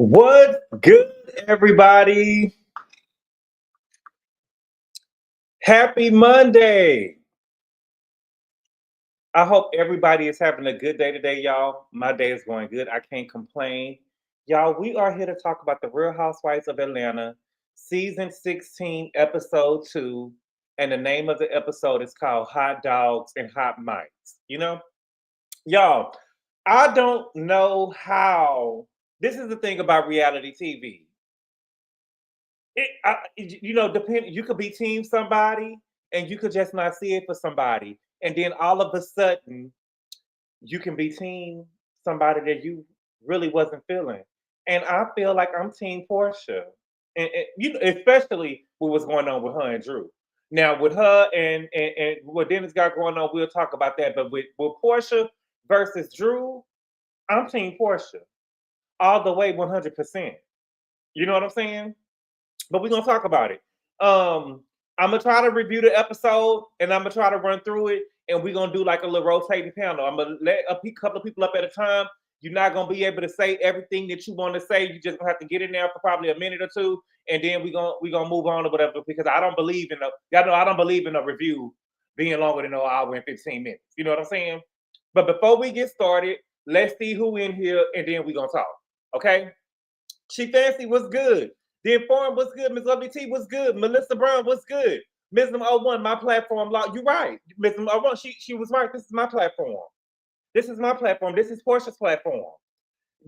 What's good, everybody? Happy Monday. I hope everybody is having a good day today, y'all. My day is going good. I can't complain. Y'all, we are here to talk about the Real Housewives of Atlanta, season 16, episode 2. And the name of the episode is called Hot Dogs and Hot Mics. Y'all, I don't know how. This is the thing about reality TV. Depend. You could be team somebody, and you could just not see it for somebody, and then all of a sudden, you can be team somebody that you really wasn't feeling. And I feel like I'm team Portia, and especially with what's going on with her and Drew. Now with her and what Dennis got going on, we'll talk about that. But with Portia versus Drew, I'm team Portia all the way, 100%. You know what I'm saying? But we're gonna talk about it. I'm gonna try to review the episode and I'm gonna try to run through it, and we're gonna do like a little rotating panel. I'm gonna let a couple of people up at a time. You're not gonna be able to say everything that you want to say. You just gonna have to get in there for probably a minute or two, and then we're gonna move on or whatever. Because I don't believe in I don't believe in a review being longer than an hour and 15 minutes. You know what I'm saying? But before we get started, let's see who in here, and then we're gonna talk. Okay? She Fancy was good. The Inform was good. Miss Lovely T was good. Melissa Brown was good. Ms. 01, my platform. You're right. Ms. 01, she was right. This is my platform. This is my platform. This is Portia's platform.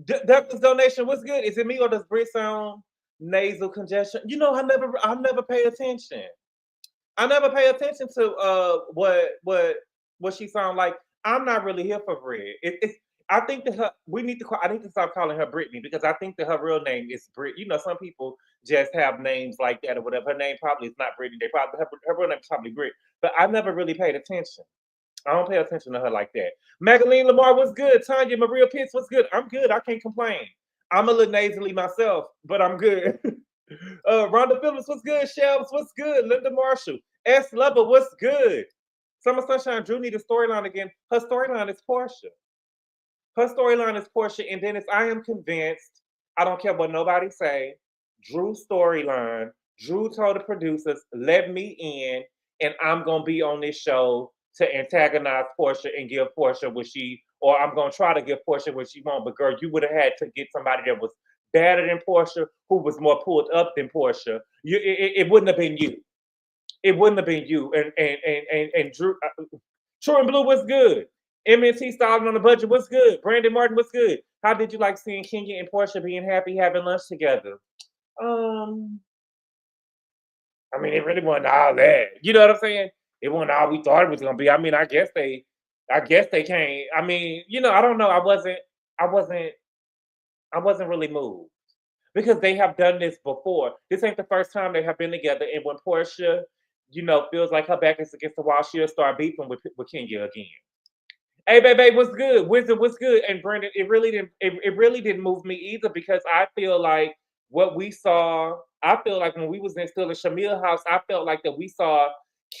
Douglas donation was good. Is it me or does Brit sound nasal congestion? I never pay attention. I never pay attention to what she sound like. I'm not really here for Brit. I think that I need to stop calling her Brittany, because I think that her real name is Brit. Some people just have names like that or whatever. Her name probably is not Brittany. They probably her real name is probably Brit. But I never really paid attention. I don't pay attention to her like that. Magaline Lamar was good. Tanya Maria Pitts was good. I'm good. I can't complain. I'm a little nasally myself, but I'm good. Rhonda Phillips was good. Shelves was good. Linda Marshall. S. Lover was good. Summer Sunshine Drew need a storyline again. Her storyline is Portia. Her storyline is Portia, and Dennis, I am convinced, I don't care what nobody say, Drew's storyline, Drew told the producers, let me in, and I'm going to be on this show to antagonize Portia and give Portia or I'm going to try to give Portia what she wants. But girl, you would have had to get somebody that was better than Portia, who was more pulled up than Portia. It wouldn't have been you. It wouldn't have been you. And Drew, True and Blue was good. MNT Styling on the Budget was good. Brandon Martin was good. How did you like seeing Kenya and Portia being happy having lunch together? It really wasn't all that. You know what I'm saying? It wasn't all we thought it was gonna be. I guess they came. I don't know. I wasn't really moved, because they have done this before. This ain't the first time they have been together. And when Portia, feels like her back is against the wall, she'll start beefing with Kenya again. Hey, baby, what's good? Wisdom, what's good? And Brandon, it really didn't move me either, because I feel like what we saw. I feel like when we was still in Shamia house, I felt like that we saw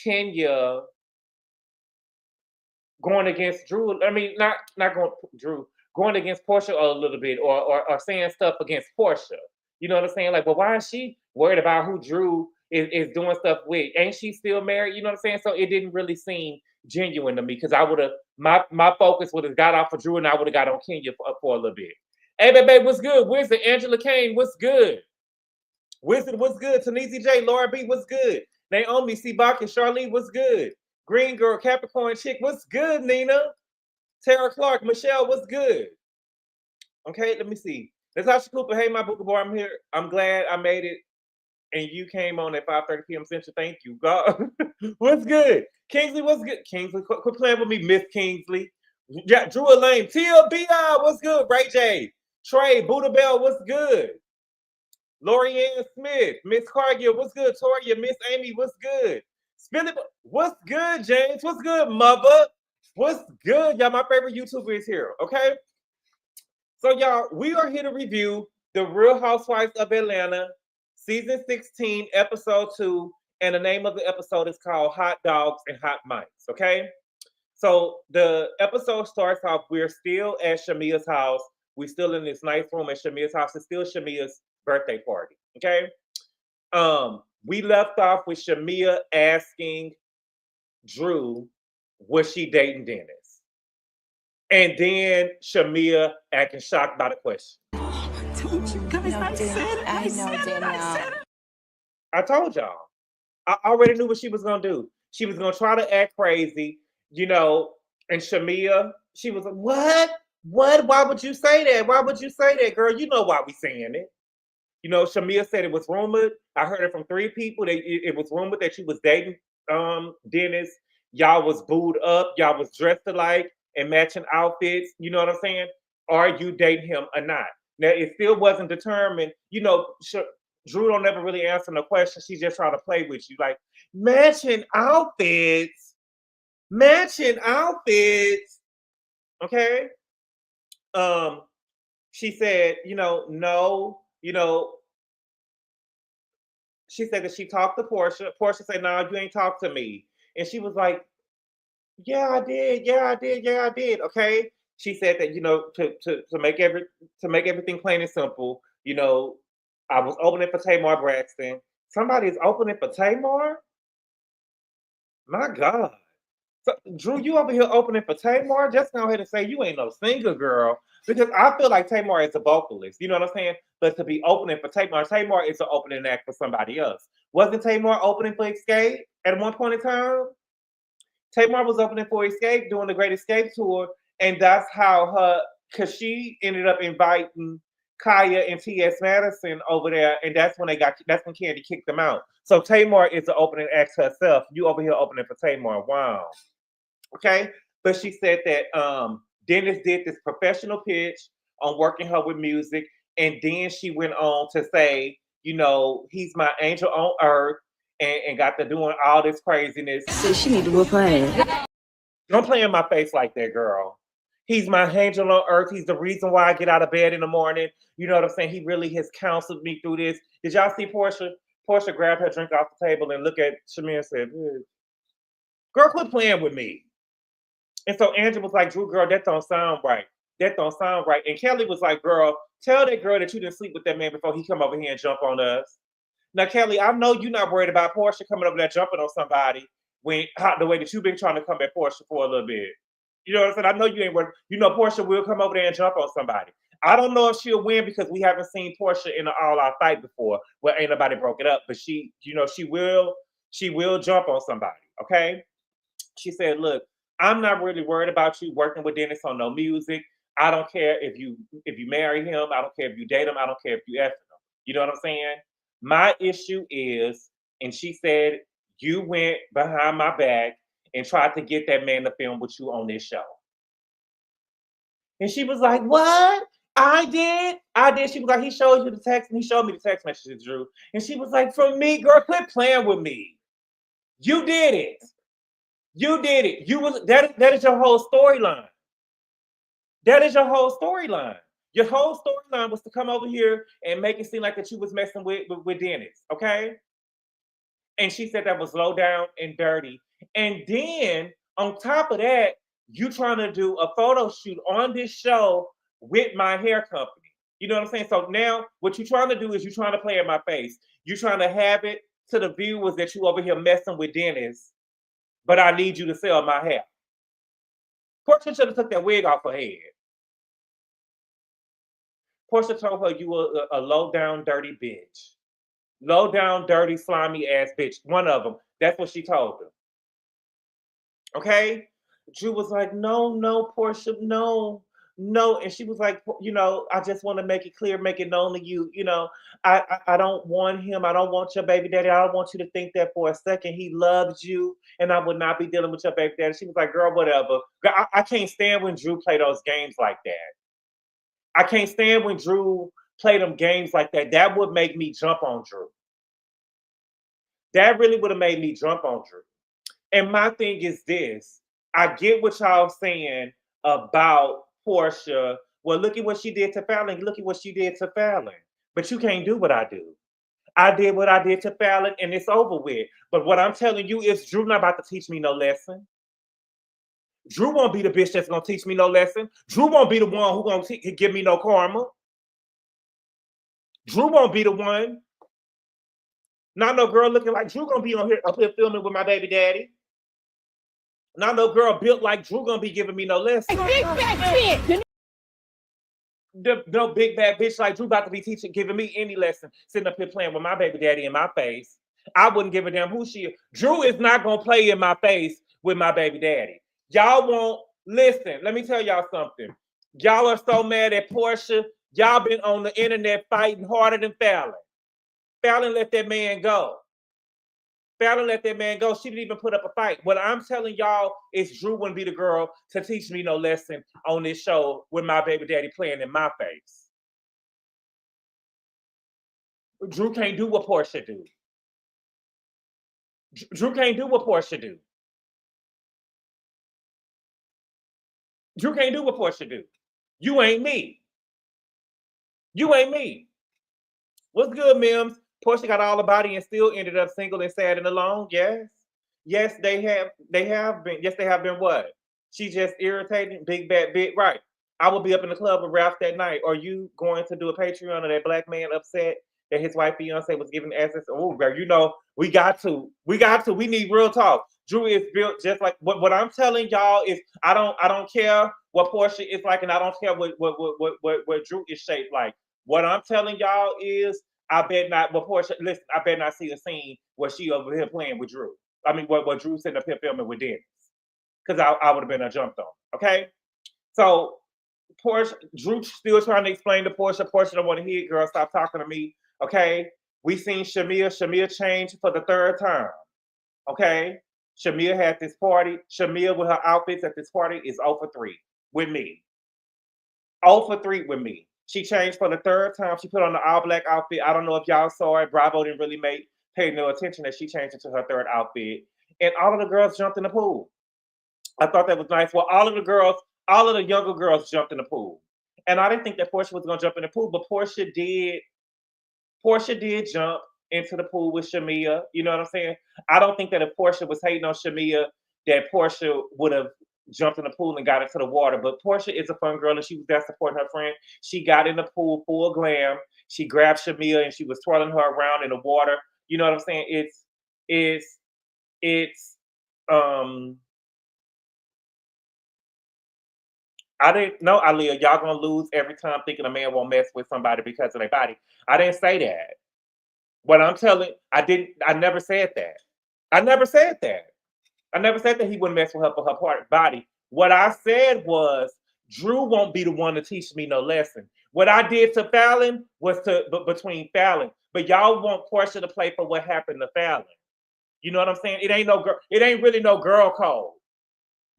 Kenya going against Drew. Not going Drew, going against Portia a little bit, or saying stuff against Portia. You know what I'm saying? Like, well, why is she worried about who Drew is doing stuff with? Ain't she still married? You know what I'm saying? So it didn't really seem genuine to me, because I would have my focus would have got off of Drew, and I would have got on Kenya for a little bit. Hey, baby, what's good? Wizard Angela Kane, what's good? Wizard, what's good? Tanisi J, Laura B, what's good? Naomi C. Bach and Charlene, what's good? Green Girl, Capricorn Chick, what's good? Nina, Tara Clark, Michelle, what's good? Okay, let me see. Natasha Cooper, hey, my book boy, I'm here. I'm glad I made it, and you came on at 5:30 p.m. Central. Thank you. God, what's good? Kingsley, what's good? Kingsley, quit playing with me, Miss Kingsley. Yeah, Drew Elaine, TLBI, what's good? Ray J, Trey, Buddha Bell, what's good? Lori Ann Smith, Miss Cargill, what's good? Toria, Miss Amy, what's good? Philip, what's good? James, what's good? Mother, what's good? Y'all, my favorite YouTuber is here. Okay, so y'all, we are here to review the Real Housewives of Atlanta, season 16, episode 2, and the name of the episode is called Hot Dogs and Hot Mics. Okay, so the episode starts off. We're still at Shamia's house We still in this nice room at Shamia's house. It's still Shamia's birthday party. Okay. We left off with Shamea asking Drew, was she dating Dennis? And then Shamea acting shocked by the question. Told you guys, I said it. I told y'all. I already knew what she was gonna do. She was gonna try to act crazy, you know. And Shamea, she was like, "What? What? Why would you say that? Why would you say that, girl? You know why we saying it." You know, Shamea said it was rumored. I heard it from 3 people. It was rumored that she was dating Dennis. Y'all was booed up. Y'all was dressed alike and matching outfits. You know what I'm saying? Are you dating him or not? Now, it still wasn't determined. You know, Drew don't ever really answer no question. She's just trying to play with you. Like, matching outfits. Matching outfits. Okay? She said, you know, no, you know, she said that she talked to Porsha. Porsha said, no, you ain't talked to me. And she was like, yeah, I did. Yeah, I did. Yeah, I did. Okay. She said that, you know, to make everything plain and simple, you know, I was opening for Tamar Braxton. Somebody is opening for Tamar? My God. So, Drew, you over here opening for Tamar? Just go ahead and say you ain't no singer, girl. Because I feel like Tamar is a vocalist. You know what I'm saying? But to be opening for Tamar is an opening act for somebody else. Wasn't Tamar opening for Escape at one point in time? Tamar was opening for Escape, doing the Great Escape tour. And that's how because she ended up inviting Kaya and T.S. Madison over there. And that's when Candy kicked them out. So Tamar is the opening act herself. You over here opening for Tamar. Wow. Okay, but she said that Dennis did this professional pitch on working her with music, and then she went on to say, you know, he's my angel on earth, and got to doing all this craziness. So she need to whoop her ass. Don't play in my face like that, girl. He's my angel on earth. He's the reason why I get out of bed in the morning. You know what I'm saying? He really has counseled me through this. Did y'all see Porsha? Porsha grabbed her drink off the table and looked at Shamia and said, girl, quit playing with me. And so Andrew was like, Drew, girl, that don't sound right. That don't sound right. And Kelli was like, girl, tell that girl that you didn't sleep with that man before he come over here and jump on us. Now, Kelli, I know you're not worried about Porsha coming over there jumping on somebody the way that you've been trying to come at Porsha for a little bit. You know what I'm saying? I know you ain't worried. You know Porsha will come over there and jump on somebody. I don't know if she'll win because we haven't seen Porsha in an all-out fight before where ain't nobody broke it up. But she will jump on somebody, okay? She said, look, I'm not really worried about you working with Dennis on no music. I don't care if you marry him. I don't care if you date him. I don't care if you F him. You know what I'm saying? My issue is, and she said, you went behind my back and tried to get that man to film with you on this show. And she was like, what? I did. She was like, he showed you the text, and he showed me the text messages, Drew. And she was like, for me, girl, quit playing with me. You did it. You did it. That is your whole storyline. That is your whole storyline. Your whole storyline was to come over here and make it seem like that you was messing with Dennis, okay? And she said that was low down and dirty. And then on top of that, you trying to do a photo shoot on this show with my hair company. You know what I'm saying? So now what you're trying to do is you're trying to play in my face. You're trying to have it to the viewers that you over here messing with Dennis, but I need you to sell my hair. Porsha should have took that wig off her head. Porsha told her you were a low down, dirty bitch. Low down, dirty, slimy ass bitch. One of them. That's what she told her. Okay? Drew was like, no, Porsha, no. And she was like, you know, I just want to make it clear, make it known to you. You know, I don't want him. I don't want your baby daddy. I don't want you to think that for a second. He loves you, and I would not be dealing with your baby daddy. She was like, girl, whatever. I can't stand when Drew play those games like that. I can't stand when Drew play them games like that. That would make me jump on Drew. That really would have made me jump on Drew. And my thing is this. I get what y'all saying about Porsha. Well, look at what she did to Fallon. Look at what she did to Fallon. But you can't do what I do. I did what I did to Fallon, and it's over with. But what I'm telling you is Drew not about to teach me no lesson. Drew won't be the bitch that's gonna teach me no lesson. Drew won't be the one who gonna give me no karma. Drew won't be the one. Not no girl looking like Drew gonna be up here filming with my baby daddy. Not no girl built like Drew gonna be giving me no lesson. Big fat bitch. No big bad bitch like Drew about to be giving me any lesson, sitting up here playing with my baby daddy in my face. I wouldn't give a damn who she is. Drew is not gonna play in my face with my baby daddy. Y'all won't listen. Let me tell y'all something. Y'all are so mad at Porsha. Y'all been on the internet fighting harder than Fallon. Fallon let that man go. Fallon let that man go. She didn't even put up a fight. What I'm telling y'all is Drew wouldn't be the girl to teach me no lesson on this show with my baby daddy playing in my face. Drew can't do what Porsha do. Drew can't do what Porsha do. Drew can't do what Porsha do. You ain't me. You ain't me. What's good, Mims? Porsha got all the body and still ended up single and sad and alone. Yes. Yes, they have been. Yes, they have been what? She just irritating, big bad bit. Right. I will be up in the club with Ralph that night. Are you going to do a Patreon of that black man upset that his wife Beyonce was giving access? Oh, girl, you know, we got to. We need real talk. Drew is built just like what I'm telling y'all is I don't care what Porsha is like, and I don't care what Drew is shaped like. What I'm telling y'all is I bet not. But Porsha, listen, I bet not see a scene where she over here playing with Drew. I mean, what Drew sitting up here filming with Dennis, because I would have been a jumped on. Okay, so Porsha, Drew still trying to explain to Porsha. Porsha don't want to hear it, girl. Stop talking to me. Okay, we seen Shamia. Shamia changed for the third time. Okay, Shamia had this party. Shamia with her outfits at this party is 0 for 3 with me. 0 for 3 with me. She changed for the third time. She put on the all black outfit. I don't know if y'all saw it. Bravo didn't really pay no attention that she changed into her third outfit. And all of the girls jumped in the pool. I thought that was nice. Well, all of the younger girls jumped in the pool. And I didn't think that Porsha was gonna jump in the pool, but Porsha did jump into the pool with Shamia. You know what I'm saying? I don't think that if Porsha was hating on Shamia, that Porsha would have jumped in the pool and got into the water. But Porsha is a fun girl and she was there supporting her friend. She got in the pool full glam. She grabbed Shamia and she was twirling her around in the water. You know what I'm saying? I didn't know, Aaliyah, y'all gonna lose every time thinking a man won't mess with somebody because of their body. I didn't say that. What I'm telling, I never said that. I never said that. I never said that he wouldn't mess with her for her body. What I said was Drew won't be the one to teach me no lesson. What I did to Fallon was between Fallon, but y'all want Porsha to play for what happened to Fallon. You know what I'm saying? It ain't really no girl code.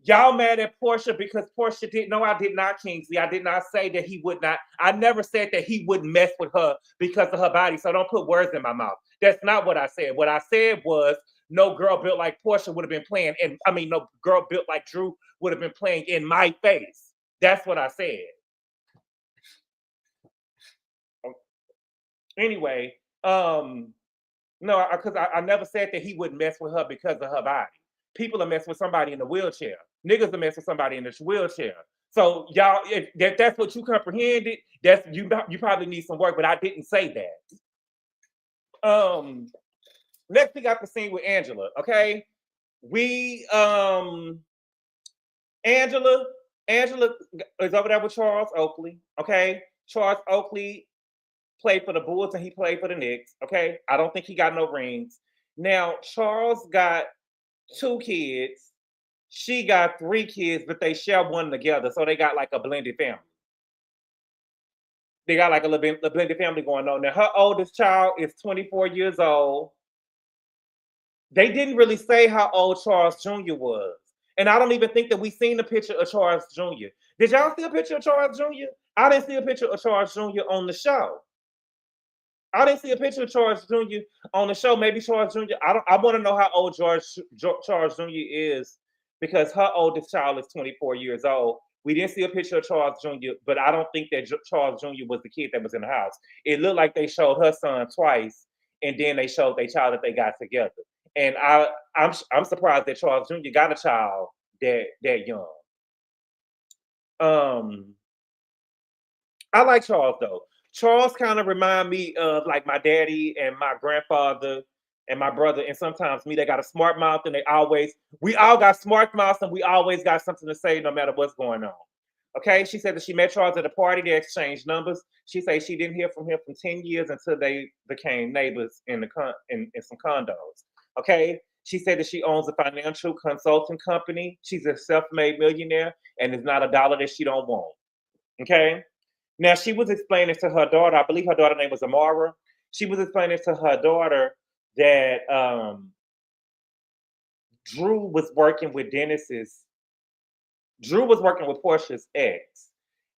Y'all mad at Porsha because Porsha didn't know. I did not, Kingsley. I did not say that he would not. I never said that he wouldn't mess with her because of her body. So don't put words in my mouth. That's not what I said. What I said was no girl built like Porsha would have been playing. And I mean, no girl built like Drew would have been playing in my face. That's what I said. Anyway, no, because I never said that he wouldn't mess with her because of her body. People are messing with somebody in a wheelchair. Niggas are messing with somebody in a wheelchair. So y'all, if that's what you comprehended, that's you probably need some work, but I didn't say that. Next we got the scene with Angela. Okay. Angela is over there with Charles Oakley. Okay. Charles Oakley played for the Bulls and he played for the Knicks. Okay. I don't think he got no rings. Now, Charles got 2 kids. She got 3 kids, but they share one together. So they got like a blended family. They got like a blended family going on. Now, her oldest child is 24 years old. They didn't really say how old Charles Jr. was. And I don't even think that we seen the picture of Charles Jr. Did y'all see a picture of Charles Jr.? I didn't see a picture of Charles Jr. on the show. I didn't see a picture of Charles Jr. on the show. Maybe Charles Jr. I want to know how old Charles Jr. is because her oldest child is 24 years old. We didn't see a picture of Charles Jr., but I don't think that Charles Jr. was the kid that was in the house. It looked like they showed her son twice, and then they showed their child that they got together. And I'm surprised that Charles Jr. got a child that young. Um, I like Charles though. Charles kind of remind me of like my daddy and my grandfather and my brother, and sometimes me. They got a smart mouth, and we all got smart mouths, and we always got something to say no matter what's going on. Okay, she said that she met Charles at a party. They exchanged numbers. She said she didn't hear from him for 10 years until they became neighbors in some condos. Okay, she said that she owns a financial consulting company. She's a self-made millionaire, and there's not a dollar that she don't want. Okay, now she was explaining to her daughter. I believe her daughter name was Amara. She was explaining to her daughter that Drew was working with Dennis's Drew was working with Portia's ex,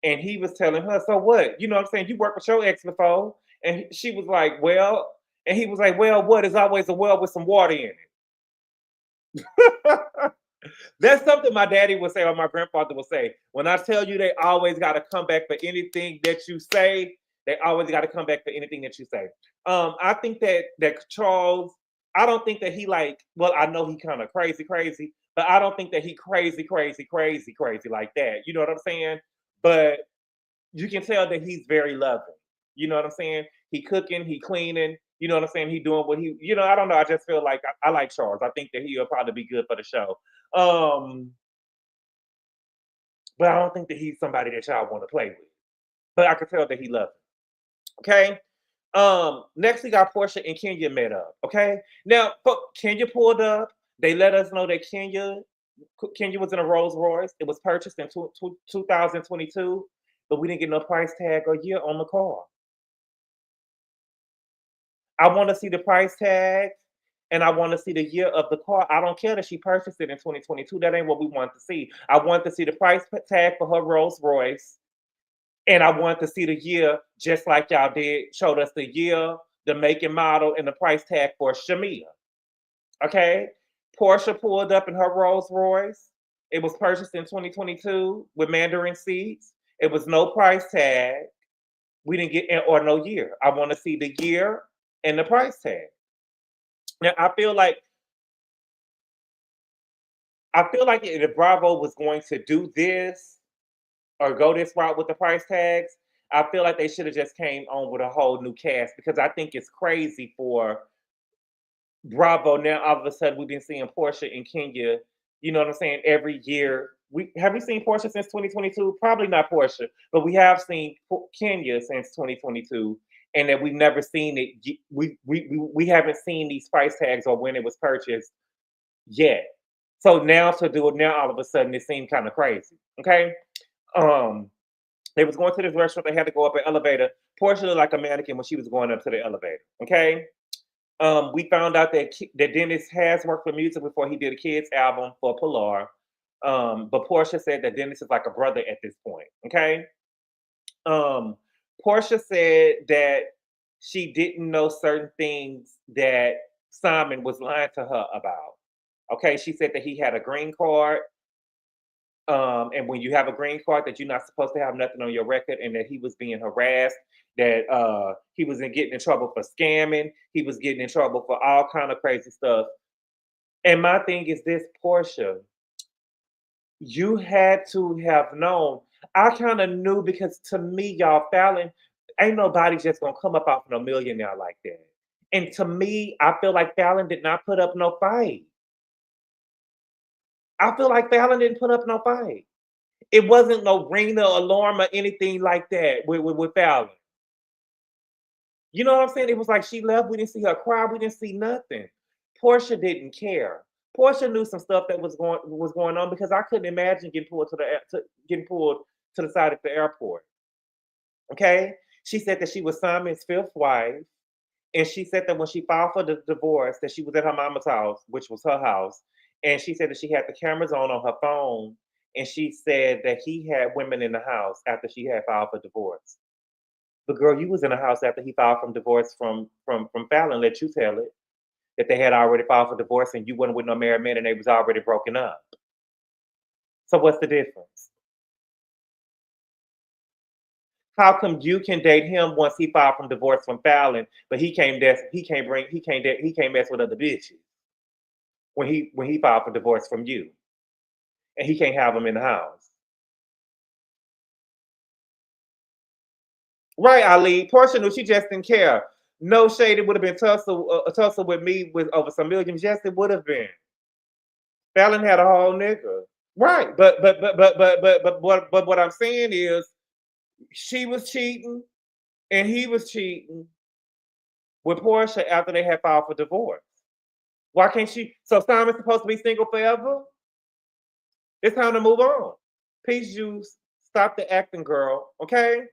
and he was telling her, "So what? You know what I'm saying? You worked with your ex before." And she was like, "Well," and he was like, "Well, what? Is always a well with some water in it." That's something my daddy would say or my grandfather would say. When I tell you they always got to come back for anything that you say, they always got to come back for anything that you say. I think that Charles, I don't think that he like, well, I know he kind of crazy, but I don't think that he crazy like that. You know what I'm saying? But you can tell that he's very loving. You know what I'm saying? He cooking, he cleaning. You know what I'm saying? He doing what he, I don't know. I just feel like I like Charles. I think that he'll probably be good for the show. Um, but I don't think that he's somebody that y'all want to play with. But I can tell that he loves it. Okay. Next we got Portia and Kenya met up. Okay. Now Kenya pulled up. They let us know that Kenya was in a Rolls Royce. It was purchased in 2022, but we didn't get no price tag or year on the car. I want to see the price tag and I want to see the year of the car. I don't care that she purchased it in 2022. That ain't what we want to see. I want to see the price tag for her Rolls Royce, and I want to see the year, just like y'all showed us the year, the make and model, and the price tag for Shamia. Okay? Portia pulled up in her Rolls Royce. It was purchased in 2022 with Mandarin seats. It was no price tag. We didn't get or no year. I want to see the year and the price tag. Now I feel like if Bravo was going to do this or go this route with the price tags, I feel like they should have just came on with a whole new cast, because I think it's crazy for Bravo now. All of a sudden, we've been seeing Portia and Kenya. You know what I'm saying? Every year, we seen Portia since 2022. Probably not Portia, but we have seen Kenya since 2022, and that we've never seen it. We haven't seen these price tags or when it was purchased yet. So now to do it now, all of a sudden, it seemed kind of crazy. Okay. They was going to this restaurant. They had to go up an elevator. Portia looked like a mannequin when she was going up to the elevator. Okay. We found out that Dennis has worked for music before he did a kids album for Pilar. But Portia said that Dennis is like a brother at this point. Okay. Portia said that she didn't know certain things that Simon was lying to her about. Okay. She said that he had a green card. And when you have a green card, that you're not supposed to have nothing on your record, and that he was being harassed, that he was getting in trouble for scamming, he was getting in trouble for all kind of crazy stuff. And my thing is this, Portia, you had to have known. I kind of knew, because to me, y'all, Fallon, ain't nobody just gonna come up off no millionaire like that. And to me, I feel like Fallon did not put up no fight. I feel like Fallon didn't put up no fight. It wasn't no ring the alarm or anything like that with Fallon. You know what I'm saying? It was like she left. We didn't see her cry. We didn't see nothing. Portia didn't care. Portia knew some stuff that was going on, because I couldn't imagine getting pulled to the side at the airport. Okay, she said that she was Simon's fifth wife, and she said that when she filed for the divorce, that she was at her mama's house, which was her house, and she said that she had the cameras on her phone, and she said that he had women in the house after she had filed for divorce. But girl, you was in the house after he filed for divorce from Fallon. Let you tell it, that they had already filed for divorce, and you wasn't with no married man, and they was already broken up. So what's the difference? How come you can date him once he filed from divorce from Fallon, but he can't mess with other bitches when he filed for divorce from you, and he can't have them in the house? Right, Ali. Portia knew she just didn't care. No shade, it would have been tussle with me with over some millions. Yes, it would have been. Fallon had a whole nigga. Right, but what I'm saying is she was cheating and he was cheating with Portia after they had filed for divorce. Why can't she? So Simon's supposed to be single forever? It's time to move on. Peace juice. Stop the acting, girl. Okay.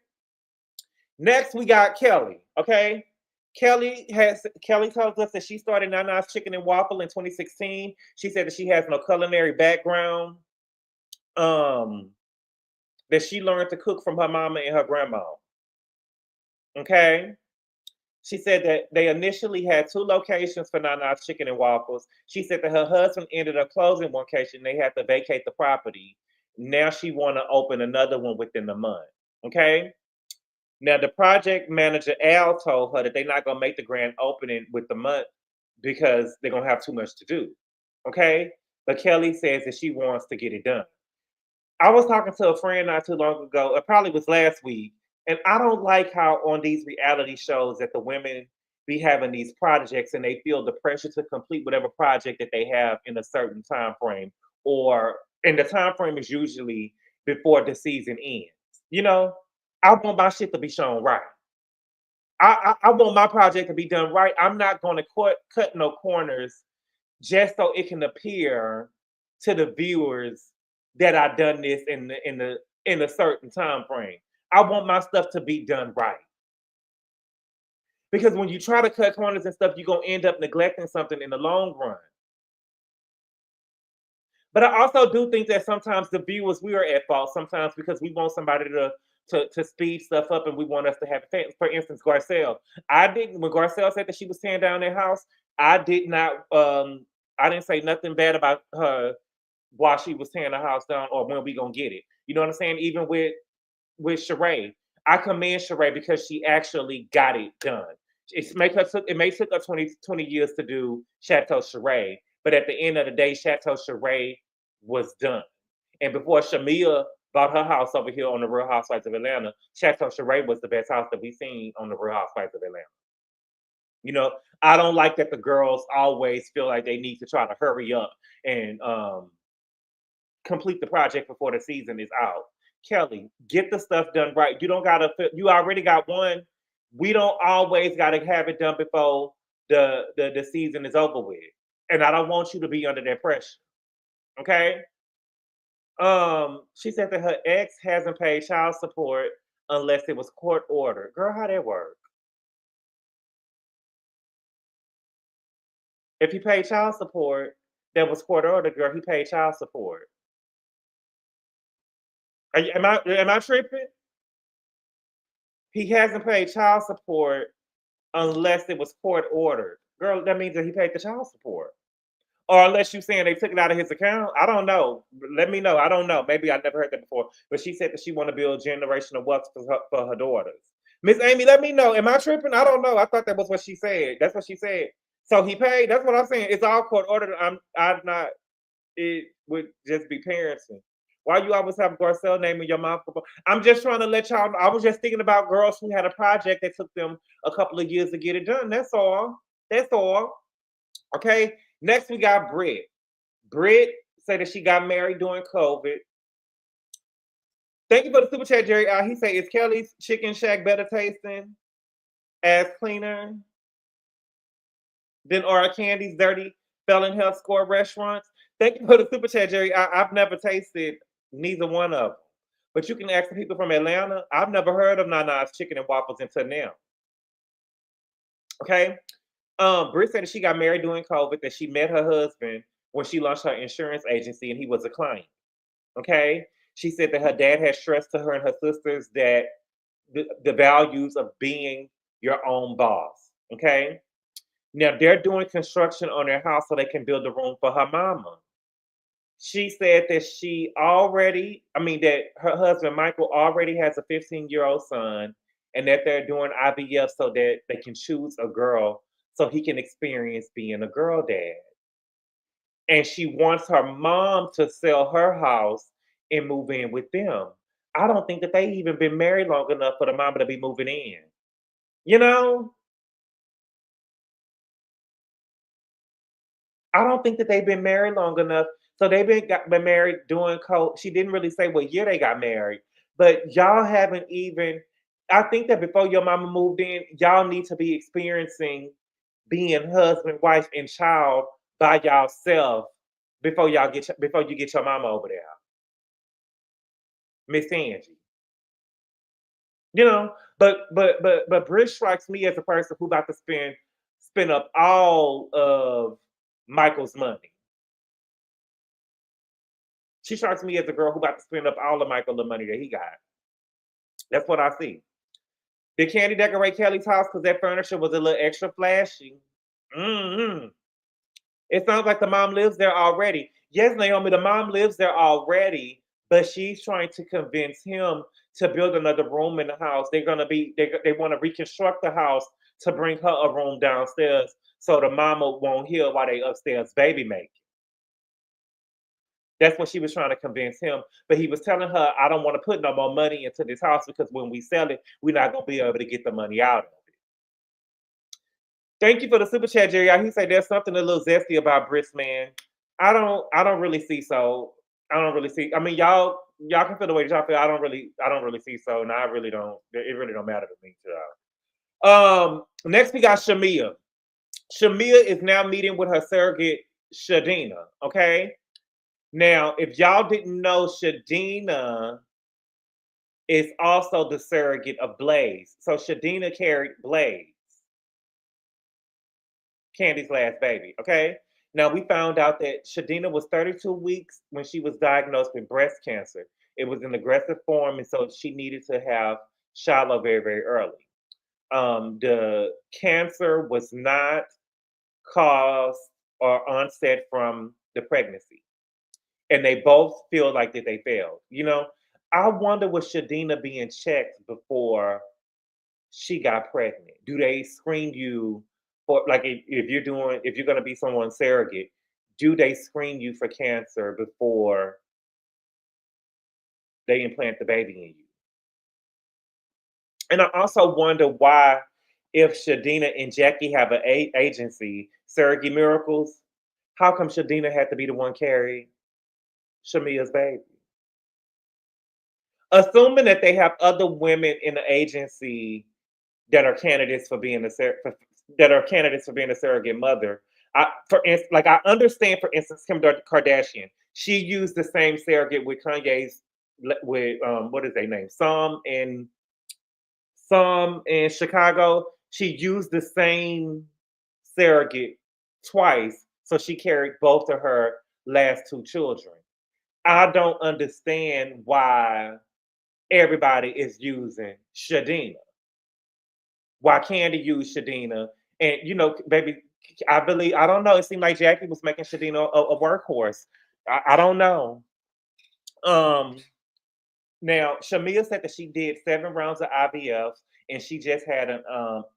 Next, we got Kelli. Okay. Kelli tells us that she started Nana's Chicken and Waffle in 2016. She said that she has no culinary background. Um, that she learned to cook from her mama and her grandma. Okay. She said that they initially had 2 locations for Nana's Chicken and Waffles. She said that her husband ended up closing one location. They had to vacate the property. Now she want to open another one within the month. Okay. Now the project manager Al told her that they're not gonna make the grand opening with the month because they're gonna have too much to do. Okay. But Kelli says that she wants to get it done. I was talking to a friend not too long ago, it probably was last week, and I don't like how on these reality shows that the women be having these projects and they feel the pressure to complete whatever project that they have in a certain time frame, or and the time frame is usually before the season ends. You know, I want my shit to be shown right. I want my project to be done right. I'm not going to cut no corners just so it can appear to the viewers that I done this in a certain time frame. I want my stuff to be done right. Because when you try to cut corners and stuff, you're gonna end up neglecting something in the long run. But I also do think that sometimes the viewers we are at fault sometimes because we want somebody to speed stuff up and we want us to have fans. For instance, Garcelle. I didn't when Garcelle said that she was tearing down their house, I did not I didn't say nothing bad about her while she was tearing the house down or when we gonna get it. You know what I'm saying? Even with Sheree. I commend Sheree because she actually got it done. It may took her 20 years to do Chateau Sheree, but at the end of the day, Chateau Sheree was done. And before Shamia bought her house over here on the Real Housewives of Atlanta, Chateau Sheree was the best house that we've seen on the Real Housewives of Atlanta. You know, I don't like that the girls always feel like they need to try to hurry up and complete the project before the season is out. Kelli, get the stuff done right. You don't gotta. You already got one. We don't always gotta have it done before the season is over with. And I don't want you to be under that pressure. Okay. She said that her ex hasn't paid child support unless it was court ordered. Girl, how that work? If he paid child support that was court ordered, girl, he paid child support. Am I tripping? He hasn't paid child support unless it was court ordered. Girl, that means that he paid the child support. Or unless you saying they took it out of his account. I don't know. Let me know. I don't know. Maybe I never heard that before. But she said that she want to build generational wealth for her daughters. Miss Amy, let me know. Am I tripping? I don't know. I thought that was what she said. That's what she said. So he paid. That's what I'm saying. It's all court ordered. I'm not. It would just be parenting. Why you always have Garcelle name in your mouth? I'm just trying to let y'all know. I was just thinking about girls who had a project that took them a couple of years to get it done. That's all. That's all. Okay. Next, we got Brit. Brit said that she got married during COVID. Thank you for the super chat, Jerry. He said, "Is Kelli's Chicken Shack better tasting, ass cleaner than Aura Candy's dirty felon health score restaurants?" Thank you for the super chat, Jerry. I've never tasted neither one of them. But you can ask the people from Atlanta. I've never heard of Nana's Chicken and Waffles until now. Okay. Britt said that she got married during COVID, that she met her husband when she launched her insurance agency and he was a client. Okay. She said that her dad had stressed to her and her sisters that the values of being your own boss. Okay. Now they're doing construction on their house so they can build a room for her mama. She said that that her husband Michael already has a 15-year-old son and that they're doing IVF so that they can choose a girl so he can experience being a girl dad. And she wants her mom to sell her house and move in with them. I don't think that they even been married long enough for the mama to be moving in. You know? I don't think that they've been married long enough. So they've been married doing she didn't really say what year they got married, but y'all haven't even. I think that before your mama moved in, y'all need to be experiencing being husband, wife, and child by yourself before before you get your mama over there, Miss Angie. You know, but Brit strikes me as a person who about to spend up all of Michael's money. She strikes me as a girl who about to spend up all of Michael's money that he got. That's what I see. Did Candy decorate Kelly's house because that furniture was a little extra flashy? Mm-hmm. It sounds like the mom lives there already. Yes, Naomi, the mom lives there already, but she's trying to convince him to build another room in the house. They want to reconstruct the house to bring her a room downstairs so the mama won't hear while they upstairs baby making. That's what she was trying to convince him. But he was telling her, I don't want to put no more money into this house because when we sell it, we're not going to be able to get the money out of it. Thank you for the super chat, Jerry. He said there's something a little zesty about Brit's, man. I don't really see so. I don't really see. I mean, y'all can feel the way y'all feel. I don't really see so, and I really don't. It really don't matter to me, y'all. Next we got Shamea. Shamea is now meeting with her surrogate Shadina. Okay. Now, if y'all didn't know, Shadina is also the surrogate of Blaze. So Shadina carried Blaze, Candy's last baby. Okay. Now we found out that Shadina was 32 weeks when she was diagnosed with breast cancer. It was an aggressive form, and so she needed to have Shiloh very, very early. The cancer was not caused or onset from the pregnancy, and they both feel like that they failed. You know, I wonder was Shadina being checked before she got pregnant? Do they screen you for like if you're gonna be someone's surrogate? Do they screen you for cancer before they implant the baby in you? And I also wonder why, if Shadina and Jackie have an agency, Surrogate Miracles, how come Shadina had to be the one carrying Shamea's baby? Assuming that they have other women in the agency that are candidates for being a surrogate mother. I understand, for instance, Kim Kardashian. She used the same surrogate with Kanye's with what is their name? Some in Chicago. She used the same surrogate twice, so she carried both of her last two children. I don't understand why everybody is using Shadina. Why Candy use Shadina? And baby, I don't know. It seemed like Jackie was making Shadina a workhorse. I don't know. Now Shamia said that she did 7 rounds of IVF and she just had an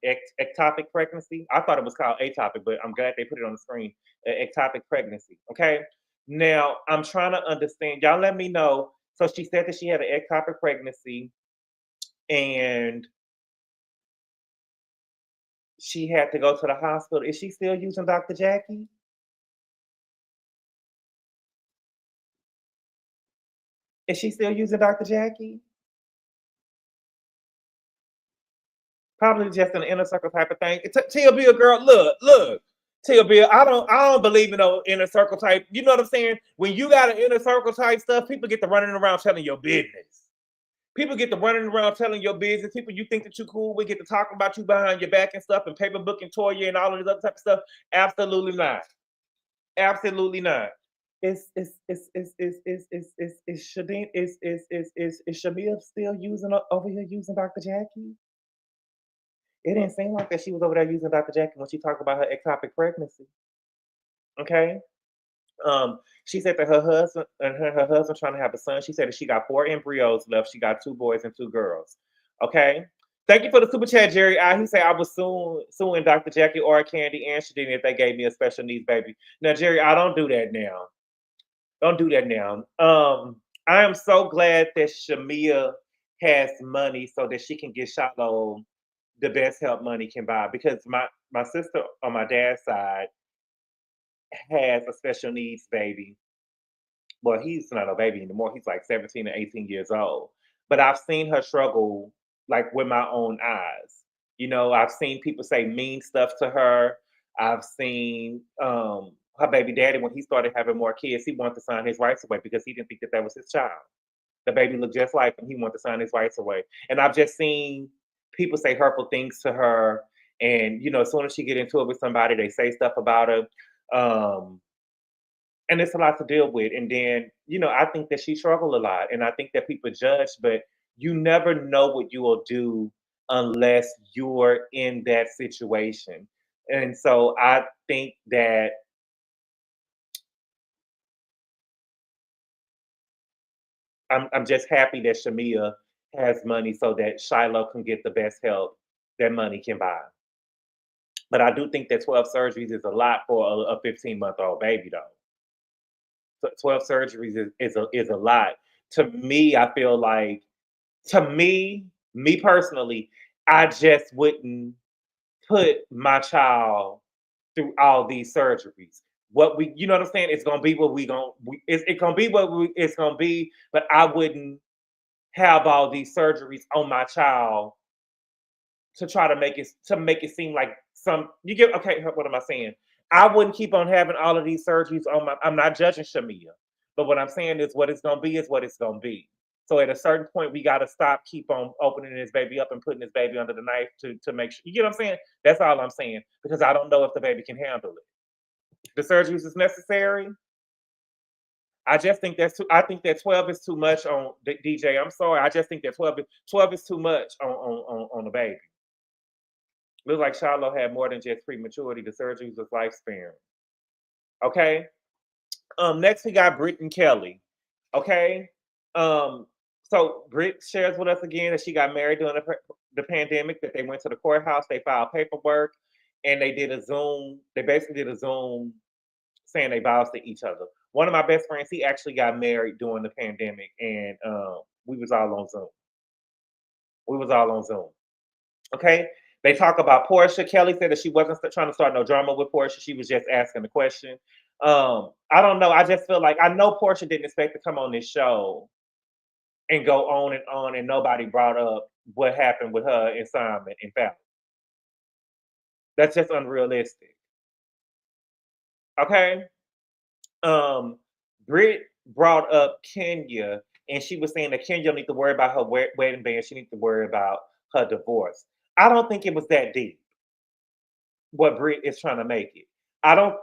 ectopic pregnancy. I thought it was called atopic, but I'm glad they put it on the screen. Ectopic pregnancy. Okay. Now I'm trying to understand. Y'all let me know. So she said that she had an ectopic pregnancy and she had to go to the hospital. Is she still using Dr. Jackie? Is she still using Dr. Jackie? Probably just an inner circle type of thing. Tia Bill, girl, look. Tia Bill, I don't believe in no inner circle type. You know what I'm saying? When you got an inner circle type stuff, people get to running around telling your business. People get to running around telling your business. People you think that you cool with get to talking about you behind your back and stuff, and paper book and Toya and all of this other type of stuff. Absolutely not. Absolutely not. Is Shadeen is Shamia still using over here using Dr. Jackie? It didn't seem like that she was over there using Dr. Jackie when she talked about her ectopic pregnancy. Okay. She said that her husband and her husband trying to have a son. She said that she got 4 embryos left. She got 2 boys and 2 girls. Okay. Thank you for the super chat, Jerry. He said I was suing Dr. Jackie or Candy and Shadini if they gave me a special needs baby. Now, Jerry, I don't do that now. Don't do that now. I am so glad that Shamia has money so that she can get Shiloh the best help money can buy. Because my sister on my dad's side has a special needs baby. Well, he's not a baby anymore. He's like 17 or 18 years old. But I've seen her struggle like with my own eyes. You know, I've seen people say mean stuff to her. I've seen her baby daddy, when he started having more kids, he wanted to sign his rights away because he didn't think that that was his child. The baby looked just like him. He wanted to sign his rights away. And I've just seen people say hurtful things to her. And, you know, as soon as she get into it with somebody, they say stuff about her. Um, and it's a lot to deal with. And then, you know, I think that she struggled a lot, and I think that people judge, but you never know what you will do unless you're in that situation. And so I think that I'm just happy that Shamia has money so that Shiloh can get the best help that money can buy. But I do think that 12 surgeries is a lot for a 15-month-old baby, though. 12 surgeries is a lot. To me, I feel like, to me personally, I just wouldn't put my child through all these surgeries. What we, you know what I'm saying? It's gonna be what it's gonna be what it's gonna be. But I wouldn't have all these surgeries on my child to try to make it seem like some, you get, okay, what am I saying? I wouldn't keep on having all of these surgeries on my, I'm not judging Shamia, but what I'm saying is what it's gonna be is what it's gonna be. So at a certain point, we gotta stop, keep on opening this baby up and putting this baby under the knife to make sure, you get what I'm saying? That's all I'm saying, because I don't know if the baby can handle it. The surgeries is necessary. I just think that's too. I think that 12 is too much on DJ. I'm sorry. I just think that 12 is too much on the baby. Looks like Shiloh had more than just prematurity. The surgeries was lifespan. Okay. Next we got Brit and Kelli. Okay. So Brit shares with us again that she got married during the pandemic, that they went to the courthouse, they filed paperwork, and they did a Zoom. They basically did a Zoom saying they vows to each other. One of my best friends, he actually got married during the pandemic, and we was all on Zoom. We was all on Zoom. Okay. They talk about Porsha. Kelli said that she wasn't trying to start no drama with Porsha. She was just asking the question. I don't know. I just feel like, I know Porsha didn't expect to come on this show and go on, and nobody brought up what happened with her and Simon and Fallon. That's just unrealistic. Okay. Britt brought up Kenya, and she was saying that Kenya don't need to worry about her wedding band. She needs to worry about her divorce. I don't think it was that deep, what Britt is trying to make it. I don't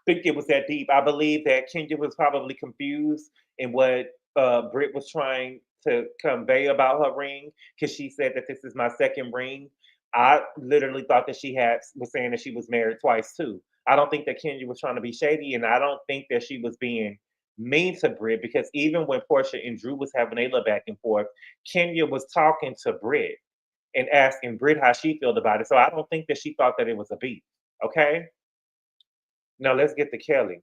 think it was that deep. I believe that Kenya was probably confused in what Britt was trying to convey about her ring, because she said that this is my second ring. I literally thought that was saying that she was married twice too. I don't think that Kenya was trying to be shady, and I don't think that she was being mean to Britt, because even when Porsha and Drew was having a little back and forth, Kenya was talking to Britt and asking Britt how she felt about it. So I don't think that she thought that it was a beef. Okay. Now let's get to Kelli.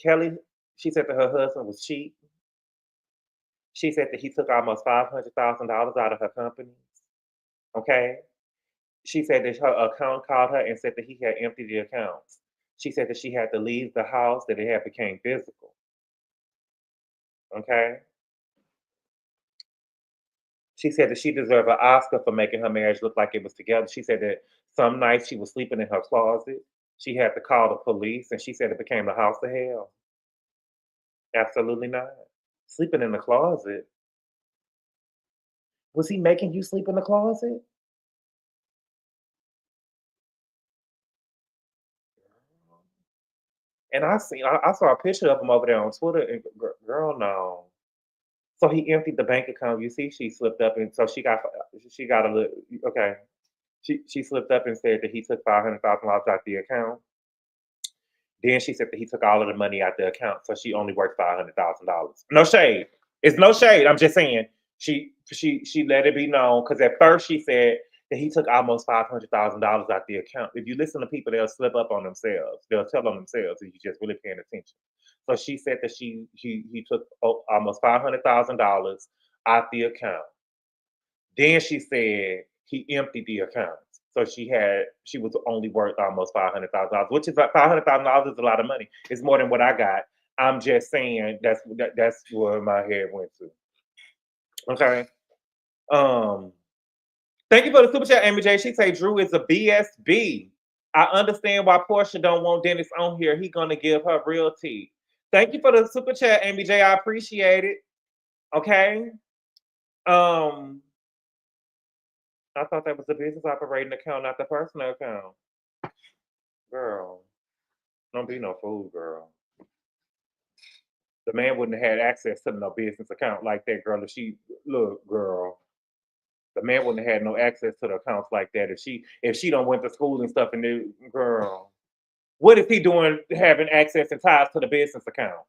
Kelli, she said that her husband was cheap. She said that he took almost $500,000 out of her companies. Okay. She said that her account called her and said that he had emptied the accounts. She said that she had to leave the house, that it had became physical. Okay. She said that she deserved an Oscar for making her marriage look like it was together. She said that some nights she was sleeping in her closet. She had to call the police, and she said it became the house of hell. Absolutely not. Sleeping in the closet. Was he making you sleep in the closet? And I saw a picture of him over there on Twitter, and girl, no. So he emptied the bank account. You see, she slipped up, and so she got a little, okay. She slipped up and said that he took $500,000 out the account. Then she said that he took all of the money out the account, so she only worked $500,000. No shade. It's no shade. I'm just saying she let it be known, because at first she said that he took almost $500,000 out the account. If you listen to people, they'll slip up on themselves. They'll tell on themselves if you just really paying attention. So she said that he took almost $500,000 out the account. Then she said he emptied the account. So she was only worth almost $500,000, which is like $500,000 is a lot of money. It's more than what I got. I'm just saying that's where my head went to. Okay. Thank you for the super chat, Amy J. She say Drew is a BSB. I understand why Porsha don't want Dennis on here. He gonna give her real tea. Thank you for the super chat, Amy J. I appreciate it. Okay. I thought that was the business operating account, not the personal account. Girl, don't be no fool, girl. The man wouldn't have had access to no business account like that, girl. Look, girl. The man wouldn't have had no access to the accounts like that if she don't went to school and stuff. And girl, what is he doing having access and ties to the business account?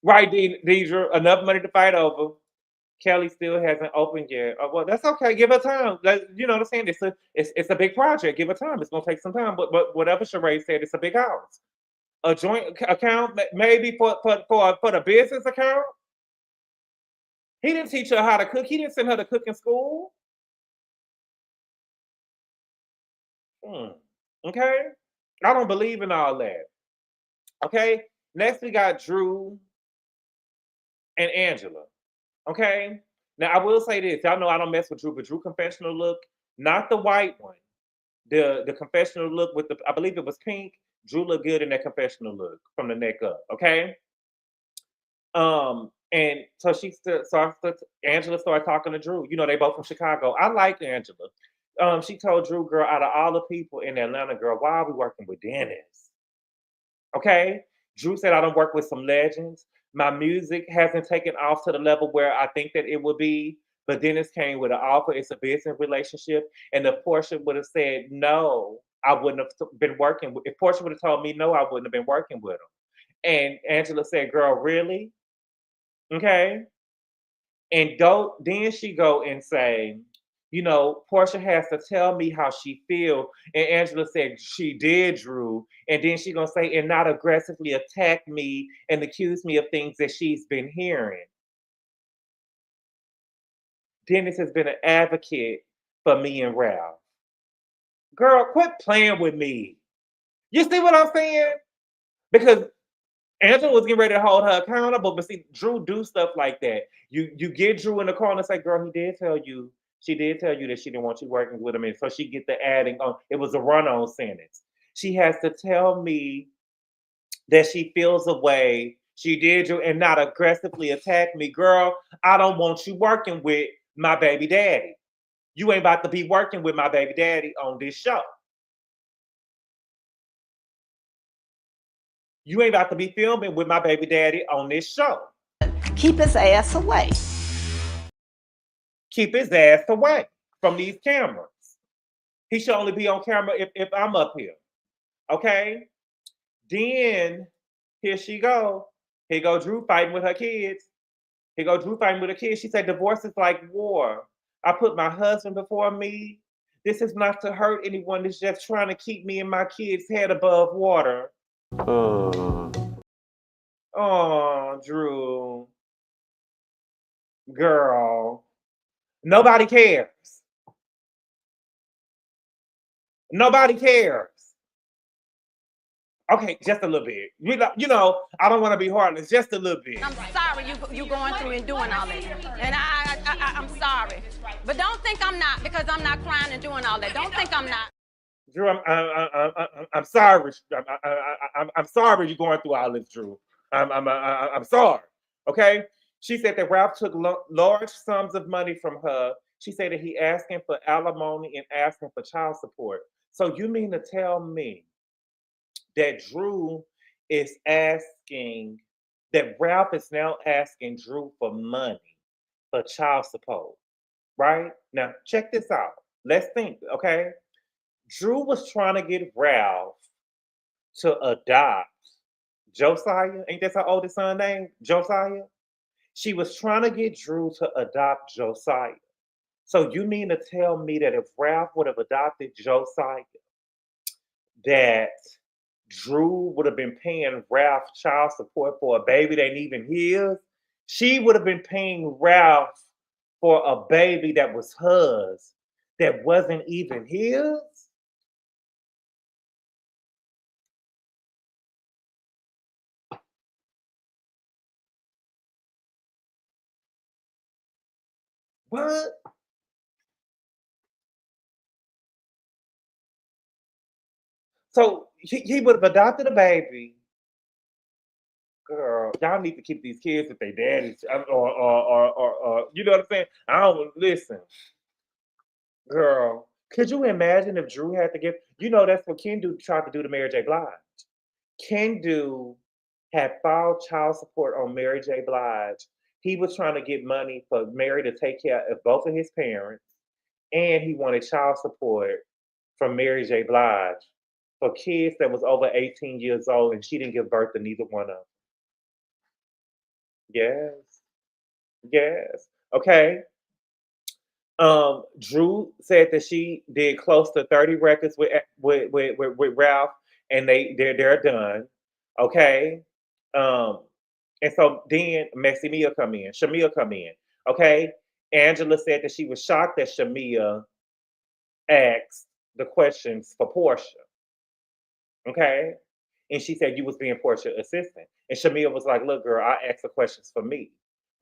Right, Deidre, enough money to fight over. Kelli still hasn't opened yet. Oh, well, that's okay. Give her time. You know what I'm saying? It's a big project. Give her time. It's gonna take some time. But whatever Sheree said, it's a big house. A joint account, maybe for the business account. He didn't teach her how to cook. He didn't send her to cooking school. Okay, I don't believe in all that. Okay, next we got Drew and Angela. Okay, now I will say this. Y'all know I don't mess with Drew, but Drew confessional look, not the white one. The confessional look with I believe it was pink. Drew looked good in that confessional look from the neck up. Okay. And so Angela started talking to Drew. You know, they both from Chicago. I like Angela. She told Drew, girl, out of all the people in Atlanta, girl, why are we working with Dennis? Okay. Drew said, I don't work with some legends. My music hasn't taken off to the level where I think that it would be. But Dennis came with an offer. It's a business relationship. And if Porsha would have said no, I wouldn't have been working with. If Porsha would have told me no, I wouldn't have been working with him. And Angela said, girl, really? Okay. And then she go and say, you know, Porsha has to tell me how she feel. And Angela said she did, Drew. And then she gonna say, and not aggressively attack me and accuse me of things that she's been hearing. Dennis has been an advocate for me and Ralph. Girl, quit playing with me. You see what I'm saying? Because Angela was getting ready to hold her accountable, but see, Drew do stuff like that. You get Drew in the corner and say, girl, she did tell you that she didn't want you working with him. And so she get the adding on. It was a run-on sentence. She has to tell me that she feels a way. She did you and not aggressively attack me. Girl, I don't want you working with my baby daddy. You ain't about to be working with my baby daddy on this show. You ain't about to be filming with my baby daddy on this show. Keep his ass away. Keep his ass away from these cameras. He should only be on camera if I'm up here. Okay? Then, here she go. Here go Drew fighting with her kids. Here go Drew fighting with her kids. She said, divorce is like war. I put my husband before me. This is not to hurt anyone. It's just trying to keep me and my kids' head above water. Oh, Drew. Girl. Nobody cares. Nobody cares. Okay, just a little bit. You know, I don't want to be heartless. Just a little bit. I'm sorry you going through and doing all that. And I'm sorry. But don't think I'm not, because I'm not crying and doing all that. Don't think I'm not. Drew, I'm sorry. I'm sorry you're going through all this, Drew. I'm sorry. Okay. She said that Ralph took large sums of money from her. She said that he asking for alimony and asking for child support. So you mean to tell me that Drew is asking, that Ralph is now asking Drew for money for child support, right? Now, check this out. Let's think, okay? Drew was trying to get Ralph to adopt Josiah. Ain't that her oldest son name? Josiah? She was trying to get Drew to adopt Josiah. So you mean to tell me that if Ralph would have adopted Josiah, that Drew would have been paying Ralph child support for a baby that ain't even his? She would have been paying Ralph for a baby that was hers, that wasn't even his? What? So he would have adopted a baby. Girl, y'all need to keep these kids with their daddies, or you know what I'm saying? I don't listen, girl. Could you imagine if Drew had to give? You know, that's what Kendu tried to do to Mary J. Blige. Kendu had filed child support on Mary J. Blige. He was trying to get money for Mary to take care of both of his parents, and he wanted child support from Mary J. Blige for kids that was over 18 years old, and she didn't give birth to neither one of them. Yes, yes. Okay. Drew said that she did close to 30 records with Ralph, and they're done. Okay. Um, and so then Shamia come in. Okay. Angela said that she was shocked that Shamia asked the questions for Porsha. Okay. And she said you was being Portia assistant. And Shamia was like, look, girl, I asked the questions for me.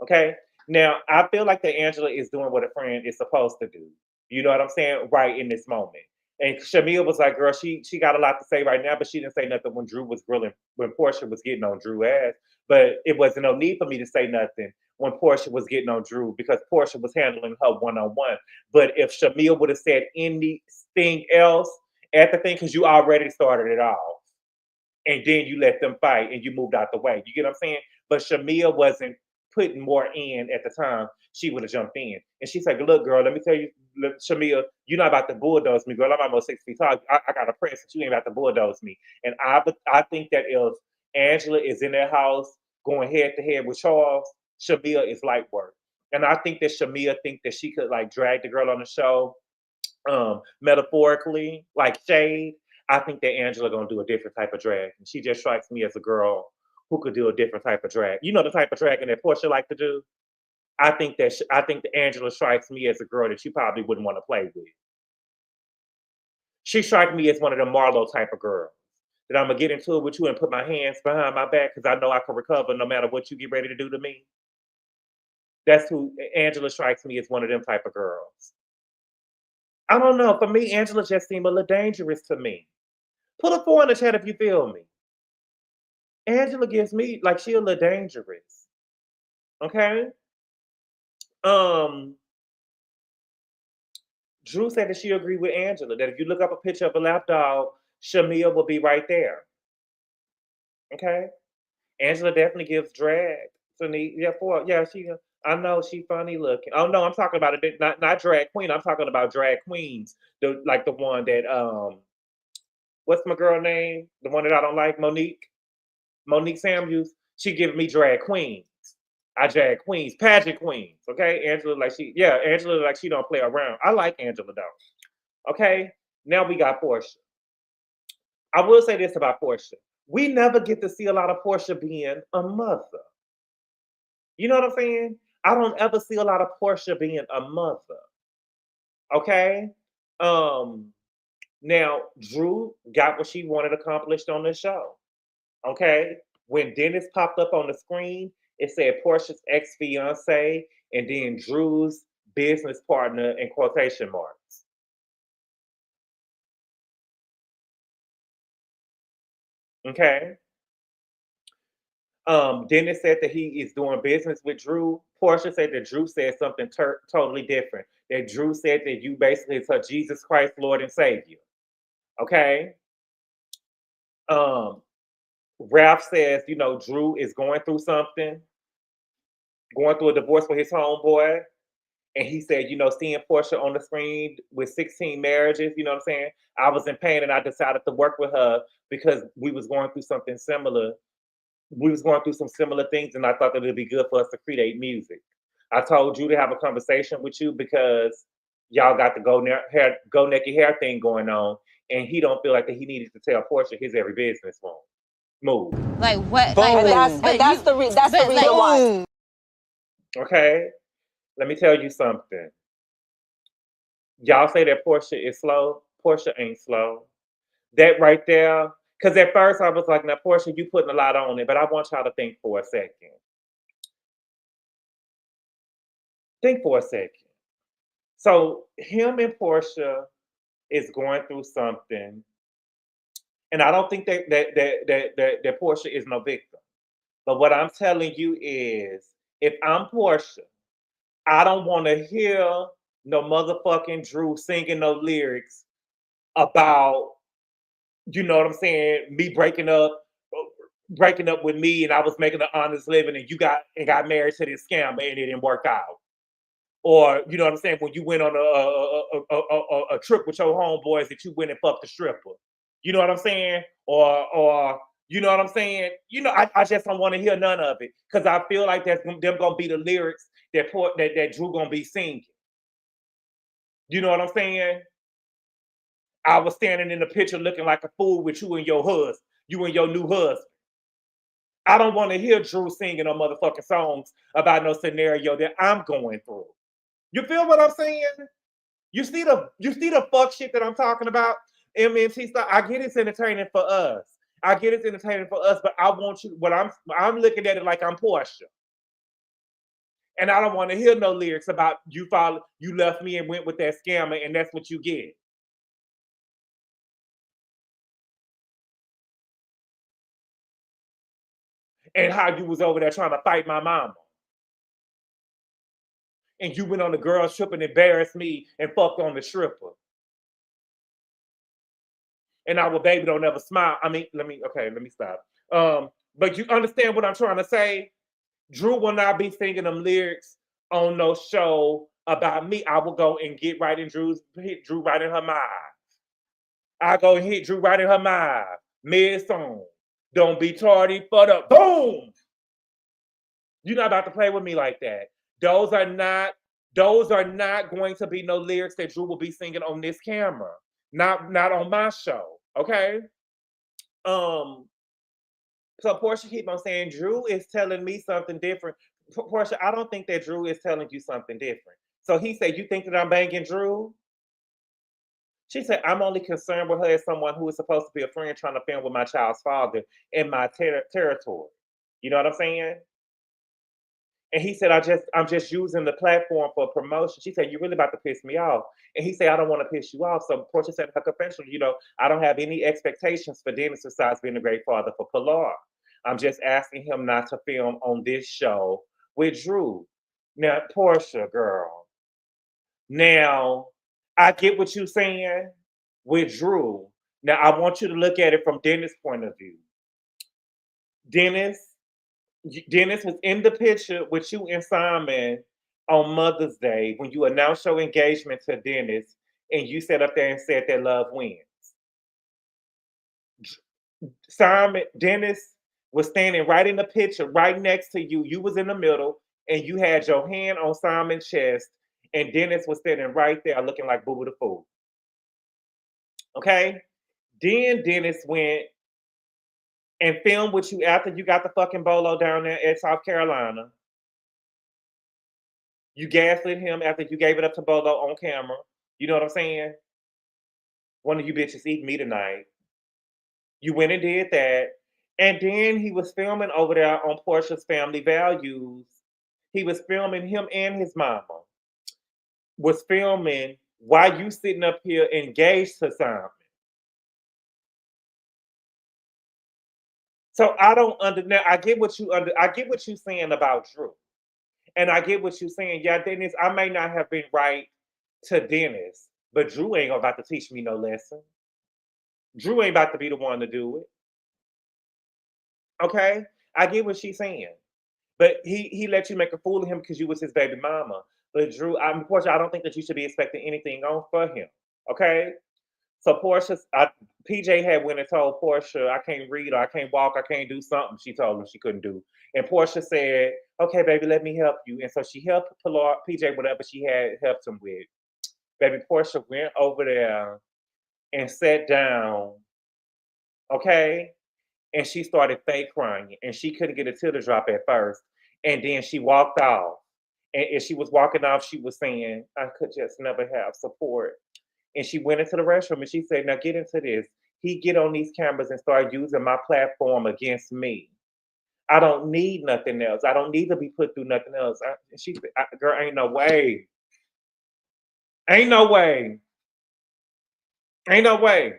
Okay. Now I feel like that Angela is doing what a friend is supposed to do. You know what I'm saying? Right in this moment. And Shamia was like, girl, she got a lot to say right now, but she didn't say nothing when Drew was grilling, when Portia was getting on Drew ass. But it wasn't no need for me to say nothing when Portia was getting on Drew, because Portia was handling her one-on-one. But if Shamia would have said anything else at the thing, because you already started it off, and then you let them fight and you moved out the way. You get what I'm saying? But Shamia wasn't putting more in at the time. She would have jumped in. And she said, look, girl, let me tell you, look, Shamia, you're not about to bulldoze me, girl. I'm almost 6 feet tall. I got a press, but you ain't about to bulldoze me. And I think that if Angela is in their house going head to head with Charles, Shamia is light work. And I think that Shamia think that she could like drag the girl on the show, metaphorically, like shade. I think that Angela gonna do a different type of drag. And she just strikes me as a girl who could do a different type of drag. You know the type of dragging that Portia like to do. I think that Angela strikes me as a girl that you probably wouldn't want to play with. She strikes me as one of the Marlo type of girls that I'm gonna get into it with you and put my hands behind my back because I know I can recover no matter what you get ready to do to me. That's who Angela strikes me as, one of them type of girls. I don't know. For me, Angela just seemed a little dangerous to me. Put a 4 in the chat if you feel me. Angela gives me like she a little dangerous. Okay. Um, Drew said that she agreed with Angela that if you look up a picture of a lap dog, Shamia will be right there. Okay. Angela definitely gives drag. So she. I know she funny looking. Oh no, I'm talking about it. Not drag queen. I'm talking about drag queens. The one that what's my girl name? The one that I don't like, Monique Samuels. She giving me drag queens. I drag queens, pageant queens. Okay, Angela like she don't play around. I like Angela though. Okay, now we got Porsha. I will say this about Porsha: we never get to see a lot of Porsha being a mother. You know what I'm saying? I don't ever see a lot of Porsha being a mother. Okay. Um. Now Drew got what she wanted accomplished on the show. Okay. When Dennis popped up on the screen, it said Portia's ex-fiance and then Drew's business partner in quotation marks. Okay. Dennis said that he is doing business with Drew. Porsha said that Drew said something totally different. That Drew said that you basically is her Jesus Christ, Lord and Savior. Okay. Um, Ralph says, Drew is going through something, going through a divorce with his homeboy. And he said, seeing Porsha on the screen with 16 marriages, you know what I'm saying? I was in pain and I decided to work with her because we was going through something similar we was going through some similar things, and I thought that it'd be good for us to create music. I told you to have a conversation with you because y'all got the go naked hair thing going on, and he don't feel like that he needed to tell Porsha his every business move. Like what? Boom. Like, That's the reason why. Okay, let me tell you something. Y'all say that Porsha is slow. Porsha ain't slow. That right there, because at first I was like, now Porsha, you putting a lot on it, but I want y'all to think for a second. Think for a second. So him and Porsha is going through something, and I don't think that Porsha is no victim. But what I'm telling you is, if I'm Porsha, I don't want to hear no motherfucking Drew singing no lyrics about, you know what I'm saying, me breaking up with me, and I was making an honest living, and you got married to this scammer and it didn't work out. Or, you know what I'm saying, when you went on a trip with your homeboys that you went and fucked a stripper. You know what I'm saying? Or you know what I'm saying? You know, I just don't want to hear none of it, because I feel like them gonna be the lyrics that Drew gonna be singing. You know what I'm saying? I was standing in the picture looking like a fool with you and your husband, you and your new husband. I don't want to hear Drew singing no motherfucking songs about no scenario that I'm going through. You feel what I'm saying? You see the fuck shit that I'm talking about? MNT stuff. I get it's entertaining for us. But I want you. I'm looking at it like I'm Porsha, and I don't want to hear no lyrics about you left me and went with that scammer, and that's what you get. And how you was over there trying to fight my mama. And you went on the girls trip and embarrassed me and fucked on the stripper. And our baby don't ever smile. I mean, let me stop. But you understand what I'm trying to say? Drew will not be singing them lyrics on no show about me. I will go and hit Drew right in her mind. I go and hit Drew right in her mind. Mid-song. Don't be tardy for the boom. You're not about to play with me like that. Those are not going to be no lyrics that Drew will be singing on this camera. Not on my show. Okay? So Porsha keep on saying Drew is telling me something different. Porsha, I don't think that Drew is telling you something different. So he said, you think that I'm banging Drew? She said, I'm only concerned with her as someone who is supposed to be a friend trying to film with my child's father in my territory. You know what I'm saying? And he said, I'm just using the platform for promotion. She said, you're really about to piss me off. And he said, I don't want to piss you off. So Porsha said in her confession, I don't have any expectations for Dennis besides being a great father for Pilar. I'm just asking him not to film on this show with Drew. Now, Porsha, girl. Now, I get what you're saying with Drew. Now, I want you to look at it from Dennis' point of view. Dennis was in the picture with you and Simon on Mother's Day when you announced your engagement to Dennis, and you sat up there and said that love wins. Dennis was standing right in the picture, right next to you. You was in the middle, and you had your hand on Simon's chest, and Dennis was standing right there looking like Boo Boo the Fool. Okay? Then Dennis went and filmed with you after you got the fucking bolo down there at South Carolina. You gaslit him after you gave it up to Bolo on camera. You know what I'm saying? One of you bitches eat me tonight. You went and did that. And then he was filming over there on Porsha's Family Values. He was filming him and his mama. Was filming while you sitting up here engaged to Simon. So I don't understand. I get what you're saying about Drew. And I get what you're saying. Yeah, Dennis, I may not have been right to Dennis, but Drew ain't about to teach me no lesson. Drew ain't about to be the one to do it. Okay? I get what she's saying. But he let you make a fool of him because you was his baby mama. But Drew, Porsha, I don't think that you should be expecting anything on for him. Okay? So PJ had went and told Porsha, I can't read or I can't walk, I can't do something. She told him she couldn't do. And Porsha said, okay, baby, let me help you. And so she helped PJ whatever she had helped him with. Baby, Porsha went over there and sat down, okay? And she started fake crying. And she couldn't get a tear to drop at first. And then she walked off. And as she was walking off, she was saying, I could just never have support. And she went into the restroom and she said, now get into this. He get on these cameras and start using my platform against me. I don't need nothing else. I don't need to be put through nothing else. She said, girl, ain't no way. Ain't no way. Ain't no way.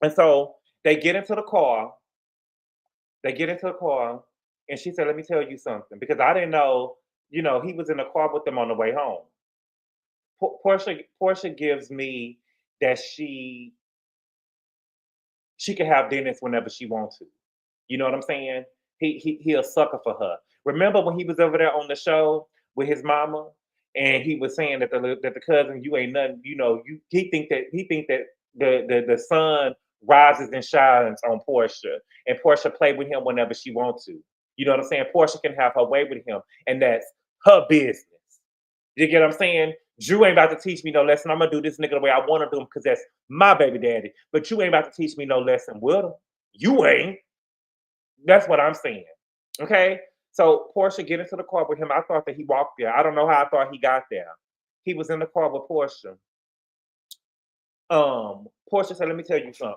And so they get into the car. And she said, let me tell you something. Because I didn't know, he was in the car with them on the way home. Porsha gives me that she can have dinners whenever she wants to. You know what I'm saying? He a sucker for her. Remember when he was over there on the show with his mama, and he was saying that the cousin, you ain't nothing. He think that the sun rises and shines on Porsha, and Porsha play with him whenever she wants to. You know what I'm saying? Porsha can have her way with him, and that's her business. You get what I'm saying? Drew ain't about to teach me no lesson. I'm gonna do this nigga the way I want to do him because that's my baby daddy. But you ain't about to teach me no lesson with him. You ain't. That's what I'm saying. Okay? So Porsha get into the car with him. I thought that he walked there. I don't know how I thought he got there. He was in the car with Porsha. Porsha said, let me tell you something.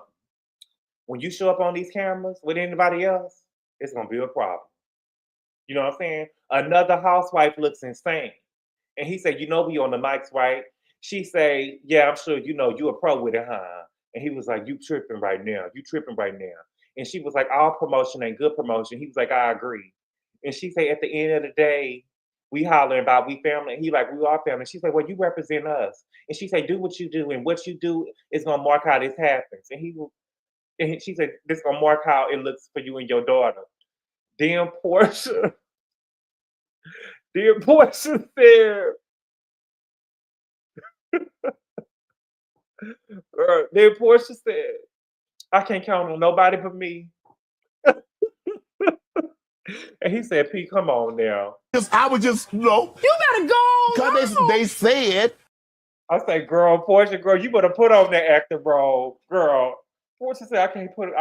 When you show up on these cameras with anybody else, it's gonna be a problem. You know what I'm saying? Another housewife looks insane. And he said, we on the mics, right? She say, yeah, I'm sure you a pro with it, huh? And he was like, you tripping right now. And she was like, all promotion ain't good promotion. He was like, I agree. And she say, at the end of the day, we hollering about we family. And he like, we are family. She's like, well, you represent us. And she say, do what you do. And what you do is going to mark how this happens. And she said, this going to mark how it looks for you and your daughter. Then Porsha said, then Porsha said, I can't count on nobody but me. And he said, P, come on now. I was just, You better go. because they said. I say, Porsha, girl, you better put on that acting role, girl. Porsha said, I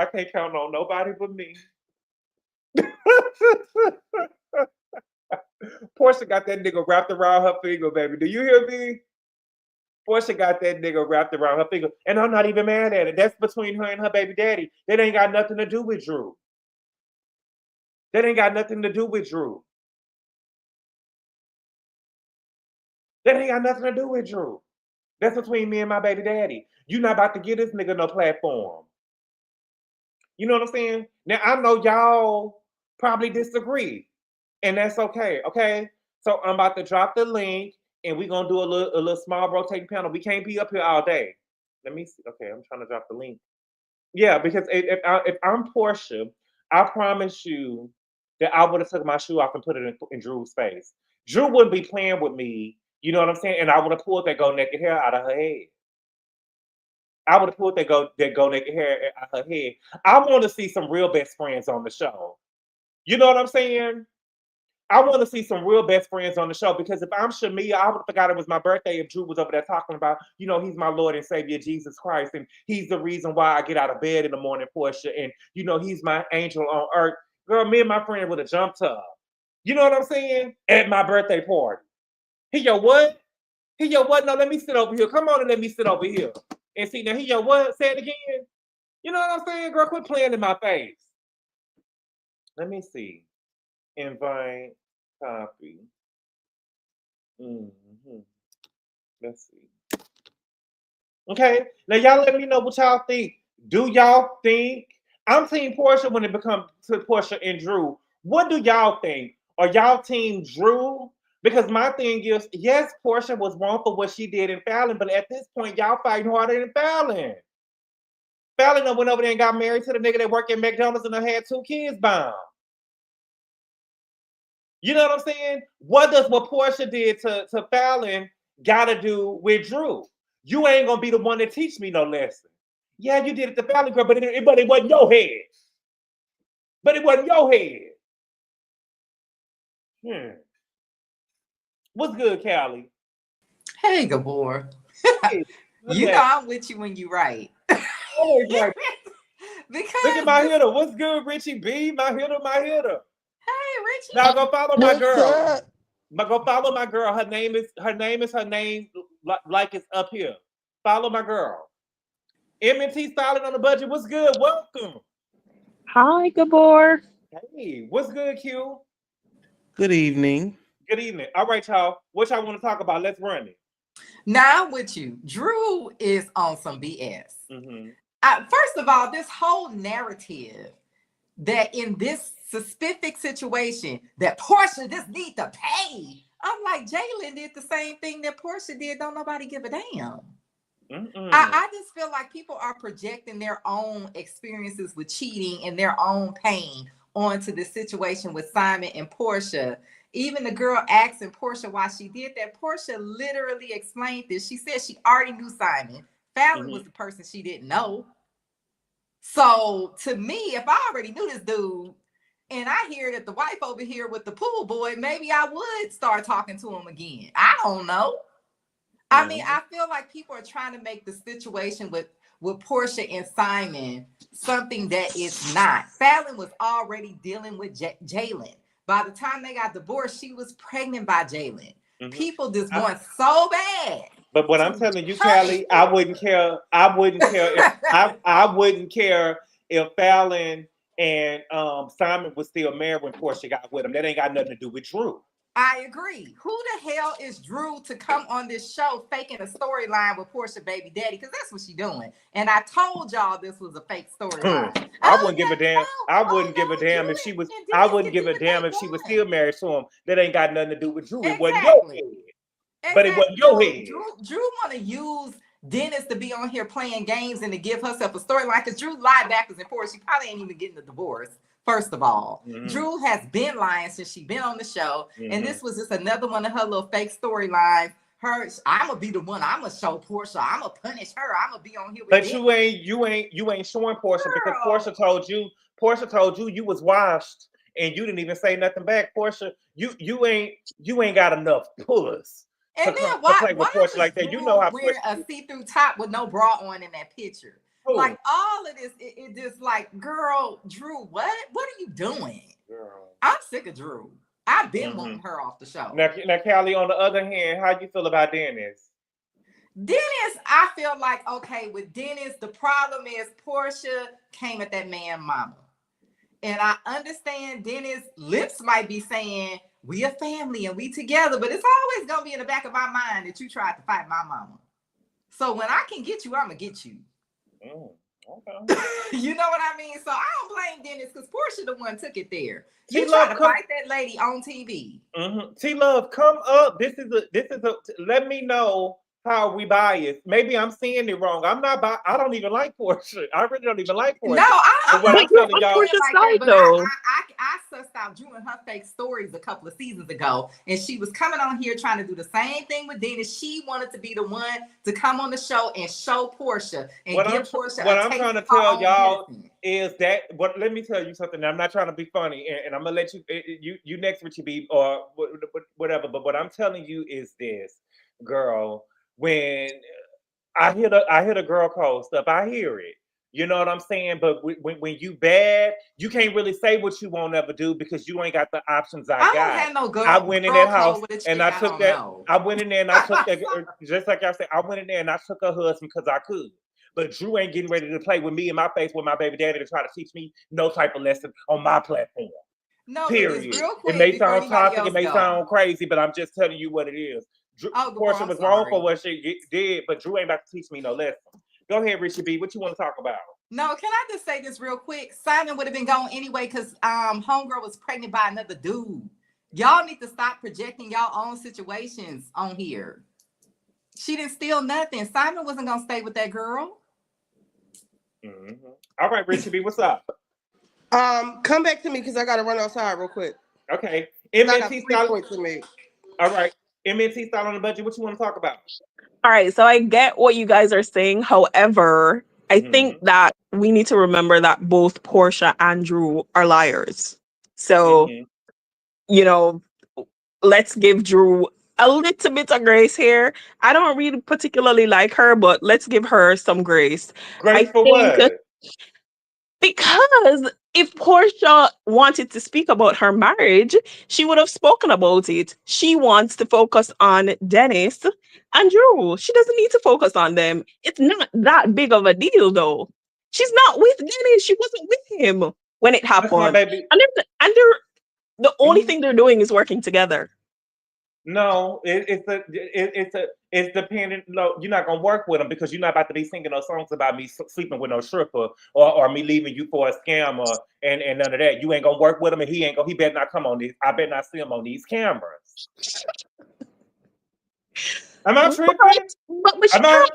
can't count on nobody but me. Porsha got that nigga wrapped around her finger, baby. Do you hear me? Porsha got that nigga wrapped around her finger. And I'm not even mad at it. That's between her and her baby daddy. That ain't got nothing to do with Drew. That ain't got nothing to do with Drew. That's between me and my baby daddy. You not about to give this nigga no platform. You know what I'm saying? Now, I know y'all probably disagree. And that's okay, okay? So I'm about to drop the link, and we're going to do a little small rotating panel. We can't be up here all day. Let me see. Okay, I'm trying to drop the link. Yeah, because if I'm Porsha, I promise you that I would have took my shoe off and put it in Drew's face. Drew wouldn't be playing with me, you know what I'm saying? And I would have pulled that go naked hair out of her head. I would have pulled that go naked hair out of her head. I want to see some real best friends on the show. You know what I'm saying? I want to see some real best friends on the show, because if I'm Shamia, I would have forgot it was my birthday if Drew was over there talking about, he's my Lord and Savior, Jesus Christ, and he's the reason why I get out of bed in the morning, Porsha, and, he's my angel on earth. Girl, me and my friend would have jumped up. You know what I'm saying? At my birthday party. He yo what? No, let me sit over here. Come on and let me sit over here. And see, now he yo what? Say it again. You know what I'm saying? Girl, quit playing in my face. Let me see. Invite, copy. Let's see. Okay, now y'all let me know what y'all think. Do y'all think I'm team Porsha when it becomes to Porsha and Drew? What do y'all think? Are y'all team Drew? Because my thing is, yes, Porsha was wrong for what she did in Fallon, but at this point, y'all fighting harder than Fallon. Fallon went over there and got married to the nigga that worked at McDonald's and had 2 kids bound. You know what I'm saying? What does what Porsha did to Fallon got to do with Drew? You ain't gonna be the one to teach me no lesson. Yeah, you did it to Valley Girl, but it wasn't your head. But it wasn't your head. What's good, Kelli? Hey, Gabor. Hey, You know I'm with you when you right. Always right. Because Look at my hitter. What's good, Richie B? My hitter, my hitter. Hey, Richie. Now go follow my What's girl. up? Go follow my girl. Her name is her name like it's up here. Follow my girl. M&T Styling on the budget. What's good? Welcome. Hi, Gabor. Hey, what's good, Q? Good evening. Good evening. All right, y'all. What y'all want to talk about? Let's run it. Now I'm with you. Drew is on some BS. Mm-hmm. First of all, this whole narrative that in this specific situation that Porsha just need to pay. I'm like, Jalen did the same thing that Porsha did. Don't nobody give a damn. I just feel like people are projecting their own experiences with cheating and their own pain onto the situation with Simon and Porsha. Even the girl asking Porsha why she did that. Porsha literally explained this. She said she already knew Simon. Fallon was the person she didn't know. So to me, if I already knew this dude and I hear that the wife over here with the pool boy, maybe I would start talking to him again. I don't know. I mean, I feel like people are trying to make the situation with Porsha and Simon something that it's not. Fallon was already dealing with Jalen. By the time they got divorced, she was pregnant by Jalen. People just want so bad. But what I'm telling you, Kelli, I wouldn't care. I wouldn't care if I wouldn't care if Fallon and Simon was still married when Porsha got with him. That ain't got nothing to do with Drew. I agree. Who the hell is Drew to come on this show faking a storyline with Porsha baby daddy? Because that's what she's doing. And I told y'all this was a fake storyline. I wouldn't give a damn. I wouldn't give a damn if she was. I wouldn't give a damn if she was still married to him. That ain't got nothing to do with Drew. It wasn't your head. But it wasn't your head. Drew want to use Dennis to be on here playing games and to give herself a storyline because Drew lied backwards and forwards. She probably ain't even getting a divorce. First of all, Drew has been lying since she's been on the show, and this was just another one of her little fake storylines. I'm gonna be the one. I'm gonna show Porsha. I'm gonna punish her. I'm gonna be on here with. But you ain't showing Porsha because Porsha told you you was washed, and you didn't even say nothing back. Porsha, you ain't got enough puss. And then why Porsha like that? You know how wearing a see-through top with no bra on in that picture. Like all of this, it just like, girl, Drew, what are you doing? Girl. I'm sick of Drew. I've been wanting her off the show. Now, Kelli, on the other hand, how you feel about Dennis? Dennis, I feel like, okay, with Dennis, the problem is Porsha came at that man mama. And I understand Dennis' lips might be saying, we a family and we together, but it's always going to be in the back of my mind that you tried to fight my mama. So when I can get you, I'm going to get you. Okay. You know what I mean? So I don't blame Dennis because Porsha the one took it there. You try to fight that lady on TV. T-Love, come up. This is a. Let me know how we biased. Maybe I'm seeing it wrong. I'm not. I don't even like Porsha. I really don't even like Porsha. No, I'm telling y'all. Porsha's side though. I sussed out Drew and her fake stories a couple of seasons ago, and she was coming on here trying to do the same thing with Dennis. She wanted to be the one to come on the show and show Porsha and give Porsha. What I'm trying to tell y'all is that. But let me tell you something. I'm not trying to be funny, and I'm gonna let you next, Richie B, or whatever. But what I'm telling you is this, girl. When I hear the girl code stuff, I hear it. You know what I'm saying? But when you bad, you can't really say what you won't ever do because you ain't got the options I got. Don't have no girl, I went in that house and I took that. I went in there and I took that. Just like I said, I went in there and I took her husband because I could. But Drew ain't getting ready to play with me in my face with my baby daddy to try to teach me no type of lesson on my platform. No, period. Real quick, it may sound toxic, it may sound crazy, but I'm just telling you what it is. Porsha was wrong for what she did, but Drew ain't about to teach me no lesson. Go ahead, Richie B. What you want to talk about? No, can I just say this real quick? Simon would have been gone anyway because homegirl was pregnant by another dude. Y'all need to stop projecting y'all own situations on here. She didn't steal nothing. Simon wasn't gonna stay with that girl. All right, Richie B. What's up? Come back to me because I gotta run outside real quick. Okay. M&T points to me. All right. MNT style on the budget. What you want to talk about? All right, so I get what you guys are saying. However, I think that we need to remember that both Porsha and Drew are liars. So, you know, let's give Drew a little bit of grace here. I don't really particularly like her, but let's give her some grace. Grace I for think what? because if Porsha wanted to speak about her marriage, she would have spoken about it. She wants to focus on Dennis and Drew. She doesn't need to focus on them. It's not that big of a deal, though. She's not with Dennis. She wasn't with him when it That's my happened. baby. And the only thing they're doing is working together. No, it's dependent. No, you're not gonna work with him because you're not about to be singing those songs about me sleeping with no stripper or me leaving you for a scammer and none of that. You ain't gonna work with him, and he better not come on these. I better not see him on these cameras. Am I tripping? But she can't.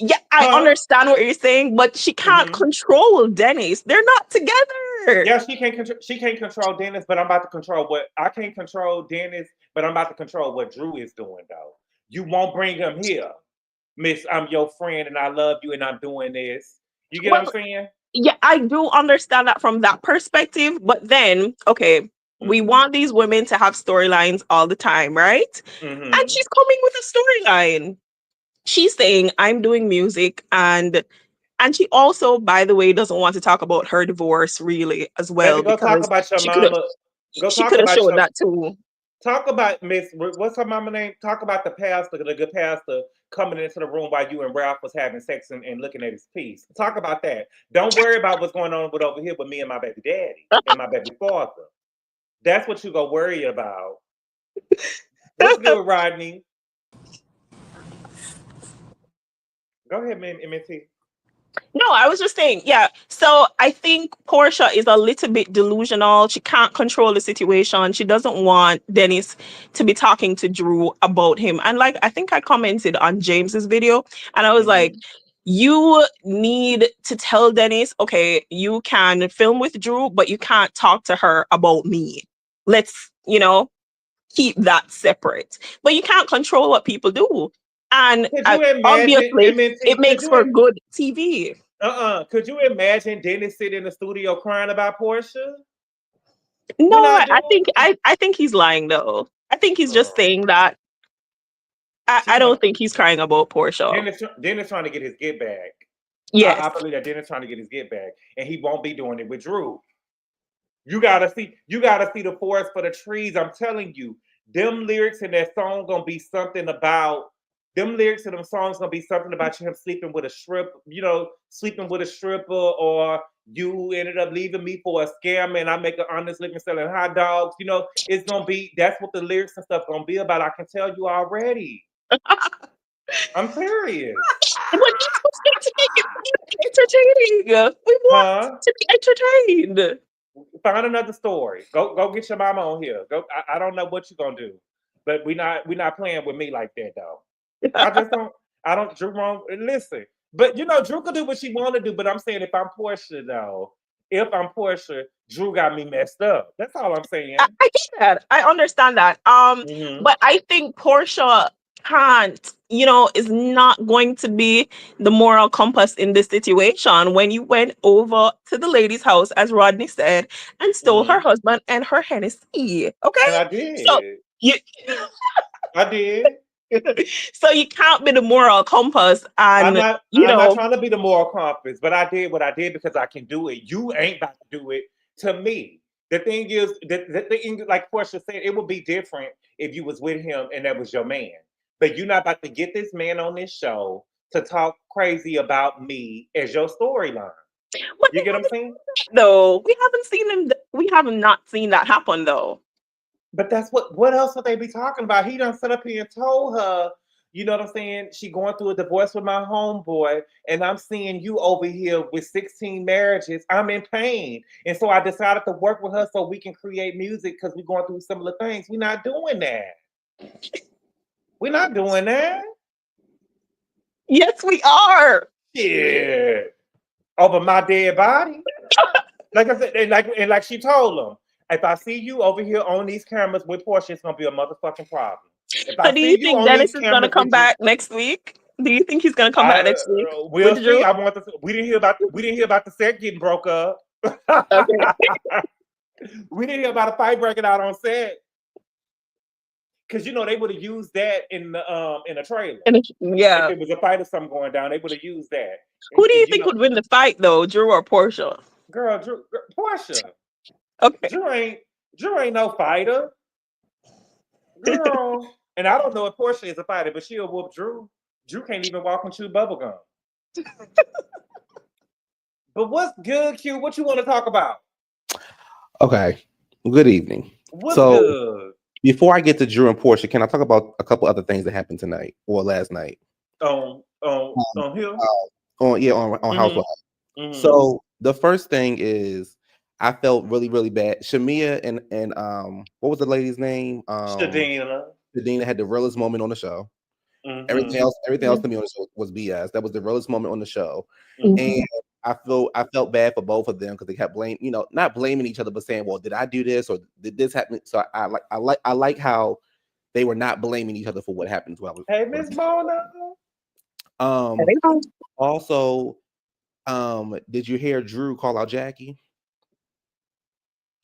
Yeah, I understand what you're saying, but she can't control Dennis. They're not together. Yeah, she can't control Dennis, but I'm about to control what I can't control Dennis, but I'm about to control what Drew is doing though. You won't bring him here, Miss. I'm your friend and I love you and I'm doing this. You get what I'm saying? Yeah, I do understand that from that perspective, but then okay, we want these women to have storylines all the time, right? And she's coming with a storyline. She's saying, I'm doing music, and she also, by the way, doesn't want to talk about her divorce really as well. Baby, go talk about your mama. She could have showed that too. Talk about Miss, what's her mama name? Talk about the pastor, the good pastor coming into the room while you and Ralph was having sex and looking at his piece. Talk about that. Don't worry about what's going on with over here with me and my baby daddy and my baby father. That's what you go worry about. What's good, Rodney? Go ahead, man, MNT. No, I was just saying, yeah. So I think Porsha is a little bit delusional. She can't control the situation. She doesn't want Dennis to be talking to Drew about him. And like, I think I commented on James's video and I was like, you need to tell Dennis, okay, you can film with Drew, but you can't talk to her about me. Let's, keep that separate. But you can't control what people do. And obviously, it makes for good TV. Could you imagine Dennis sitting in the studio crying about Porsha? No, I think he's lying though. I think he's just saying that. I don't think he's crying about Porsha. Dennis trying to get his get back. Yes, I believe that Dennis trying to get his get back, and he won't be doing it with Drew. You gotta see the forest for the trees. I'm telling you, them lyrics in that song gonna be something about. Them lyrics in them songs gonna be something about him sleeping with a stripper, or you ended up leaving me for a scam and I make an honest living selling hot dogs. It's gonna be, that's what the lyrics and stuff gonna be about. I can tell you already. I'm serious. But that's what's going to make it entertaining. We want to be entertained. Find another story. Go get your mama on here. Go. I don't know what you're gonna do, but we're not playing with me like that though. Drew wrong. Listen, but Drew could do what she want to do. But I'm saying if I'm Porsha, Drew got me messed up. That's all I'm saying. I get that. I understand that. But I think Porsha can't, is not going to be the moral compass in this situation. When you went over to the lady's house, as Rodney said, and stole her husband and her Hennessy. Okay, and I did. So I did. So you can't be the moral compass, and I'm not trying to be the moral compass, but I did what I did because I can do it. You ain't about to do it to me. The thing is, like Porsha said, it would be different if you was with him and that was your man. But you're not about to get this man on this show to talk crazy about me as your storyline. You get what I'm saying? No, we haven't seen him. We have not seen that happen though. But that's what else would they be talking about? He done set up here and told her, you know what I'm saying? She going through a divorce with my homeboy, and I'm seeing you over here with 16 marriages. I'm in pain. And so I decided to work with her so we can create music because we're going through similar things. We're not doing that. We're not doing that. Yes, we are. Yeah. Over my dead body. Like I said, and like she told him, if I see you over here on these cameras with Porsha, it's gonna be a motherfucking problem. If So I do see you you think on these Dennis is gonna cameras come with you, back next week? Do you think he's gonna come back next week we'll with see. Drew? We didn't hear about the set getting broke up. Okay. We didn't hear about a fight breaking out on set. Because they would have used that in a trailer. If Yeah. it was a fight or something going down, they would have used that. Who do you And think would win the fight though, Drew or Porsha? girl, Porsha. Okay. Drew ain't no fighter. Girl. And I don't know if Porsha is a fighter, but she'll whoop Drew. Drew can't even walk and chew bubblegum. But what's good, Q? What you want to talk about? Okay. Good evening. What's good? Before I get to Drew and Porsha, can I talk about a couple other things that happened tonight or last night? On here? On Housewives. Mm-hmm. So the first thing is I felt really, really bad. Shamia and what was the lady's name? Shadina had the realest moment on the show. Mm-hmm. Everything else to me on the show was BS. That was the realest moment on the show. Mm-hmm. And I felt bad for both of them because they kept not blaming each other, but saying, "Well, did I do this or did this happen?" So I like how they were not blaming each other for what happened. Hey, Miss Mona. Also, did you hear Drew call out Jackie?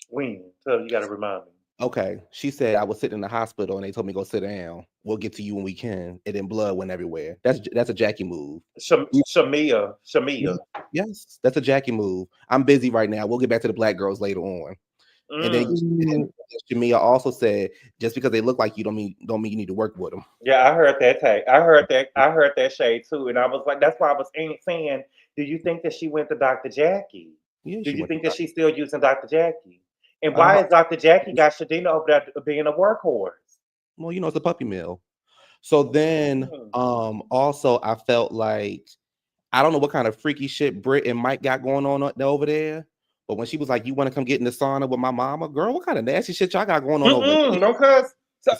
When? So you got to remind me. Okay, she said I was sitting in the hospital and they told me go sit down. We'll get to you when we can. And then blood went everywhere. That's a Jackie move. Shamia. Yes, that's a Jackie move. I'm busy right now. We'll get back to the black girls later on. And then Shamia also said, just because they look like you don't mean you need to work with them. Yeah, I heard that take. I heard that shade too, and I was like, that's why I was saying, do you think that she went to Dr. Jackie? Yeah, do you think that she's still using Dr. Jackie? And Uh-huh. why is Dr. Jackie got Shadina over there being a workhorse? Well, it's a puppy mill. So then, also I felt like I don't know what kind of freaky shit Britt and Mike got going on over there. But when she was like, "You want to come get in the sauna with my mama, girl? What kind of nasty shit y'all got going on over there?" No, cause the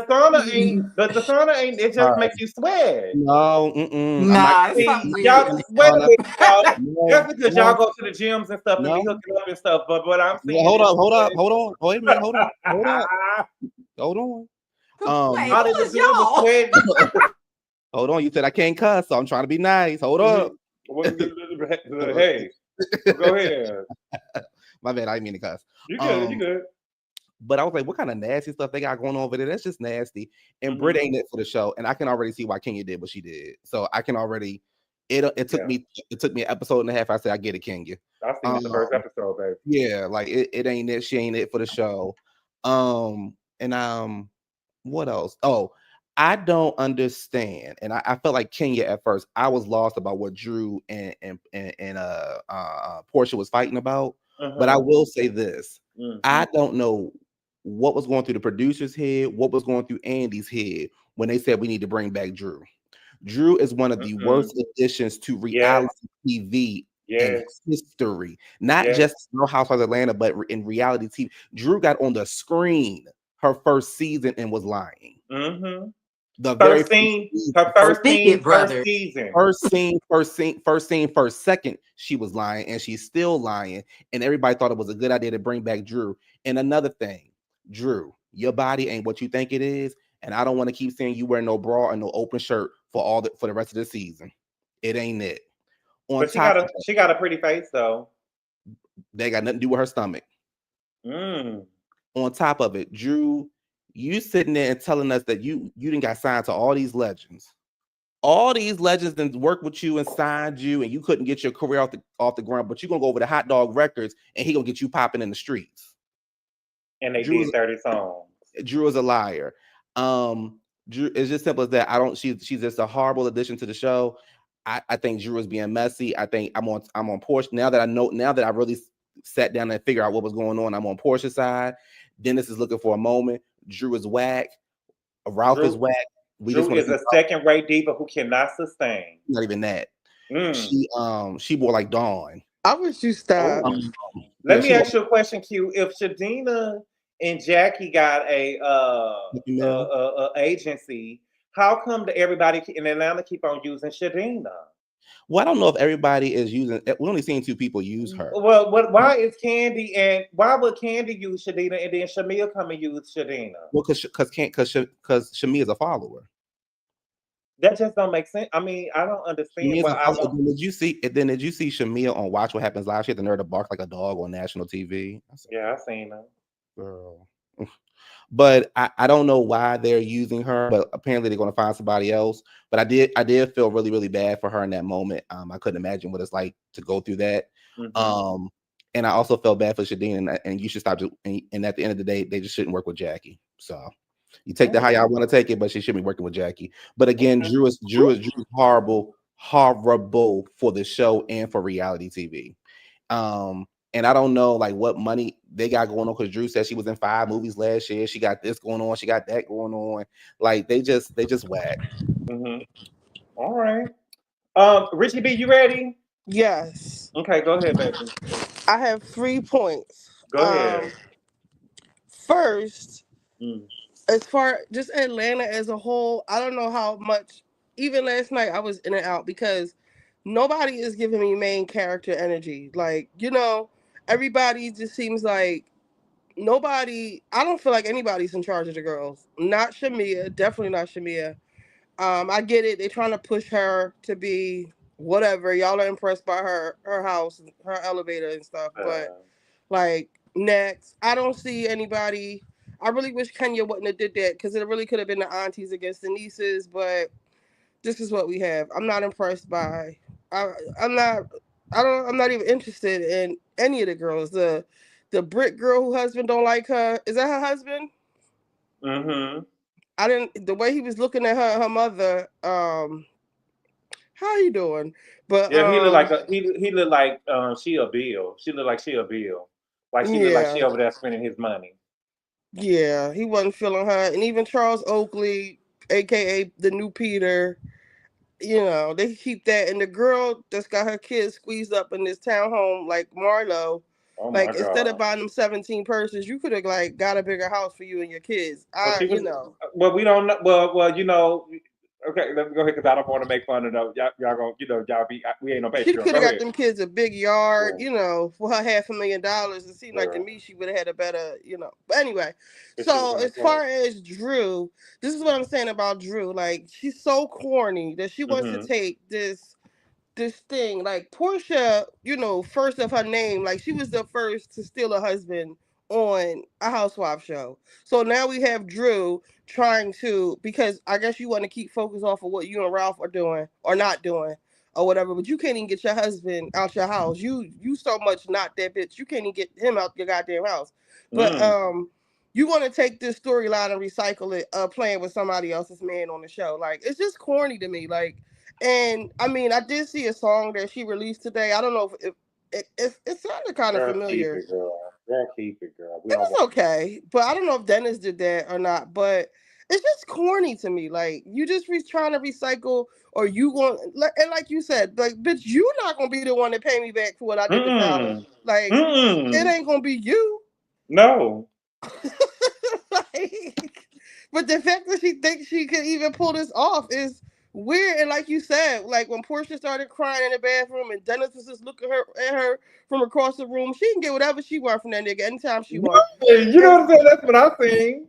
sauna ain't. It just makes you sweat. No, nah, it's something weird. Y'all sweat a bit, y'all. That's because y'all go to the gyms and stuff and be hooking up and stuff. But what I'm saying, hold on. Wait a minute, hold on. All they was doing was sweating. Hold on, you said I can't cuss, so I'm trying to be nice. Hold up. Hey, go ahead. My bad, I didn't mean to cuss. You good, you good. But I was like, what kind of nasty stuff they got going on over there? That's just nasty. And Britt ain't it for the show. And I can already see why Kenya did what she did. So I can already, it took me an episode and a half. I said, I get it, Kenya. I've seen the first episode, baby. Yeah, like it ain't it. She ain't it for the show. What else? Oh, I don't understand. And I felt like Kenya at first. I was lost about what Drew and Porsha was fighting about. But I will say this. I don't know what was going through the producer's head, what was going through Andy's head when they said we need to bring back Drew. Drew is one of the worst additions to reality TV in history. Not just Real Housewives of Atlanta, but in reality TV. Drew got on the screen her first season and was lying. The first scene, first second, she was lying, and she's still lying. And everybody thought it was a good idea to bring back Drew. And another thing, Drew, your body ain't what you think it is, and I don't want to keep saying you wear no bra and no open shirt for the rest of the season. It ain't it. But she got a pretty face though. They got nothing to do with her stomach. On top of it, Drew, you sitting there and telling us that you didn't got signed to all these legends. All these legends didn't work with you and signed you, and you couldn't get your career off the ground, but you're gonna go over to Hot Dog Records and he gonna get you popping in the streets. And they did 30 songs. Drew is a liar. Drew, it's just simple as that. She's just a horrible addition to the show. I think Drew is being messy. I think I'm on Porsha now that I really sat down and figure out what was going on. I'm on Porsha's side. Dennis is looking for a moment. Drew is whack. Ralph is whack. Drew is a second-rate diva who cannot sustain. Not even that. She more like Dawn. I wish you stop. Let me ask you a question, Q. If Shadina and Jackie got a agency, how come everybody in Atlanta keep on using Shadina? Well, I don't know if everybody is using. We only seen 2 people use her. Well, why is Candy and why would Candy use Shadina and then Shamia come and use Shadina? Well, because Shamia is a follower. That just don't make sense. I mean, I don't understand. Did you see Shamia on Watch What Happens Live? She had the nerve to bark like a dog on national TV. Yeah, I seen her. Girl. But I don't know why they're using her, but apparently they're going to find somebody else. But I did feel really, really bad for her in that moment. I couldn't imagine what it's like to go through that. Mm-hmm. And I also felt bad for Shadeen, and you should stop. And at the end of the day, they just shouldn't work with Jackie. So you take that how y'all want to take it, but she shouldn't be working with Jackie. But again, Drew is horrible for the show and for reality TV. And I don't know like what money they got going on, because Drew said she was in 5 movies last year. She got this going on. She got that going on. Like they just whack. Mm-hmm. All right. Richie B, you ready? Yes. Okay, go ahead, baby. I have 3 points. Go ahead. First, as far just Atlanta as a whole, I don't know how much. Even last night, I was in and out because nobody is giving me main character energy. Like, everybody just seems like nobody. I don't feel like anybody's in charge of the girls. Not Shamia, definitely not Shamia. I get it. They're trying to push her to be whatever. Y'all are impressed by her house, her elevator and stuff. But like next, I don't see anybody. I really wish Kenya wouldn't have did that, because it really could have been the aunties against the nieces. But this is what we have. I'm not impressed by. I'm not even interested in any of the girls. The Brit girl who husband don't like her. Is that her husband? Mm-hmm. The way he was looking at her mother. How you doing? But yeah, he looked like she a bill. She looked like she a bill. Like she looked like she over there spending his money. Yeah, he wasn't feeling her, and even Charles Oakley, aka the new Peter. They keep that, and the girl that's got her kids squeezed up in this townhome, like Marlo. Oh like instead of buying them 17 purses, you could have like got a bigger house for you and your kids. Well, we don't know. Well, okay, let me go ahead, because I don't want to make fun of those. Y'all gonna, y'all be. We ain't no Patreon. She could have got them kids a big yard, for her $500,000. It seemed like to me she would have had a better, But anyway, so as far as Drew, this is what I'm saying about Drew. Like, she's so corny that she wants to take this thing. Like Porsha, first of her name, like she was the first to steal a husband on a housewife show. So now we have Drew trying to, because I guess you want to keep focus off of what you and Ralph are doing or not doing or whatever, but you can't even get your husband out your house. You so much not that bitch. You can't even get him out your goddamn house. But you want to take this storyline and recycle it, playing with somebody else's man on the show. Like, it's just corny to me. Like, and I mean, I did see a song that she released today. I don't know if it sounded kind of familiar. Keep it, girl. It was okay, but I don't know if Dennis did that or not. But it's just corny to me. Like, you just trying to recycle, or you going, and like you said, like, bitch, you not gonna be the one to pay me back for what I did to Fallon. Like, it ain't gonna be you. No. But the fact that she thinks she could even pull this off is weird. And like you said, like when Porsha started crying in the bathroom and Dennis was just looking at her from across the room, she can get whatever she wants from that nigga anytime she wants. You know what I'm saying? That's what I'm saying.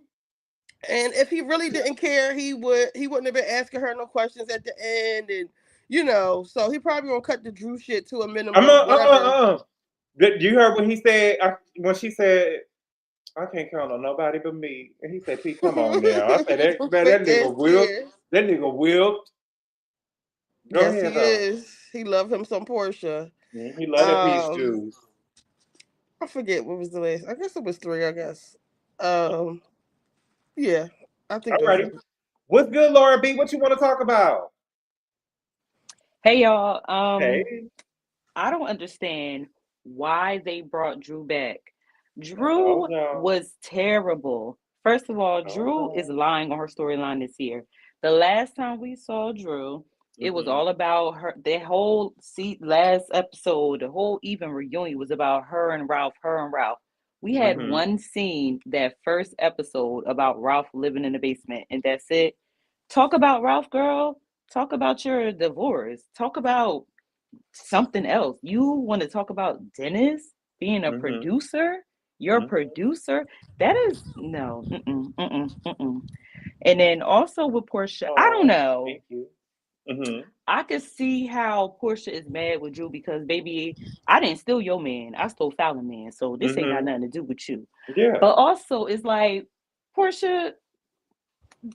And if he really didn't care, he wouldn't have been asking her no questions at the end. And so he probably gonna cut the Drew shit to a minimum. You heard what he said when she said, I can't count on nobody but me. And he said, Pete, come on now. I said, that nigga whipped. That nigga whipped. Yes, he is. He loved him some Porsha. He loved that peach juice. I forget what was the last. I guess it was 3, I guess. Yeah. I think Alrighty. What's good, Laura B? What you want to talk about? Hey, y'all. Hey. I don't understand why they brought Drew back. Drew was terrible. First of all, Drew is lying on her storyline this year. The last time we saw Drew, it was all about her. The whole last episode, the whole even reunion was about her and Ralph. We had one scene, that first episode, about Ralph living in the basement, and that's it. Talk about Ralph, girl. Talk about your divorce. Talk about something else. You want to talk about Dennis being a producer? Your producer? That is no. And then also with Porsha, I don't know. Thank you. I could see how Porsha is mad with Drew because, baby, I didn't steal your man. I stole Fallon man. So this ain't got nothing to do with you. Yeah. But also, it's like, Porsha,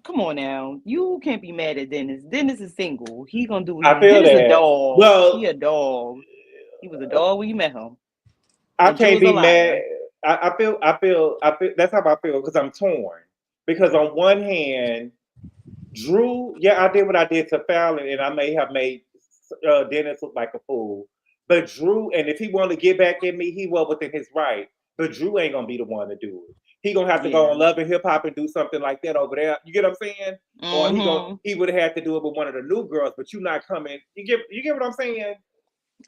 come on now. You can't be mad at Dennis. Dennis is single. He gonna do what he Dennis is a dog. Well, he a dog. He was a dog when you met him. I can't be mad. I feel that's how I feel because I'm torn. Because on one hand, Drew, yeah, I did what I did to Fallon, and I may have made Dennis look like a fool. But Drew, and if he wanted to get back at me, he was within his right. But Drew ain't gonna be the one to do it. He gonna have to go on Love and Hip Hop and do something like that over there. You get what I'm saying? Or he would have had to do it with one of the new girls. But you not coming. You get what I'm saying?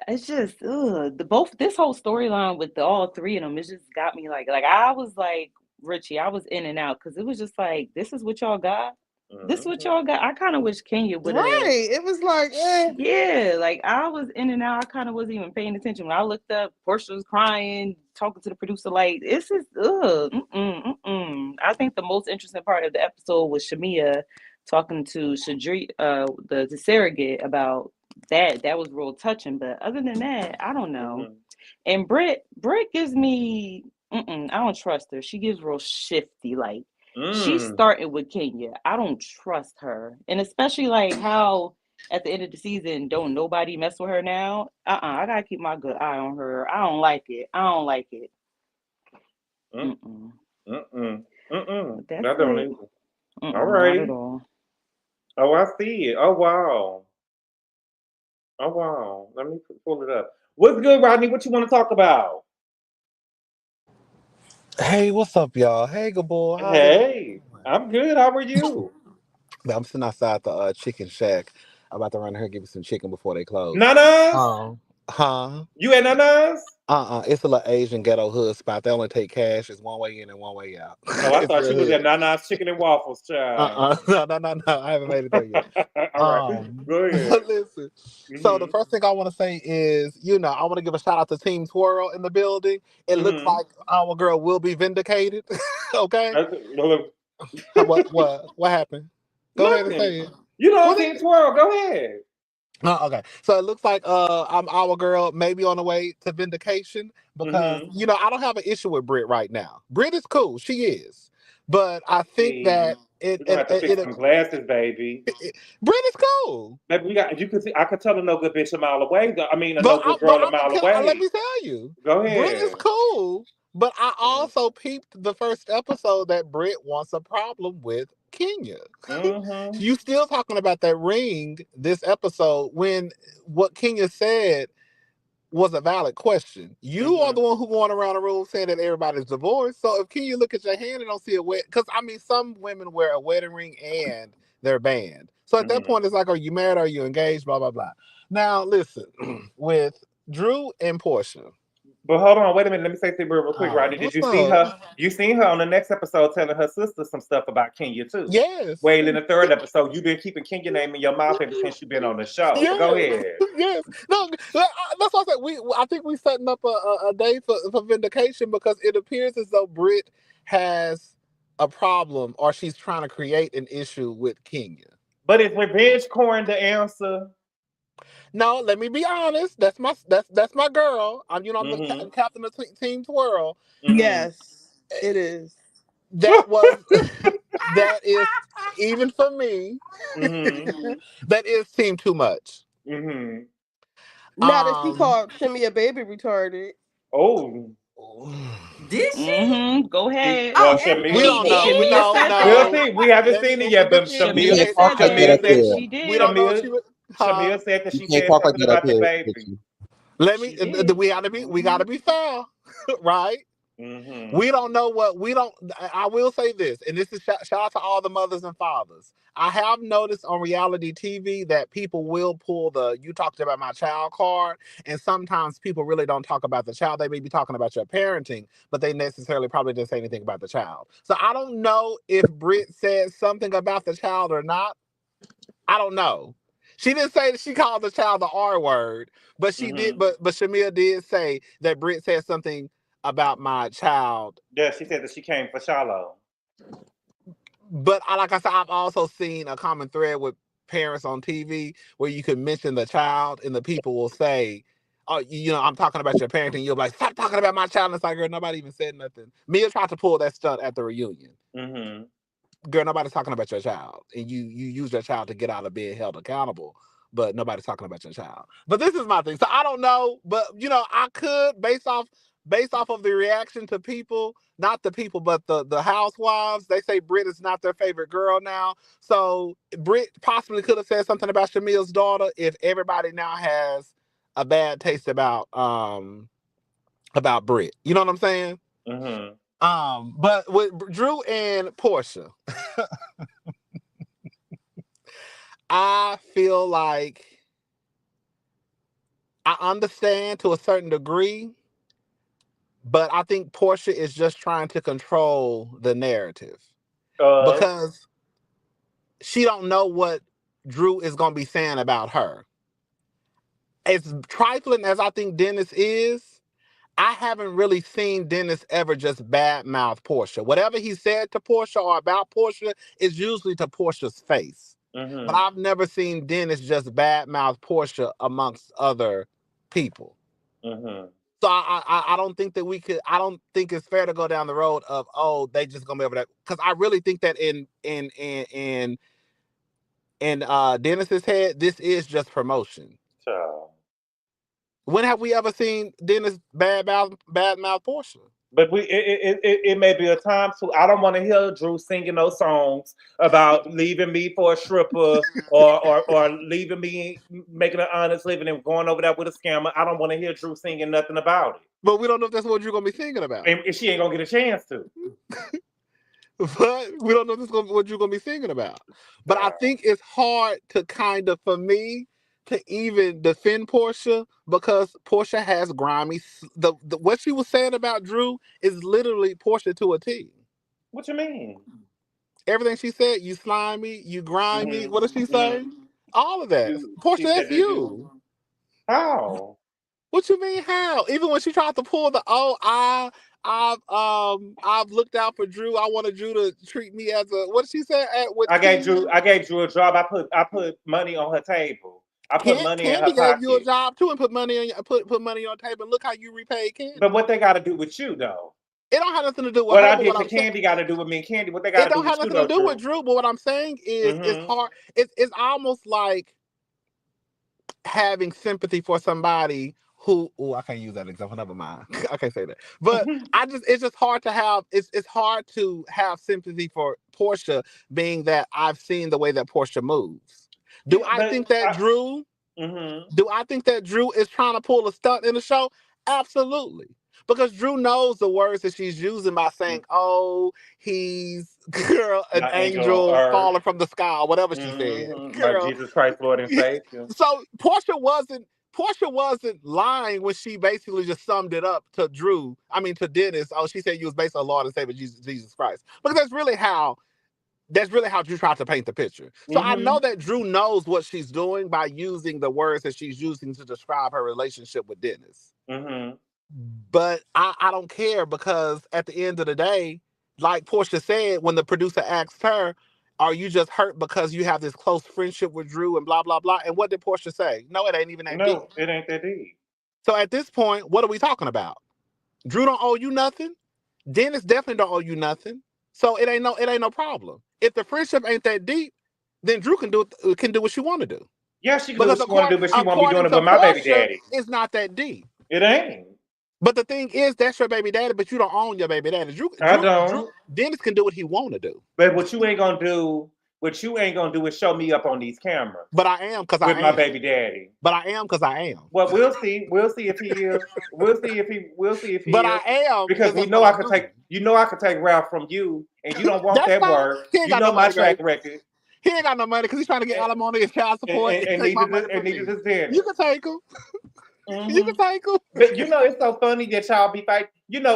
It's just this whole storyline with all three of them. It just got me like I was like Richie. I was in and out because it was just like, this is what y'all got. This is what y'all got. I kind of wish Kenya would have. Right. It was like, yeah, like I was in and out. I kind of wasn't even paying attention. When I looked up, Porsha was crying, talking to the producer. Like, this is I think the most interesting part of the episode was Shamia talking to Shadri, the surrogate about that. That was real touching. But other than that, I don't know. And Brit gives me, I don't trust her. She gives real shifty, like. She's starting with Kenya. I don't trust her. And especially like how at the end of the season, don't nobody mess with her now. I gotta keep my good eye on her. I don't like it. That don't either. All right. Oh, I see it. Oh wow. Let me pull it up. What's good, Rodney? What you want to talk about? Hey, what's up, y'all? Hey, Gabor. Hey, I'm good. How are you? I'm sitting outside the chicken shack. I'm about to run here and give me some chicken before they close. Nanas? Huh? You at Nanas? It's a little Asian ghetto hood spot. They only take cash. It's one way in and one way out. Oh, I thought you was at Nana's Chicken and Waffles, child. No. I haven't made it there yet. All right. Go ahead. But listen. So the first thing I want to say is, I want to give a shout out to Team Twirl in the building. It looks like our girl will be vindicated. Okay. What happened? Go ahead and say it. You know Team Twirl. Go ahead. Okay. So it looks like our girl may be on the way to vindication because I don't have an issue with Brit right now. Brit is cool. She is. But I think that you have to fix some glasses, baby. Brit is cool. Baby, I could tell a no good bitch a mile away. I mean, a no good girl a mile away. Let me tell you. Go ahead. Brit is cool. But I also peeped the first episode that Brit wants a problem with Kenya. You still talking about that ring this episode when what Kenya said was a valid question. You are the one who going around the room saying that everybody's divorced. So if Kenya look at your hand and don't see a because some women wear a wedding ring and they're banned. So at that point, it's like, are you married? Are you engaged? Blah, blah, blah. Now, listen, with Drew and Porsha. But hold on, wait a minute. Let me say something real quick, Rodney. Did you see her? You seen her on the next episode telling her sister some stuff about Kenya too. Yes. Well, in the third episode, you've been keeping Kenya name in your mouth ever since you've been on the show. Yes. Go ahead. Yes. No, that's what I said. I think we're setting up a day for vindication because it appears as though Brit has a problem or she's trying to create an issue with Kenya. But is revenge corn the answer? No, let me be honest. That's my girl. I'm the captain of Team Twirl. Yes, it is. That is even for me. That is seem too much. Now that she called Shamia baby retarded. Oh. Did she? Go ahead. Well, Shamia, we don't know. We'll see. We haven't seen it yet, but Shamia said she did. We don't know. Shamia said that she said something about the baby. We gotta be fair, right? We don't know I will say this, and this is shout out to all the mothers and fathers. I have noticed on reality TV that people will pull you talked about my child card, and sometimes people really don't talk about the child. They may be talking about your parenting, but they necessarily probably didn't say anything about the child. So I don't know if Brit said something about the child or not. I don't know. She didn't say that she called the child the R word, but she did. But Shamia did say that Brit said something about my child. Yeah, she said that she came for Shallow. But like I said, I've also seen a common thread with parents on TV where you can mention the child and the people will say, "Oh, I'm talking about your parenting." You'll be like, "Stop talking about my child." And it's like, girl, nobody even said nothing. Mia tried to pull that stunt at the reunion. Girl, nobody's talking about your child, and you use your child to get out of being held accountable, but nobody's talking about your child. But this is my thing, so I don't know, but I could based off of the reaction to people, not the people, but the housewives. They say Brit is not their favorite girl now, so Brit possibly could have said something about Shamia's daughter if everybody now has a bad taste about Brit. You know what I'm saying? But with Drew and Porsha, I feel like I understand to a certain degree, but I think Porsha is just trying to control the narrative because she don't know what Drew is going to be saying about her. As trifling as I think Dennis is, I haven't really seen Dennis ever just badmouth Porsha. Whatever he said to Porsha or about Porsha is usually to Portia's face. But I've never seen Dennis just badmouth Porsha amongst other people. So I don't think that I don't think it's fair to go down the road of, they just gonna be able to, because I really think that in Dennis's head, this is just promotion. When have we ever seen Dennis badmouth Porsha? But it may be a time to. I don't want to hear Drew singing those songs about leaving me for a stripper or leaving me making an honest living and going over there with a scammer. I don't want to hear Drew singing nothing about it. But we don't know if that's what you're gonna be singing about. And she ain't gonna get a chance to. But we don't know if that's what you're gonna be singing about. But I think it's hard to kind of, for me, to even defend Porsha because Porsha has grimy. What she was saying about Drew is literally Porsha to a T. What you mean? Everything she said, you slimy, you grimy. What does she say? All of that. Porsha, that's you. How? What you mean how? Even when she tried to pull the I've looked out for Drew. I wanted Drew to treat me as a, what did she say? I gave Drew a job. I put money on her table. I put money in her pocket. Candy gave you a job too and put money on put money on the table. Look how you repaid Candy. But what they got to do with you though? It don't have nothing to do with what I did to Candy got to do with me and Candy. What they got to do with you? It don't have nothing to do with Drew. But what I'm saying is, it's hard. It's almost like having sympathy for somebody who. Oh, I can't use that example. Never mind. I can't say that. But it's just hard to have. It's hard to have sympathy for Porsha, being that I've seen the way that Porsha moves. Do I think that Drew is trying to pull a stunt in the show? Absolutely. Because Drew knows the words that she's using by saying, he's an angel falling from the sky, or whatever she said. Like Jesus Christ, Lord and Savior. So Porsha wasn't lying when she basically just summed it up to Dennis. She said you was based on Lord and Savior Jesus Christ. Because that's really how Drew tried to paint the picture. So I know that Drew knows what she's doing by using the words that she's using to describe her relationship with Dennis. But I don't care, because at the end of the day, like Porsha said, when the producer asked her, are you just hurt because you have this close friendship with Drew and blah, blah, blah? And what did Porsha say? No, it ain't even that deep. No, it ain't that deep. So at this point, what are we talking about? Drew don't owe you nothing. Dennis definitely don't owe you nothing. So it ain't no problem. If the friendship ain't that deep, then Drew can do what she want to do. Yeah, she can do what she want to do, but she won't be doing it with my baby daddy. It's not that deep. It ain't. But the thing is, that's your baby daddy, but you don't own your baby daddy. I don't. Dennis can do what he want to do. But what you ain't gonna do is show me up on these cameras. But I am, because I am. With my baby daddy. But I am, because I am. Well, we'll see. We'll see if he is. We'll see if he But is. I am. Because we know I could take. You know I could take Ralph from you, and you don't want that work. You know my track record. He ain't got no money because he's trying to get alimony and child support. And needed his daddy. You can take him. You can take him. But it's so funny that y'all be fighting.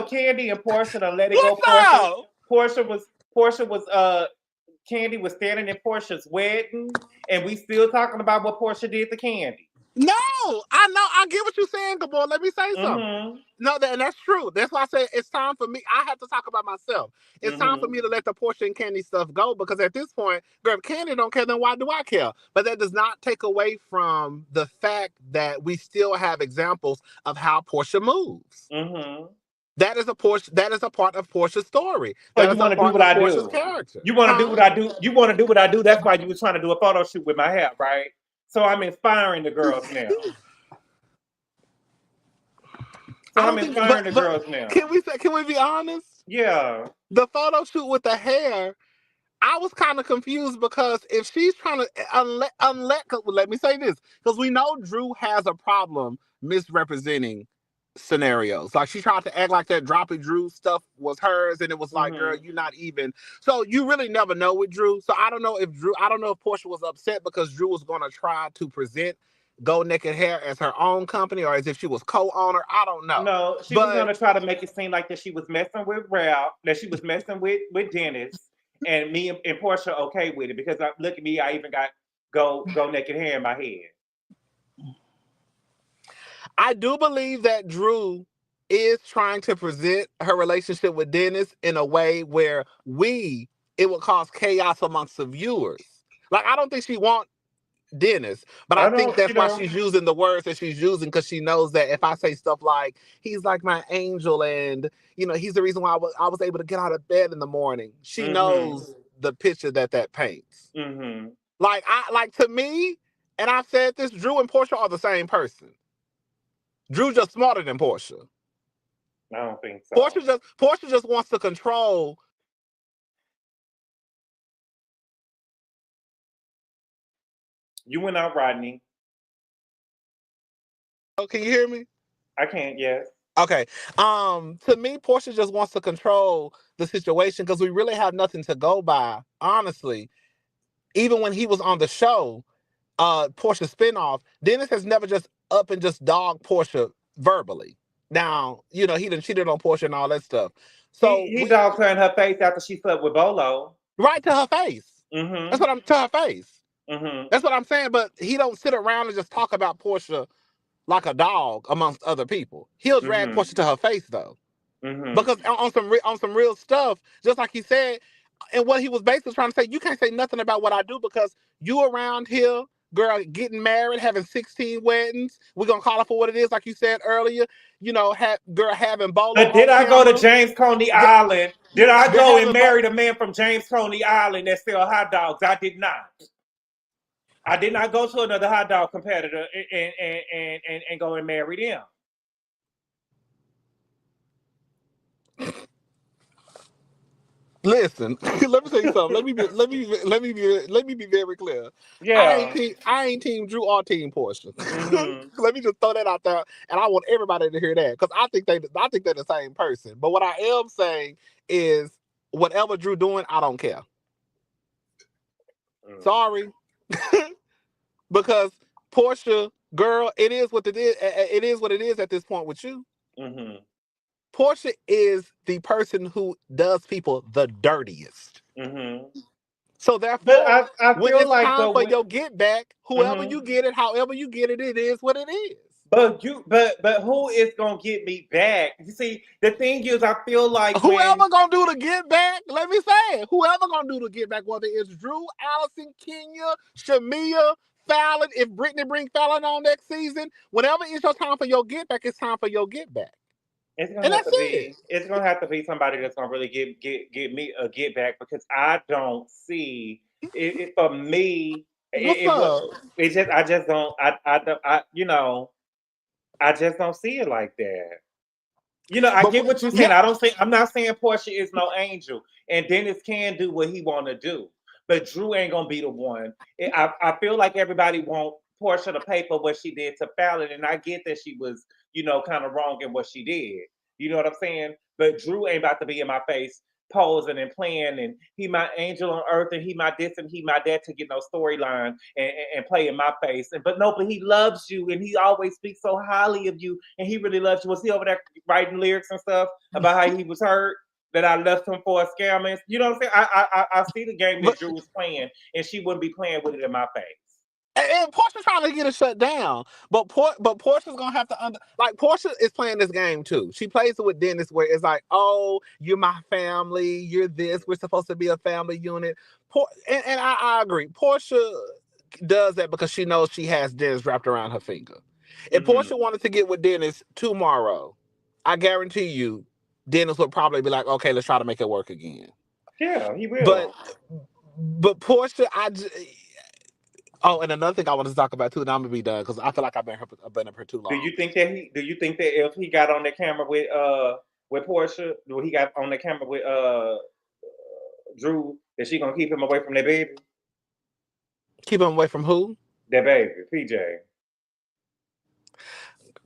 Candy and Porsha done let it go. Porsha was Kandi was standing in Porsha's wedding, and we still talking about what Porsha did to Kandi. No, I know. I get what you're saying, Gabor. Let me say something. No, and that's true. That's why I say it's time for me. I have to talk about myself. It's time for me to let the Porsha and Kandi stuff go, because at this point, girl, if Kandi don't care, then why do I care? But that does not take away from the fact that we still have examples of how Porsha moves. That is a Porsche. That is a part of Porsha's story. So you want to do what I do? Porsha's character. You want to do what I do? You want to do what I do? That's why you were trying to do a photo shoot with my hair, right? So I'm inspiring the girls now. I'm inspiring the girls now. Can we be honest? Yeah. The photo shoot with the hair, I was kind of confused, because if she's trying to let me say this, because we know Drew has a problem misrepresenting scenarios. Like, she tried to act like that Droppy Drew stuff was hers, and it was like, girl, you're not even. So you really never know with Drew. So I don't know if Porsha was upset because Drew was going to try to present Go Naked Hair as her own company, or as if she was co-owner. I don't know. No, she was going to try to make it seem like that she was messing with Ralph, that she was messing with Dennis, and me and Porsha okay with it, because look at me, I even got Go Naked Hair in my head. I do believe that Drew is trying to present her relationship with Dennis in a way where it would cause chaos amongst the viewers. Like, I don't think she wants Dennis, but I think that's why she's using the words that she's using, because she knows that if I say stuff like, he's like my angel, and he's the reason why I was able to get out of bed in the morning, she knows the picture that paints. Like, to me, and I've said this, Drew and Porsha are the same person. Drew just smarter than Porsha. I don't think so. Porsha just wants to control. You went out, Rodney. Oh, can you hear me? I can't. Yes. Okay. To me, Porsha just wants to control the situation, because we really have nothing to go by. Honestly, even when he was on the show, Porsha spinoff, Dennis has never just up and just dogged Porsha verbally. Now, he done cheated on Porsha and all that stuff. So he dogged her in her face after she slept with Bolo. Right to her face. That's what to her face. That's what I'm saying. But he don't sit around and just talk about Porsha like a dog amongst other people. He'll drag Porsha to her face, though, because on some real stuff, just like he said, and what he was basically trying to say, you can't say nothing about what I do, because you around here, girl, getting married, having 16 weddings. We're gonna call it for what it is, like you said earlier. Having Bolo. But did I go to James Coney Island? Did I go and marry the man from James Coney Island that sell hot dogs? I did not. I did not go to another hot dog competitor and go and marry them. Listen, let me tell you something. Let me be very clear. Yeah, I ain't team Drew or team Porsha. Let me just throw that out there, and I want everybody to hear that, because I think they're the same person. But what I am saying is, whatever Drew doing, I don't care. Sorry, because Porsha, girl, it is what it is. It is what it is at this point with you. Porsha is the person who does people the dirtiest. So therefore, I when it's like time for your get back, whoever you get it, however you get it, it is what it is. But who is gonna get me back? You see, the thing is, I feel like whoever gonna do the get back. Let me say it. Whoever gonna do the get back, whether it's Drew, Allison, Kenya, Shamia, Fallon. If Brittany bring Fallon on next season, whenever it's your time for your get back, it's time for your get back. It's gonna have to be somebody that's gonna really get me a get back, because I don't see it for me. I just don't see it like that. I get what you're saying. I'm not saying Porsha is no angel, and Dennis can do what he want to do, but Drew ain't gonna be the one. I feel like everybody want Porsha to pay for what she did to Fallon, and I get that she was, kind of wrong in what she did. You know what I'm saying? But Drew ain't about to be in my face posing and playing, and he my angel on earth, and he my this and he my that, to get no storyline and play in my face. But he loves you, and he always speaks so highly of you, and he really loves you. Was he over there writing lyrics and stuff about how he was hurt? that I left him for a scam. You know what I'm saying? I see the game that Drew was playing, and she wouldn't be playing with it in my face. And Porsha's trying to get it shut down, but Porsha's gonna have to Porsha is playing this game too. She plays it with Dennis, where it's like, oh, you're my family, you're this. We're supposed to be a family unit. And I agree. Porsha does that because she knows she has Dennis wrapped around her finger. If Porsha wanted to get with Dennis tomorrow, I guarantee you, Dennis would probably be like, okay, let's try to make it work again. Yeah, he will. But Porsha, oh, and another thing I want to talk about too, and I'm gonna be done because I feel like I've been up here too long. Do you think that if he got on the camera with Porsha, when he got on the camera with Drew, that she gonna keep him away from that baby? Keep him away from who? That baby, PJ.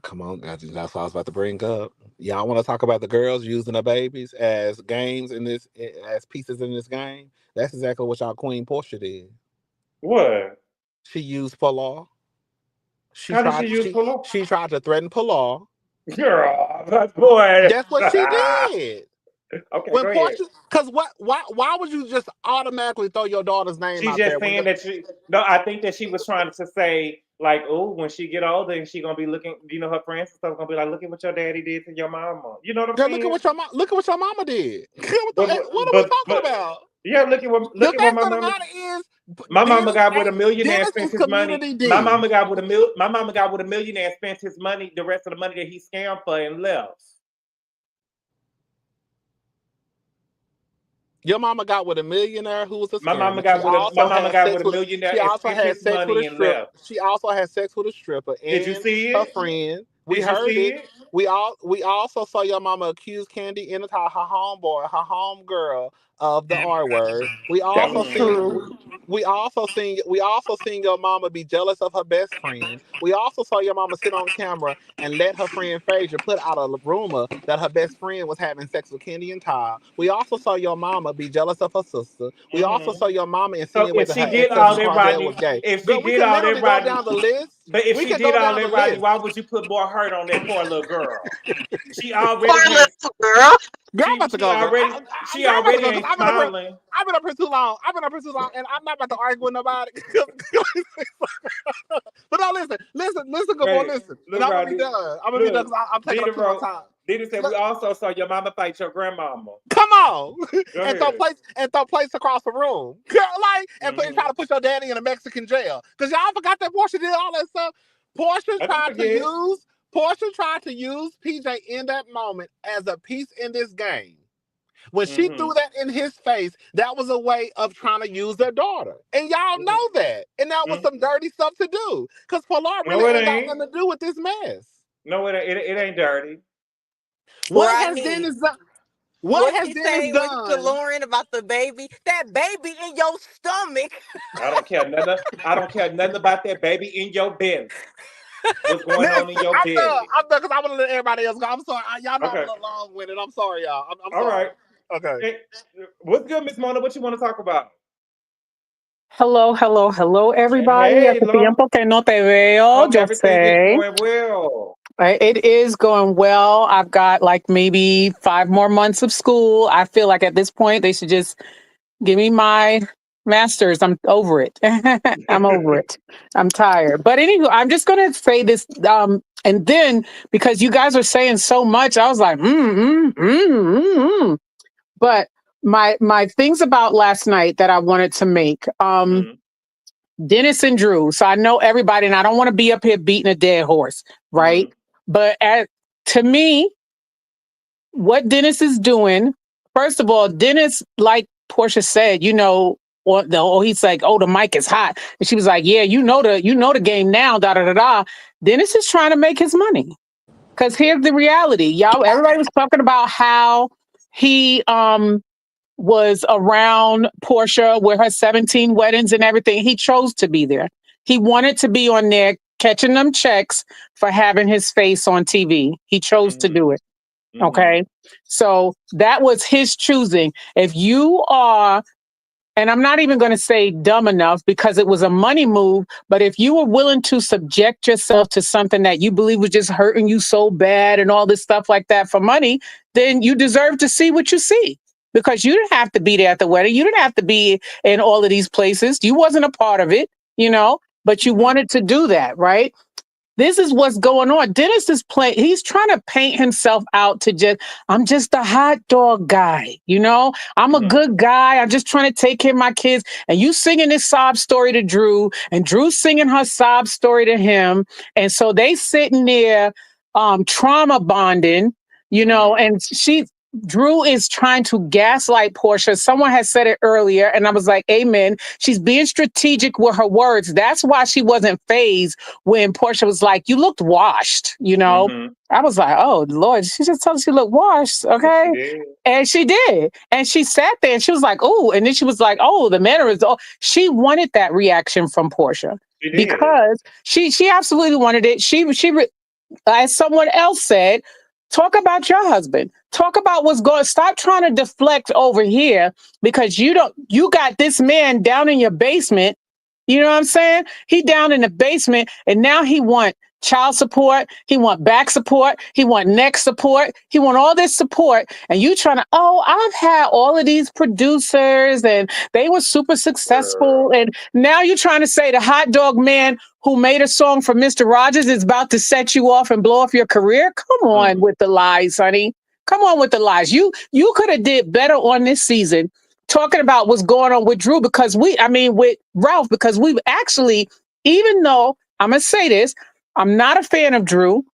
Come on, guys, that's what I was about to bring up. Y'all want to talk about the girls using the babies as games as pieces in this game? That's exactly what y'all Queen Porsha did. What? She used Pilar. How did she use Pilar? She tried to threaten Pilar. Girl, boy. That's what she did. Okay, when go Porsha, ahead. Because why would you just automatically throw your daughter's name out there? She's just saying that she. No, I think that she was trying to say, like, oh, when she get older and she gonna be looking, her friends and stuff gonna be like, look at what your daddy did to your mama. You know what I'm saying? Look at what your mama did. What are we talking about? Yeah, look at what my mama is. My mama got with a millionaire spent his money. My mama got with a millionaire spent his money, the rest of the money that he scammed for and left. Your mama got with a millionaire who was a scammer. My mama got with a millionaire. She also had sex with a stripper. Left. She also had sex with a stripper. And did you see it? Her friend. We heard it. We also saw your mama accuse Candy in her homeboy, her homegirl of the R word. We also seen your mama be jealous of her best friend. We also saw your mama sit on camera and let her friend Phaedra put out a rumor that her best friend was having sex with Candy and Todd. We also saw your mama be jealous of her sister. We also saw your mama insinuate that her ex-husband was gay. If she did all that, go down the list. But if she did all that, Rodney, why would you put more hurt on that poor little girl? She already girl. I'm about to go. She already ain't smiling. I've been up here too long, and I'm not about to argue with nobody. But no, listen, Gabor, listen. And I'm gonna be done. Because I'm taking up too much time. Did it say we also saw your mama fight your grandmama? Come on, and throw plates across the room, and try to put your daddy in a Mexican jail because y'all forgot that Porsha did all that stuff. Porsha tried to use PJ in that moment as a piece in this game. When she threw that in his face, that was a way of trying to use their daughter. And y'all know that. And that was some dirty stuff to do. Because Pilar really ain't got nothing to do with this mess. No, it ain't dirty. What has Dennis done? What has Dennis done? To Lauren about the baby? That baby in your stomach. I don't care nothing about that baby in your belly. What's going on in your belly? I'm done because I want to let everybody else go. I'm sorry. Y'all know I'm a little long-winded. I'm sorry, y'all. I'm all sorry. Right. Okay. Hey, what's good, Miss Mona? What you want to talk about? Hello, everybody. Hey, Hace tiempo que no te veo. Yo sé. Going well. It is going well. I've got like maybe 5 more months of school. I feel like at this point they should just give me my master's. I'm over it. I'm over it. I'm tired. But anyway, I'm just going to say this. And then because you guys are saying so much, I was like, But my things about last night that I wanted to make, Dennis and Drew. So I know everybody, and I don't want to be up here beating a dead horse, right? But to me, what Dennis is doing, first of all, Dennis, like Porsha said, he's like, oh, the mic is hot. And she was like, yeah, you know the game now, da-da-da-da. Dennis is trying to make his money. Because here's the reality. Everybody was talking about how he was around Porsha with her 17 weddings and everything. He chose to be there. He wanted to be on there catching them checks for having his face on TV. He chose to do it. Okay. So that was his choosing. If you are and I'm not even going to say dumb enough because it was a money move, but if you were willing to subject yourself to something that you believe was just hurting you so bad and all this stuff like that for money, then you deserve to see what you see. Because you didn't have to be there at the wedding. You didn't have to be in all of these places. You wasn't a part of it, but you wanted to do that, right? This is what's going on. Dennis is playing. He's trying to paint himself out to I'm just a hot dog guy. I'm a good guy. I'm just trying to take care of my kids. And you singing this sob story to Drew, and Drew's singing her sob story to him. And so they sitting there trauma bonding, and Drew is trying to gaslight Porsha. Someone has said it earlier, and I was like, amen. She's being strategic with her words. That's why she wasn't fazed when Porsha was like, you looked washed, I was like, oh, Lord, she just told us she looked washed, okay? And she did. And she sat there, and she was like, oh, and then she was like, oh, the mannerisms. Oh, she wanted that reaction from Porsha because she absolutely wanted it. She as someone else said, talk about your husband. Talk about what's going. Stop trying to deflect over here because you got this man down in your basement. You know what I'm saying? He down in the basement, and now he want child support. He want back support. He want neck support. He want all this support. And you trying to, I've had all of these producers and they were super successful. And now you're trying to say the hot dog man who made a song for Mr. Rogers is about to set you off and blow off your career? Come on with the lies, honey. Come on with the lies. You could have did better on this season talking about what's going on with Drew with Ralph, because we've actually, even though I'm going to say this, I'm not a fan of Drew,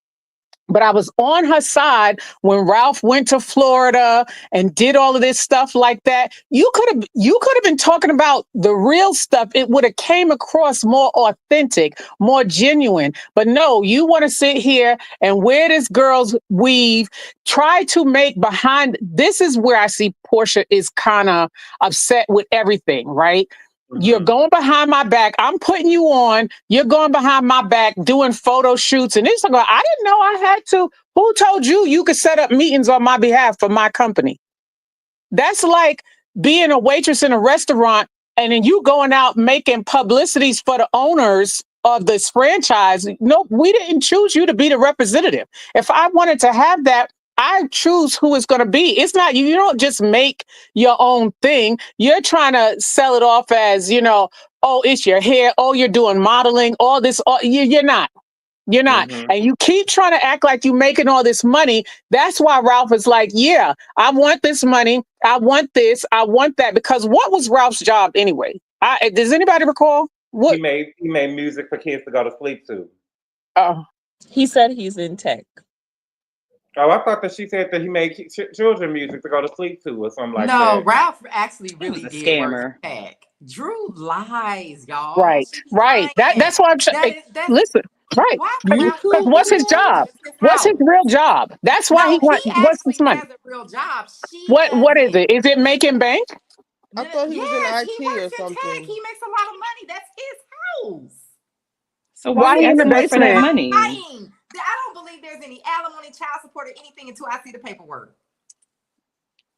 but I was on her side when Ralph went to Florida and did all of this stuff like that. You could have been talking about the real stuff. It would have came across more authentic, more genuine. But no, you want to sit here and wear this girl's weave, try to make behind. This is where I see Porsha is kind of upset with everything, right? You're going behind my back. I'm putting you on. You're going behind my back doing photo shoots. And it's like, I didn't know I had to. Who told you could set up meetings on my behalf for my company? That's like being a waitress in a restaurant and then you going out making publicities for the owners of this franchise. No, we didn't choose you to be the representative. If I wanted to have that, I choose who it's going to be. It's not you don't just make your own thing. You're trying to sell it off as, it's your hair. Oh, you're doing modeling, all this. You're not. You're not. And you keep trying to act like you're making all this money. That's why Ralph is like, yeah, I want this money. I want this. I want that. Because what was Ralph's job anyway? Does anybody recall? What? He made music for kids to go to sleep to. Oh, he said he's in tech. Oh, I thought that she said that he made children music to go to sleep to or something like that. No, Ralph actually really did scammer. Drew lies, y'all. Right. That's why I'm trying. Listen, right. Because what's his job? What's his real job? That's why he wants. What's his money? Has a real job. What is it? Is it making bank? I thought he was in IT or something. He makes a lot of money. That's his house. So why he in the basement? Money? I don't believe there's any alimony, child support, or anything until I see the paperwork.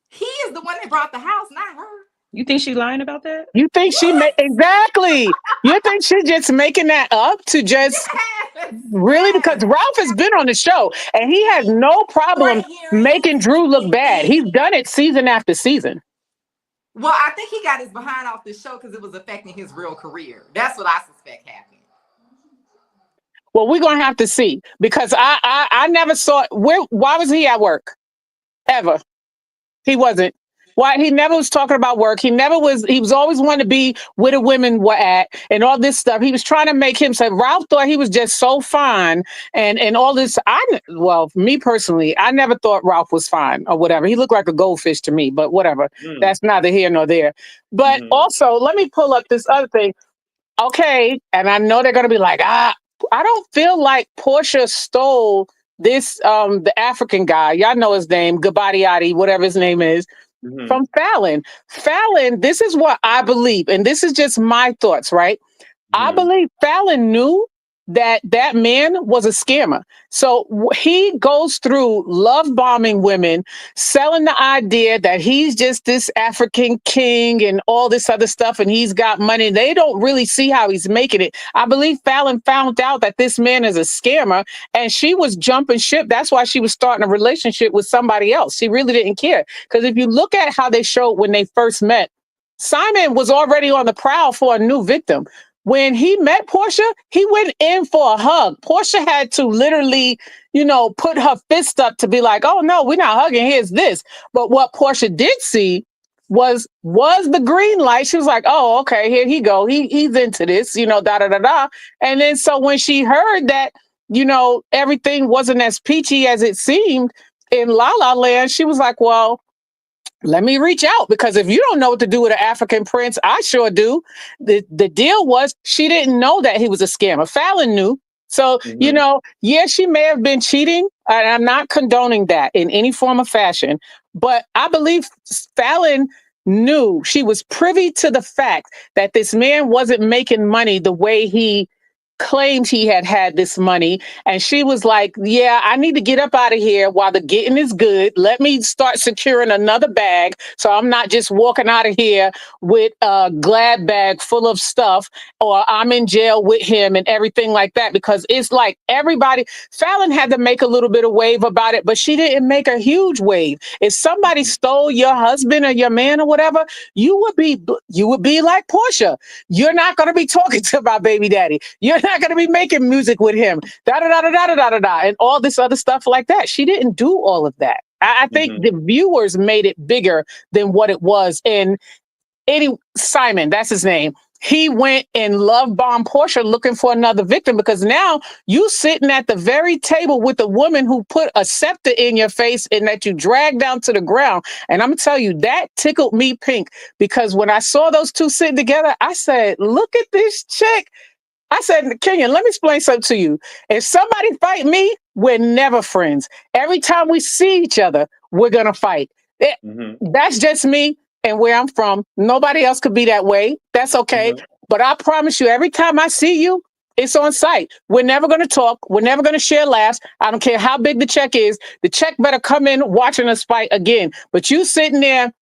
He is the one that brought the house, not her. You think she's lying about that? You think exactly? You think she's just making that up to just really? Because Ralph has been on the show and he has no problem making Drew look bad. He's done it season after season. Well, I think he got his behind off the show because it was affecting his real career. That's what I suspect happened. Well, we're gonna have to see because I never saw why was he at work? Ever. He wasn't. Why he never was talking about work. He was always wanting to be where the women were at and all this stuff. He was trying to make himself. Ralph thought he was just so fine and all this. Me personally, I never thought Ralph was fine or whatever. He looked like a goldfish to me, but whatever. That's neither here nor there. But also, let me pull up this other thing. Okay, and I know they're gonna be like, I don't feel like Porsha stole this, the African guy, y'all know his name, Gabadiati, whatever his name is, from Fallon. Fallon, this is what I believe, and this is just my thoughts, right? I believe Fallon knew that man was a scammer. So he goes through love bombing women, selling the idea that he's just this African king and all this other stuff, and he's got money. They don't really see how he's making it. I believe Fallon found out that this man is a scammer, and she was jumping ship. That's why she was starting a relationship with somebody else. She really didn't care. Because if you look at how they showed when they first met, Simon was already on the prowl for a new victim. When he met Porsha, he went in for a hug. Porsha had to literally, put her fist up to be like, oh, no, we're not hugging. Here's this. But what Porsha did see was the green light. She was like, oh, okay, here he go. He's into this, da, da, da, da. And then so when she heard that, everything wasn't as peachy as it seemed in La La Land, she was like, well, let me reach out, because if you don't know what to do with an African prince, I sure do. The deal was she didn't know that he was a scammer. Fallon knew. So, she may have been cheating, and I'm not condoning that in any form or fashion, but I believe Fallon knew, she was privy to the fact that this man wasn't making money the way he claimed he had this money. And she was like, yeah, I need to get up out of here while the getting is good. Let me start securing another bag, so I'm not just walking out of here with a glad bag full of stuff, or I'm in jail with him and everything like that. Because it's like Fallon had to make a little bit of wave about it, but she didn't make a huge wave. If somebody stole your husband or your man or whatever, you would be like Porsha. You're not going to be talking to my baby daddy. You're not going to be making music with him, da da da da da da da da, and all this other stuff like that. She didn't do all of that. I think the viewers made it bigger than what it was. And Simon, that's his name, he went and love bombed Porsha looking for another victim, because now you sitting at the very table with the woman who put a scepter in your face and that you dragged down to the ground. And I'm gonna tell you, that tickled me pink, because when I saw those two sitting together, I said, look at this chick. I said, Kenyon, let me explain something to you. If somebody fight me, we're never friends. Every time we see each other, we're going to fight. That's just me and where I'm from. Nobody else could be that way. That's okay. But I promise you, every time I see you, it's on sight. We're never going to talk. We're never going to share laughs. I don't care how big the check is. The check better come in watching us fight again. But you sitting there,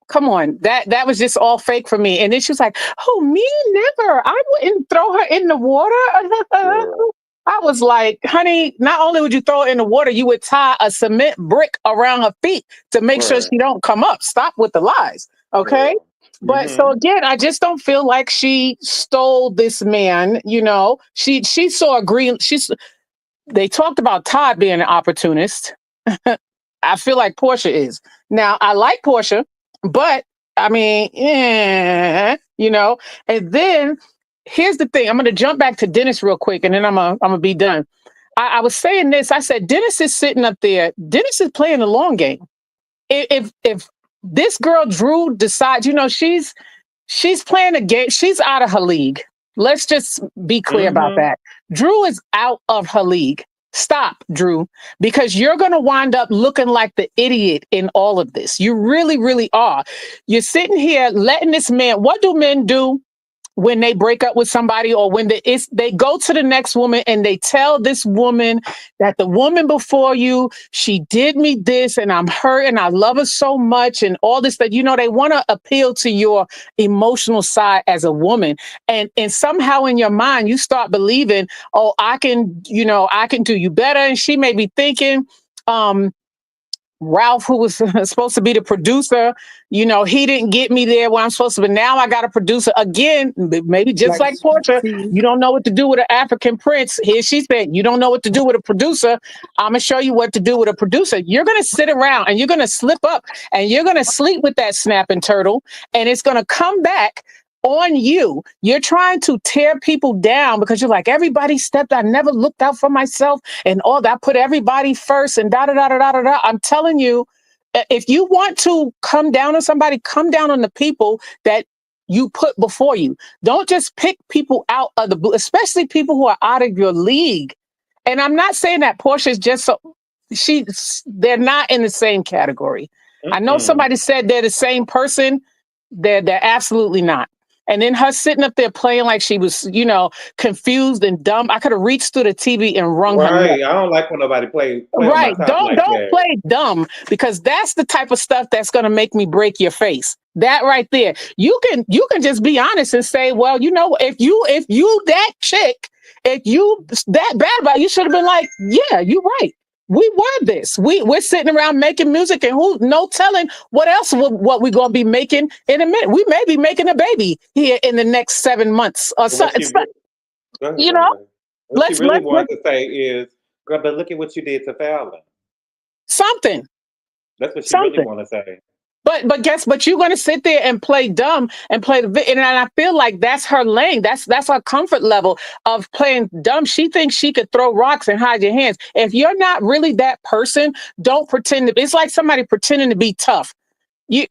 come on, that was just all fake for me. And then she was like, oh, me never. I wouldn't throw her in the water. I was like, honey, not only would you throw her in the water, you would tie a cement brick around her feet to make sure she don't come up. Stop with the lies. Okay. But so again, I just don't feel like she stole this man. She saw a green. They talked about Todd being an opportunist. I feel like Porsha is. Now, I like Porsha. But I mean, and then here's the thing. I'm going to jump back to Dennis real quick, and then I'm gonna be done. I was saying this. I said, Dennis is sitting up there. Dennis is playing the long game. If this girl Drew decides, she's playing a game. She's out of her league. Let's just be clear about that. Drew is out of her league. Stop, Drew, because you're going to wind up looking like the idiot in all of this. You really, really are. You're sitting here letting this man, what do men do when they break up with somebody, or when they go to the next woman and they tell this woman that the woman before you, she did me this and I'm hurt and I love her so much and all this, that, they want to appeal to your emotional side as a woman. And somehow in your mind, you start believing, oh, I can do you better. And she may be thinking, Ralph, who was supposed to be the producer, he didn't get me there where I'm supposed to, but now I got a producer again, maybe just like Porsha. You don't know what to do with an African prince. Here she said, you don't know what to do with a producer. I'm going to show you what to do with a producer. You're going to sit around and you're going to slip up and you're going to sleep with that snapping turtle, and it's going to come back on you. You're trying to tear people down because you're like, everybody stepped. I never looked out for myself and all that. Put everybody first and da da da da da da. I'm telling you, if you want to come down on somebody, come down on the people that you put before you. Don't just pick people out of the blue, especially people who are out of your league. And I'm not saying that Porsha is just they're not in the same category. I know somebody said they're the same person. They're absolutely not. And then her sitting up there playing like she was, confused and dumb. I could have reached through the TV and wrung her neck. Right. I don't like when nobody play Right. on my top Don't like that. play dumb, because that's the type of stuff that's gonna make me break your face. That right there. You can just be honest and say, well, if you that chick, if you that bad about it, you should have been like, yeah, you're right. We were this. We're sitting around making music, and no telling what else what we're gonna be making in a minute. We may be making a baby here in the next 7 months or so. What Let's she really wants to say is, girl, but look at what you did to Fallon. Something. That's what she really want to say. But you're gonna sit there and play dumb and play and I feel like that's her lane. That's her comfort level of playing dumb. She thinks she could throw rocks and hide your hands. If you're not really that person, don't pretend to. It's like somebody pretending to be tough. You're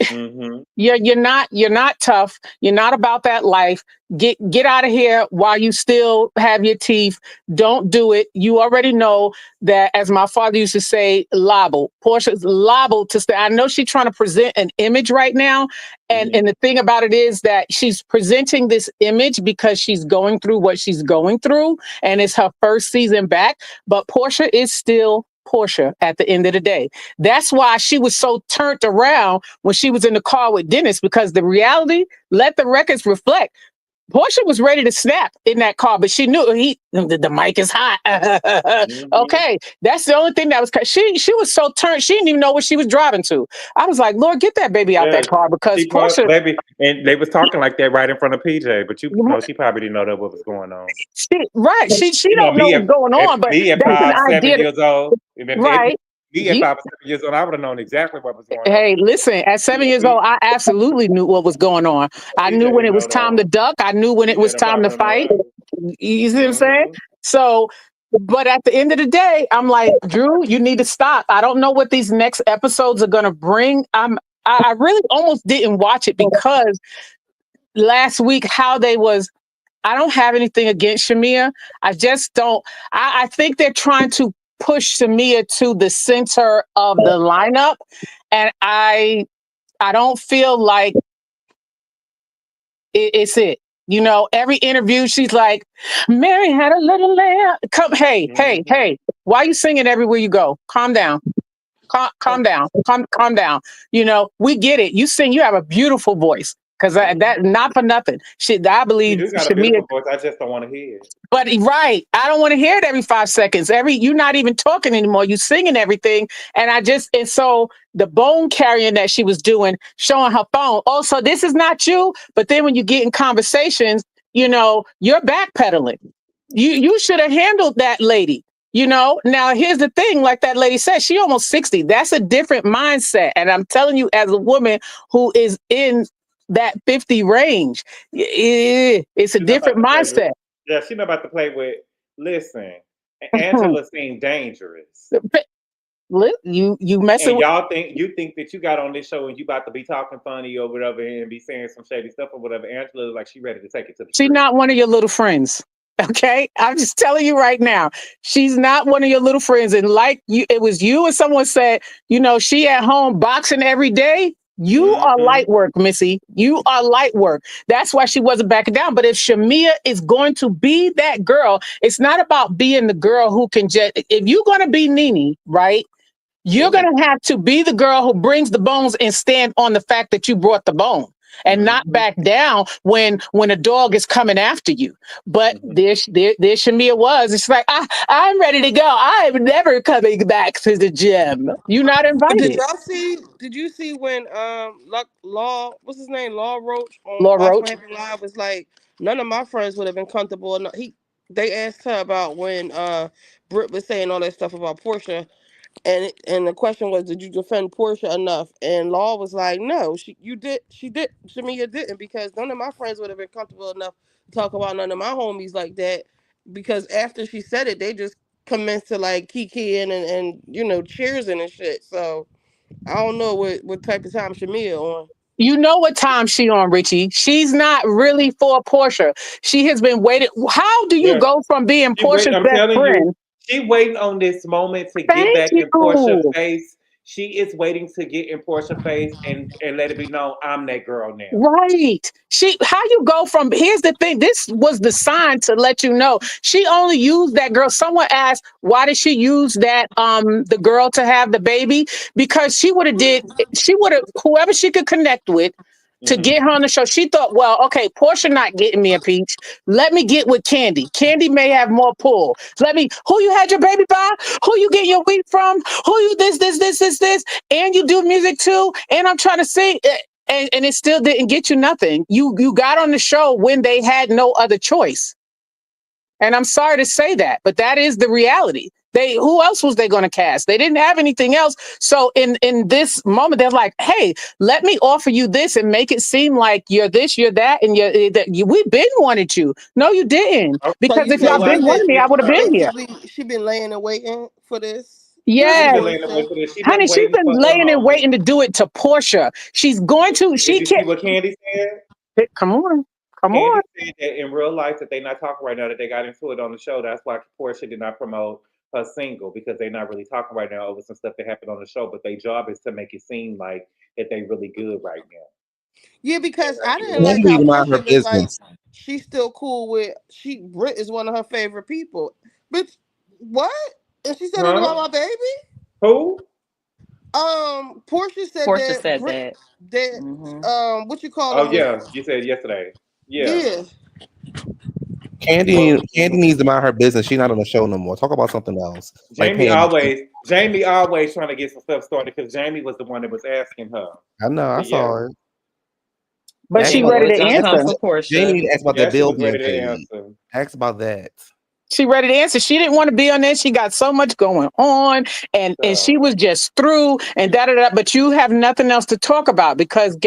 not tough. You're not about that life. Get out of here while you still have your teeth. Don't do it. You already know that, as my father used to say, liable. Portia's liable to stay. I know she's trying to present an image right now. And the thing about it is that she's presenting this image because she's going through what she's going through. And it's her first season back. But Porsha is still Porsha at the end of the day. That's why she was so turned around when she was in the car with Dennis, because the reality, let the records reflect, Porsha was ready to snap in that car, but she knew the mic is hot. Okay, that's the only thing that was. She was so turned. She didn't even know what she was driving to. I was like, Lord, get that baby out that car, because Porsha, baby, and they was talking like that right in front of PJ, but she probably didn't know that what was going on. She don't know what's going on, but that's an idea. 7 years old, right? Me at 5 or 7 years old, I would have known exactly what was going on. Hey, listen, at 7 years old, I absolutely knew what was going on. I knew when it was time to duck. I knew when it was time to fight. You see what I'm saying? So, but at the end of the day, I'm like, Drew, you need to stop. I don't know what these next episodes are going to bring. I really almost didn't watch it because last week, how they was, I don't have anything against Shamea. I just don't. I think they're trying to push Shamea to the center of the lineup, and I don't feel like it's it. Every interview she's like, Mary had a little lamb. Hey, why are you singing everywhere you go? Calm down. Calm down. Calm down. We get it. You sing, you have a beautiful voice. Because that not for nothing. I believe you got a beautiful voice. I just don't want to hear it. But right, I don't want to hear it every 5 seconds. You're not even talking anymore. You singing everything, and so the bone carrying that she was doing, showing her phone. Oh, so this is not you. But then when you get in conversations, you're backpedaling. You should have handled that lady. Now here's the thing, like that lady said, she almost 60. That's a different mindset, and I'm telling you, as a woman who is in that 50 range, it's a different mindset. Yeah, she's not about to play with. Listen, Angela seemed dangerous. You messing. And y'all think that you got on this show and you about to be talking funny or whatever and be saying some shady stuff or whatever. Angela is like she ready to take it to the. She's not one of your little friends. Okay, I'm just telling you right now, she's not one of your little friends. And like you, it was you and someone said, she at home boxing every day. You are light work, Missy. You are light work. That's why she wasn't backing down. But if Shamea is going to be that girl, it's not about being the girl who can just, if you're going to be Nene, right? You're going to have to be the girl who brings the bones and stand on the fact that you brought the bone and not back down when a dog is coming after you. But there Shamea was. It's like, I'm ready to go. I'm never coming back to the gym. You're not invited. Did you see when Law, what's his name? Law Roach on Law Roach Live was like, none of my friends would have been comfortable enough. They asked her about when Brit was saying all that stuff about Porsha. And the question was, did you defend Porsha enough? And Law was like, no, Shamea didn't, because none of my friends would have been comfortable enough to talk about none of my homies like that, because after she said it, they just commenced to like kikiing and cheersing and shit. So I don't know what type of time Shamea on. You know what time she on, Richie. She's not really for Porsha. She has been waiting. How do you go from being Porsha's best friend? She waiting on this moment to get back in Porsha's face. She is waiting to get in Portia's face and let it be known I'm that girl now. Right. How you go from, here's the thing, this was the sign to let you know. She only used that girl. Someone asked, why did she use that, the girl to have the baby? Because she would have, whoever she could connect with, to get her on the show. She thought, well, okay, Porsha not getting me a peach. Let me get with Candy. Candy may have more pull. Who you had your baby by? Who you get your weed from? Who you this? And you do music too? And I'm trying to sing. And it still didn't get you nothing. You got on the show when they had no other choice. And I'm sorry to say that, but that is the reality. Who else was they going to cast? They didn't have anything else. So in this moment, they're like, hey, let me offer you this and make it seem like you're this, you're that, and we've been wanted you. No, you didn't. Because if y'all been wanting me, I would have been here. She been laying and waiting for this. Yeah, honey, she's been laying and her. waiting to do it to Porsha. She's going to. She Did you can't. see what Candy said? Come on. Candy said that in real life that they're not talking right now, that they got into it on the show. That's why Porsha did not promote her single, because they're not really talking right now over some stuff that happened on the show. But their job is to make it seem like that they really good right now. Yeah, because I didn't like how Porsha was like, she's still cool with Brit is one of her favorite people. But what? And she said it about my baby? Who? Porsha said that. What you call it? Oh yeah, you said yesterday. Yeah. Candy needs to mind her business. She's not on the show no more. Talk about something else. Jamie always trying to get some stuff started, because Jamie was the one that was asking her. I know, I saw it. But she ready to answer. Jamie asked about that bill being paid. Ask about that. She ready to answer. She didn't want to be on there. She got so much going on, and she was just through and da. But you have nothing else to talk about, because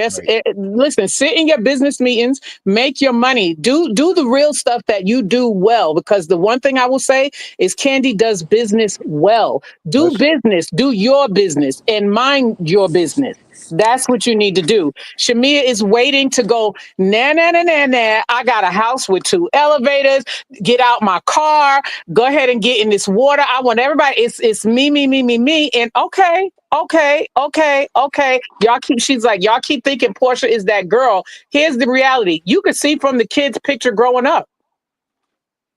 listen, sit in your business meetings, make your money, do the real stuff that you do well. Because the one thing I will say is Candy does business well. Do business, do your business, and mind your business. That's what you need to do. Shamia is waiting to go, nah. I got a house with 2 elevators. Get out my car. Go ahead and get in this water. I want everybody. It's me. And okay. She's like, y'all keep thinking Porsha is that girl. Here's the reality. You could see from the kid's picture growing up.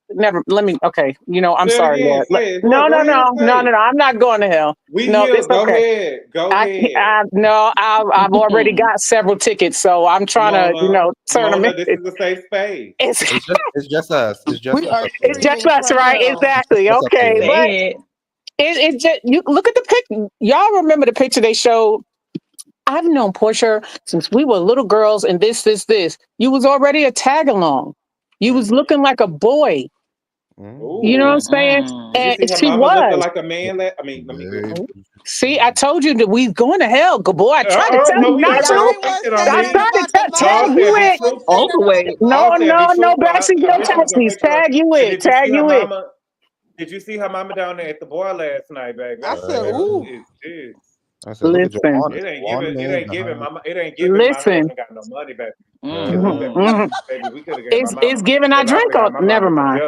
Okay. I'm sorry, Lord. No. I'm not going to hell. It's okay. Go ahead. I've already got several tickets, so I'm trying to, turn them in. This is a safe space. It's just us. It's just us, right? Exactly. Okay. But it's just, you look at the picture. Y'all remember the picture they showed? I've known Porsha since we were little girls, and this. You was already a tag along. You was looking like a boy. Ooh. You know what I'm saying? And she was like a man. Let me go. See, I told you that we going to hell, Gabor. I tried to tell you not to. I tried to tag you in. All the way. No, backseat no taxis. Tag you in. Did you see her mama down there at the bar last night, baby? I said, ooh. I said, listen, it ain't giving. Mama, it ain't giving. Listen, got no money back. It's giving. I drink on. Never mind.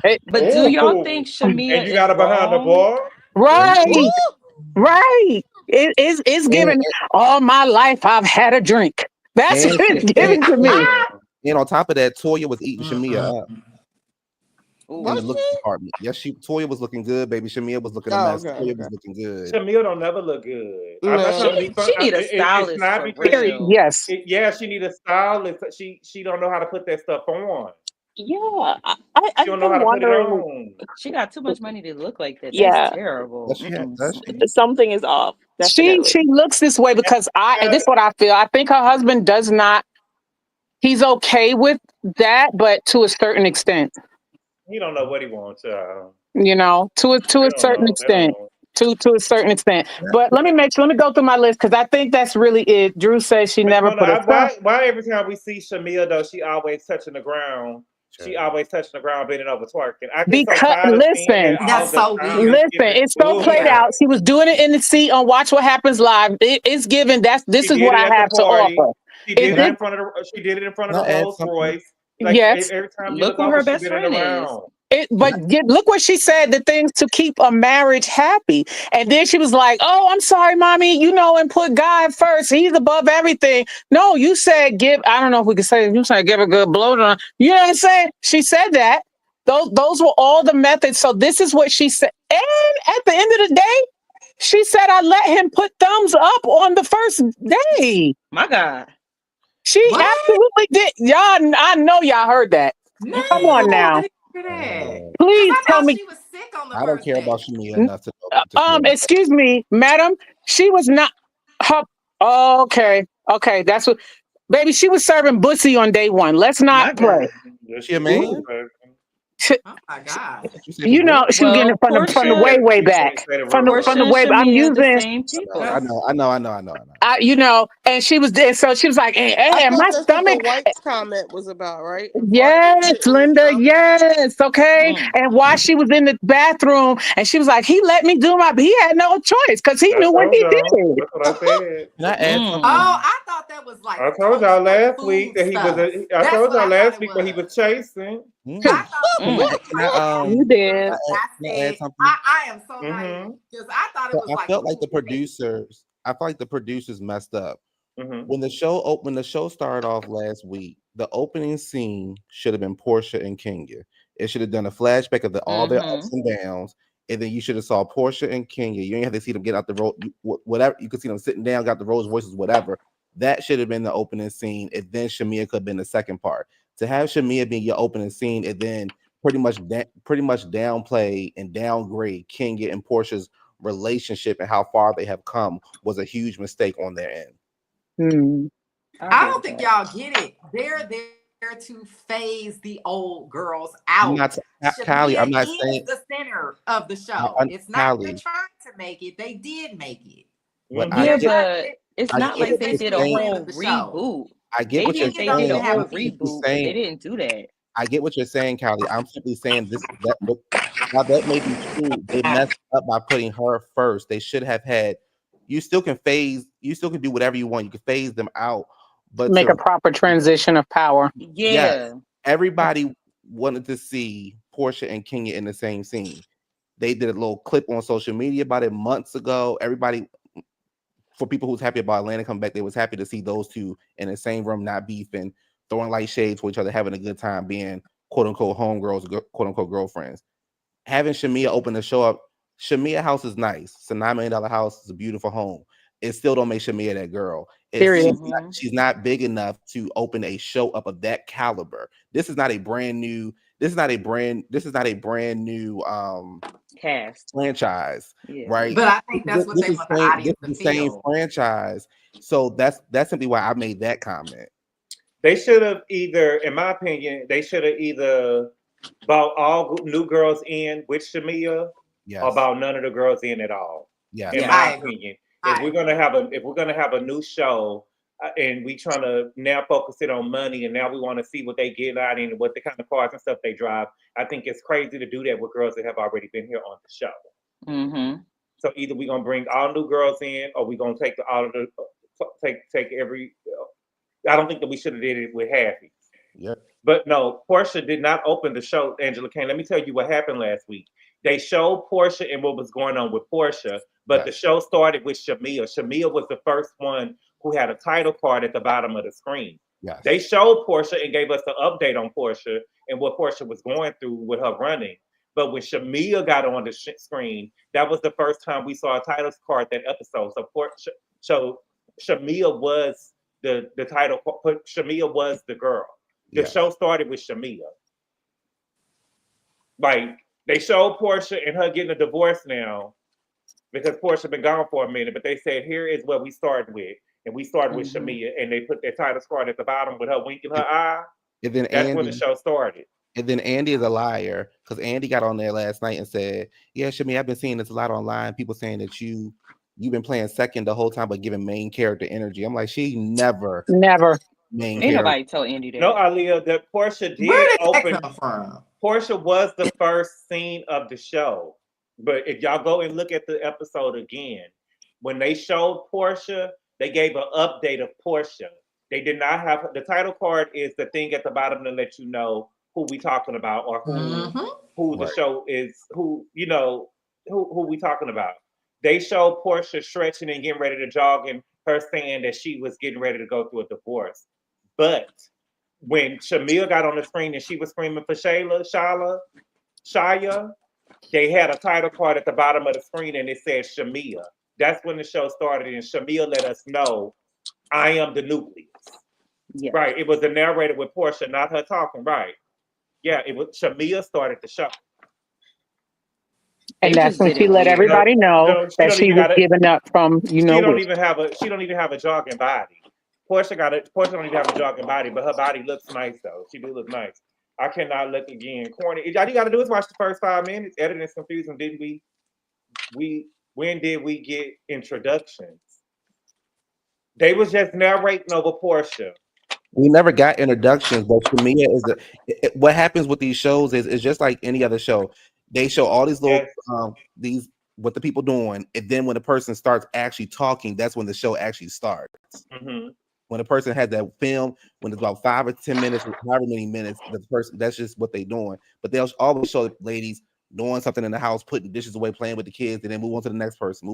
But do y'all think Shamia and you got her behind the bar? Right. It's giving. All my life I've had a drink. That's what it's giving to me. And on top of that, Toya was eating Shamia up. In the look department. Yes, Toya was looking good, baby. Shamia was looking a mess. Toya was looking good. Shamia don't never look good. She need a stylist. Yes. She need a stylist. She don't know how to put that stuff on. Yeah, I don't know how to put it on. She got too much money to look like that. Yeah. That's terrible. Something is off. She looks this way because and this is what I feel. I think her husband does not. He's okay with that, but to a certain extent. He don't know what he wants, child. To a certain extent. To a certain extent. But let me go through my list, because I think that's really it. Drew says she never put why every time we see Shamia, though, she always touching the ground. She always touching the ground, bending over, twerking. Listen, that's so weird. Listen, it's so played out. She was doing it in the seat on Watch What Happens Live. It's given. This is what I have to offer. She did it in front of the Rolls Royce. Yes. Every time look who her best friend is. Look what she said, the things to keep a marriage happy. And then she was like, oh, I'm sorry, mommy, and put God first. He's above everything. No, you said I don't know if we could say, you said give a good blowjob. You know what I'm saying? She said that. Those were all the methods. So this is what she said. And at the end of the day, she said, I let him put thumbs up on the first day. My God. She absolutely did. Y'all, I know y'all heard that. No, come on now. I didn't hear that. Please tell me. She was sick on the I don't first care day. about Shamia enough to know. Excuse me, madam. She was not. Okay. That's what. Baby, she was serving bussy on day one. Let's not play. She a man? Oh my God. She was getting it from the way back. From the way. I'm using the same people. I know. And she was there, so she was like, I thought my that's stomach. what the White's comment was about, right? Yes, Linda. Yes. Okay. And while she was in the bathroom, and she was like, he let me do he had no choice because he knew what he did. That's what I said. Oh, I thought that was like. I told y'all last week that he was. I told y'all last week when he was chasing. You did. I am so naive because I thought it was I felt like the producers. I felt like the producers messed up. When the show started off last week, the opening scene should have been Porsha and Kenya. It should have done a flashback of all their ups and downs, and then you should have saw Porsha and Kenya. You didn't have to see them get out the road, whatever. You could see them sitting down, got the Rose voices, whatever. That should have been the opening scene, and then Shamea could have been the second part. To have Shamea being your opening scene, and then pretty much downplay and downgrade Kenya and Porsha's relationship and how far they have come was a huge mistake on their end. I don't think y'all get it. They're there to phase the old girls out. Kylie, I'm not saying the center of the show. It's not they're trying to make it. They did make it. But it's not like they did a whole reboot. I get what you're saying. They did a whole reboot, but they didn't do that. I get what you're saying, Kelli. I'm simply saying while that may be true, they messed up by putting her first. They should have had. You still can do whatever you want. You can phase them out, but make a proper transition of power. Yeah. Yes, everybody wanted to see Porsha and Kenya in the same scene. They did a little clip on social media about it months ago. Everybody, for people who's happy about Atlanta coming back, they was happy to see those two in the same room, not beefing, throwing light shades for each other, having a good time, being quote unquote homegirls, quote unquote girlfriends. Having Shamea open the show up, Shamea house is nice. It's a $9 million house. It's a beautiful home. It still don't make Shamea that girl. She's not big enough to open a show up of that caliber. This is not a brand new cast franchise, right? But I think that's what they want the audience to feel. Same franchise. So that's simply why I made that comment. They should have in my opinion, brought all new girls in with Shamea, or about none of the girls in at all. Yeah, in my opinion, if we're gonna have a new show, and we trying to now focus it on money, and now we want to see what they get out and what the kind of cars and stuff they drive, I think it's crazy to do that with girls that have already been here on the show. So either we're gonna bring all new girls in, or we're gonna take take every. I don't think that we should have did it with halfies. Yeah. But no, Porsha did not open the show, Angela Kane. Let me tell you what happened last week. They showed Porsha and what was going on with Porsha, but the show started with Shamea. Shamea was the first one who had a title card at the bottom of the screen. Yes. They showed Porsha and gave us an update on Porsha and what Porsha was going through with her running. But when Shamea got on the screen, that was the first time we saw a title card that episode. So Shamea was the title. Shamea was the girl. The show started with Shamea. Like, they showed Porsha and her getting a divorce now because Porsha been gone for a minute, but they said, here is what we started with. And we started with Shamea, and they put their title card at the bottom with her winking her eye. And then that's when the show started. And then Andy is a liar because Andy got on there last night and said, yeah, Shamea, I've been seeing this a lot online. People saying that you've been playing second the whole time, but giving main character energy. I'm like, she never. Ain't nobody tell Andy that. No, Aaliyah, that Porsha did open. Porsha was the first scene of the show. But if y'all go and look at the episode again, when they showed Porsha, they gave an update of Porsha. They did not have the title card is the thing at the bottom to let you know who we talking about or who the show is, who we talking about. They showed Porsha stretching and getting ready to jog and her saying that she was getting ready to go through a divorce. But when Shamia got on the screen and she was screaming for Shia, they had a title card at the bottom of the screen and it said Shamia. That's when the show started, and Shamia let us know, I am the nucleus. Yes. Right. It was the narrator with Porsha, not her talking. Right. Yeah, it was Shamia started the show. And that's when she let everybody know that she was giving up from, She don't even have a jogging body. Porsha don't even have a jogging body, but her body looks nice though. She do look nice. I cannot look again. Corny. All you gotta do is watch the first 5 minutes. Editing is confusing. Didn't we? When did we get introductions? They was just narrating over Porsha. We never got introductions, but Shamia is what happens with these shows is it's just like any other show. They show all these little what the people doing, and then when the person starts actually talking, that's when the show actually starts. Mm-hmm. When a person has that film, when it's about 5 or 10 minutes, however many minutes, the person, that's just what they're doing. But they'll always show ladies doing something in the house, putting dishes away, playing with the kids, and then move on to the next person,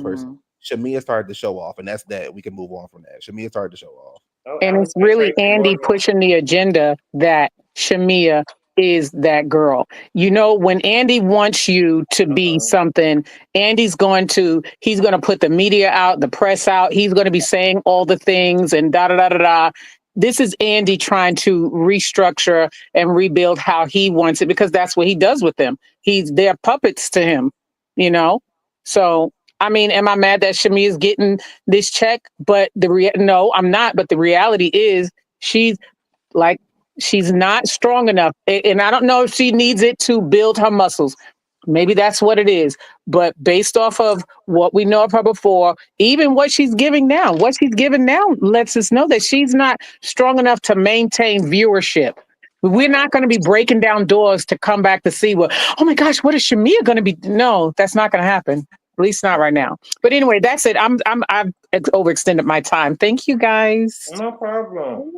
person. Shamia started the show off, and that's that. We can move on from that. Shamia started the show off. And it's really Andy pushing the agenda that Shamia is that girl. When Andy wants you to be something, he's going to put the media out, the press out. He's going to be saying all the things and da-da-da-da-da. This is Andy trying to restructure and rebuild how he wants it, because that's what he does with them. They're puppets to him, So, am I mad that Shamia is getting this check? But no, I'm not. But the reality is she's not strong enough. And I don't know if she needs it to build her muscles. Maybe that's what it is. But based off of what we know of her before, even what she's giving now lets us know that she's not strong enough to maintain viewership. We're not going to be breaking down doors to come back to see oh my gosh, what is Shamia going to be? No, that's not going to happen. At least not right now. But anyway, that's it. I've overextended my time. Thank you guys. No problem.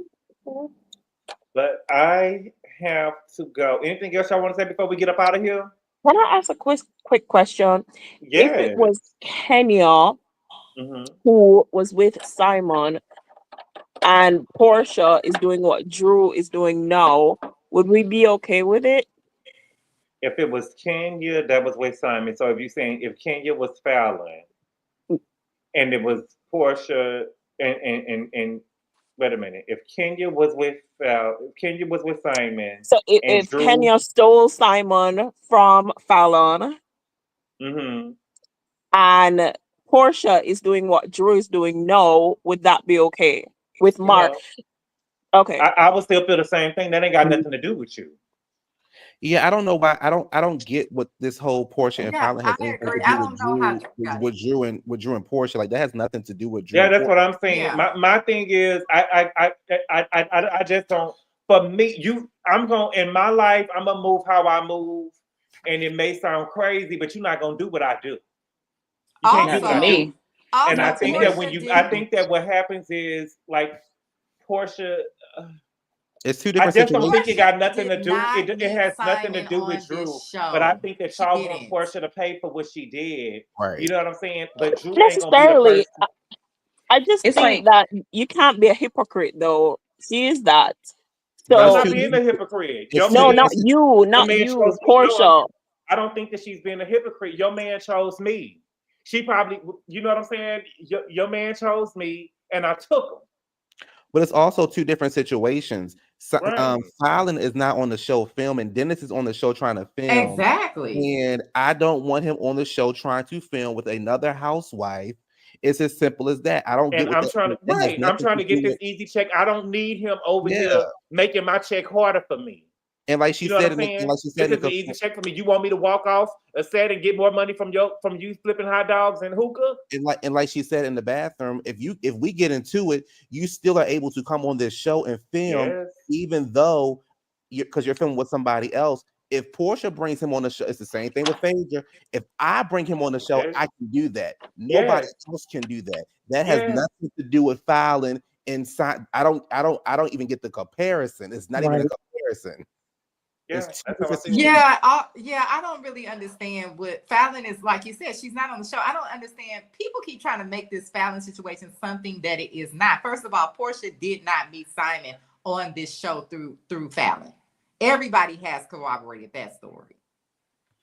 But I have to go. Anything else y'all want to say before we get up out of here? Can I ask a quick question? Yes. If it was Kenya who was with Simon and Porsha is doing what Drew is doing now, would we be okay with it? If it was Kenya, that was with Simon. So if you're saying if Kenya was Fallon and it was Porsha and wait a minute, if Kenya was with Simon. So if Drew, Kenya stole Simon from Fallon, and Porsha is doing what Drew is doing now, would that be okay with Mark? Okay, I would still feel the same thing. That ain't got nothing to do with you. Yeah, I don't know why. I don't get what this whole Porsha and Fallon has anything to do with Drew and Porsha. Like that has nothing to do with Drew. Yeah, that's what I'm saying. Yeah. My thing is, I just don't. For me, I'm going in my life. I'm gonna move how I move, and it may sound crazy, but you're not gonna do what I do. You can't do what I do. And I think that I think that what happens is like Porsha. It's two different situations. I just situations. don't think it got nothing to do. It has nothing to do with Drew. But I think that y'all want Porsha to pay for what she did. Right. You know what I'm saying? But Drew necessarily. Ain't gonna be I just think that you can't be a hypocrite, though. She is that. So I'm not being a hypocrite. No, not you, Porsha. I don't think that she's being a hypocrite. Your man chose me. She probably, you know what I'm saying? Your man chose me, and I took him. But it's also two different situations. Fallon is not on the show filming. Dennis is on the show trying to film. Exactly. And I don't want him on the show trying to film with another housewife. It's as simple as that. I don't get what I'm trying to get this easy check. I don't need him over here making my check harder for me. And like she said, this is an easy check for me. You want me to walk off a set and get more money from you flipping hot dogs and hookah? And like she said in the bathroom, if we get into it, you still are able to come on this show and film, even though because you're filming with somebody else. If Porsha brings him on the show, it's the same thing with Phaedra. If I bring him on the show, I can do that. Nobody else can do that. That has nothing to do with Fallon. Inside, I don't even get the comparison. It's not even a comparison. It's that's how I feel. Yeah, I don't really understand what Fallon is, like you said, she's not on the show. I don't understand. People keep trying to make this Fallon situation something that it is not. First of all, Porsha did not meet Simon on this show through Fallon. Everybody has corroborated that story.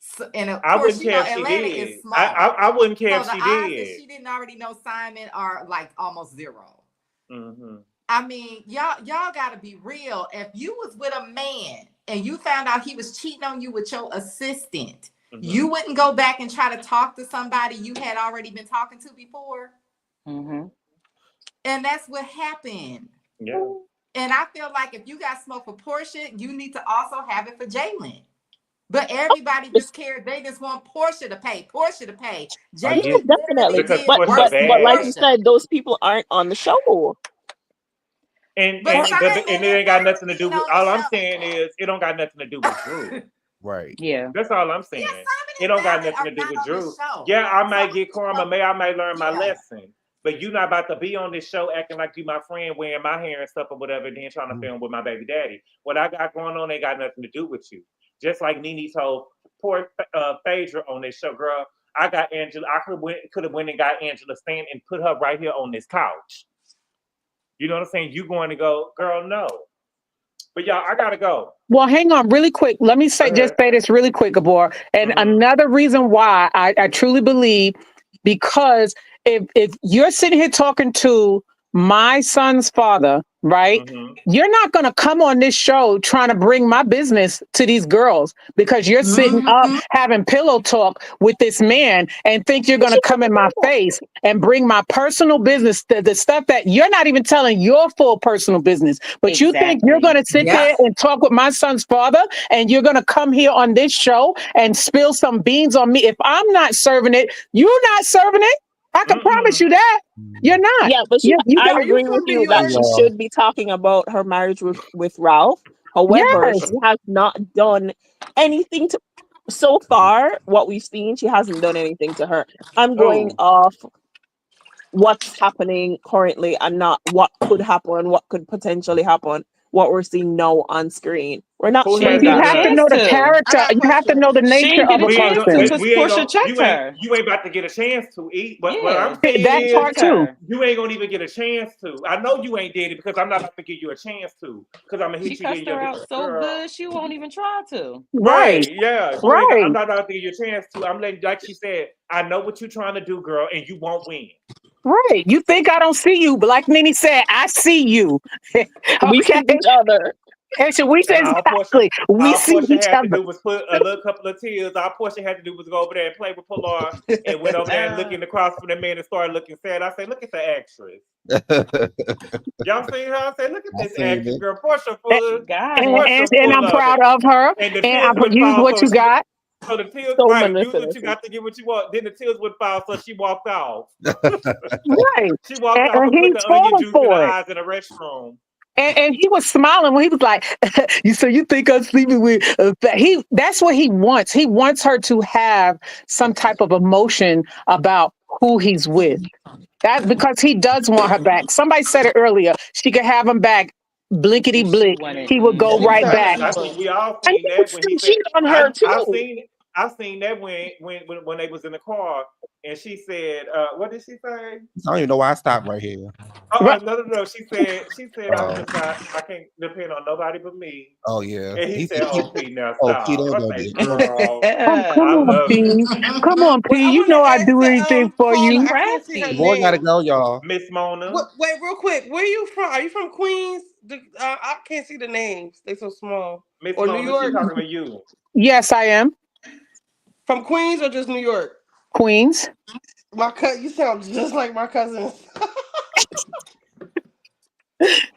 So, and of course, you know, Atlanta is small. I wouldn't care if she odds did. that she didn't already know Simon are like almost zero. Mm-hmm. I mean, y'all got to be real. If you was with a man and you found out he was cheating on you with your assistant, you wouldn't go back and try to talk to somebody you had already been talking to before. And that's what happened. Yeah. And I feel like if you got smoke for Porsha, you need to also have it for Jalen. But everybody just cared. They just want Porsha to pay. Jalen definitely. But like you said, those people aren't on the show. And it ain't got nothing to do with. All I'm saying is it don't got nothing to do with Drew. Right. Yeah. That's all I'm saying. It don't got nothing to do with Drew. Yeah, I might get karma. I might learn my lesson. But you're not about to be on this show acting like you my friend, wearing my hair and stuff or whatever, then trying to film with my baby daddy. What I got going on ain't got nothing to do with you. Just like Nene told poor Phaedra on this show, girl, I got Angela. I could have went and got Angela Stan and put her right here on this couch. You know what I'm saying? You going to go, girl, no. But y'all, I gotta go. Well, hang on really quick. Let me say this really quick, Gabor. And another reason why I truly believe, because if you're sitting here talking to my son's father, right? You're not going to come on this show trying to bring my business to these girls because you're sitting up having pillow talk with this man and think you're going to come in my face and bring my personal business, the stuff that you're not even telling your full personal business. But you think you're going to sit there and talk with my son's father and you're going to come here on this show and spill some beans on me. If I'm not serving it, you're not serving it. I can promise you that. You're not. Yeah, but I agree with you that she should be talking about her marriage with Ralph. However, she has not done anything to, so far, what we've seen, she hasn't done anything to her. I'm going off what's happening currently and not what could happen, what could potentially happen, what we're seeing now on screen. We're not seeing you have to know the character. You have to know the nature of a person. You ain't about to get a chance to eat. But what I'm saying is, part too. You ain't gonna even get a chance to. I know you ain't did it because I'm not about to give you a chance to. Because I'm gonna hit She you in cussed your her out so good she won't even try to. Right. Yeah. Right. I'm not about to give you a chance to. I'm letting, like she said, I know what you're trying to do, girl, and you won't win. Right. You think I don't see you, but like Nene said, I see you. We see each other. And so we said exactly. We see each had other. to do was put a little couple of tears. All Porsha had to do was go over there and play with Pilar and went over there and looking across from the man and started looking sad. I said, look at the actress. Y'all see her? I said, look at this actress, girl. Porsha full. And I'm proud of her. And I use what you got. So the tears, So use what you got to get what you want. Then the tears would fall, so she walked off. Right. She walked off and with he's the onion juice in her for it. eyes in a restroom. And he was smiling when he was like, you think I'm sleeping with that's what he wants. He wants her to have some type of emotion about who he's with. That's because he does want her back. Somebody said it earlier. She could have him back. Blinkety blink. He would go right back. I think we all seen that when he said, on her too. I seen that when they was in the car and she said, what did she say? I don't even know why I stopped right here. No. She said, I'm just not, I can't depend on nobody but me. Oh yeah. And he said, P, now Oh, stop. P, don't I go say, there. girl, Come on, P. Come on, P. You know I do anything for you. I can't see her Boy, name. gotta go, y'all. Miss Mona. Wait, real quick. Where you from? Are you from Queens? I can't see the names. They're so small. Miss Or Mona, New York? she talking to you. Yes, I am. From Queens or just New York? Queens. You sound just like my cousins.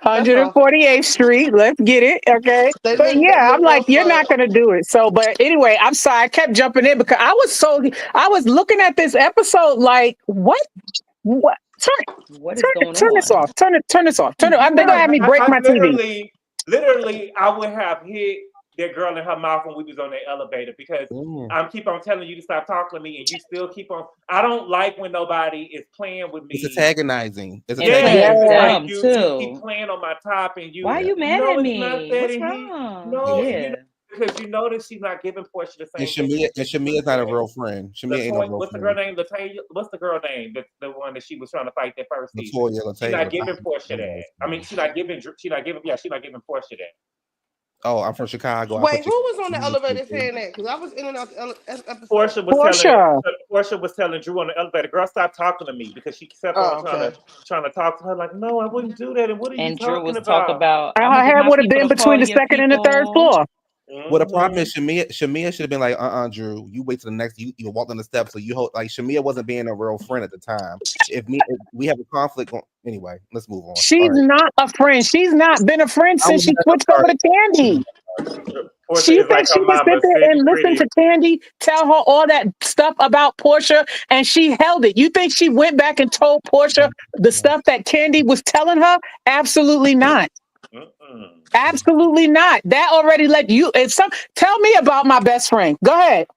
148th Street. Let's get it. Okay. But yeah, I'm like, you're not going to do it. So, but anyway, I'm sorry. I kept jumping in because I was looking at this episode like, what? What is going on? Turn this off. Turn this off. They're going to have me break my TV. Literally, I would have hit that girl in her mouth when we was on the elevator because I'm keep on telling you to stop talking to me and you still keep on. I don't like when nobody is playing with me. It's antagonizing. It's like you keep playing on my top and you. Why are you mad at me? Not that What's wrong? No, yeah. Because you notice she's not giving Porsha the same. And Shamia's not a real friend. Shamia ain't no real what's friend. The girl name? What's the girl name? The one that she was trying to fight that first season. She's not giving Porsha that. I mean, she's not giving Porsha that. Oh, I'm from Chicago. Wait, who was on the elevator saying that? Because I was in and out the episode. Porsha was telling Drew on the elevator, "Girl, stop talking to me," because she kept on trying to talk to her. Like, no, I wouldn't do that. And what are you talking about? Her hair would have been between the second and the third floor. Well, the problem is Shamia should have been like, Drew, you wait till the next. You walk on the steps, so you hold like Shamia wasn't being a real friend at the time. If we have a conflict, anyway, let's move on. She's not a friend. She's not been a friend since she switched over to Candy. She thinks she would sit there and listen to Candy tell her all that stuff about Porsha, and she held it. You think she went back and told Porsha the stuff that Candy was telling her? Absolutely not. Absolutely not. That already let you. Tell me about my best friend. Go ahead.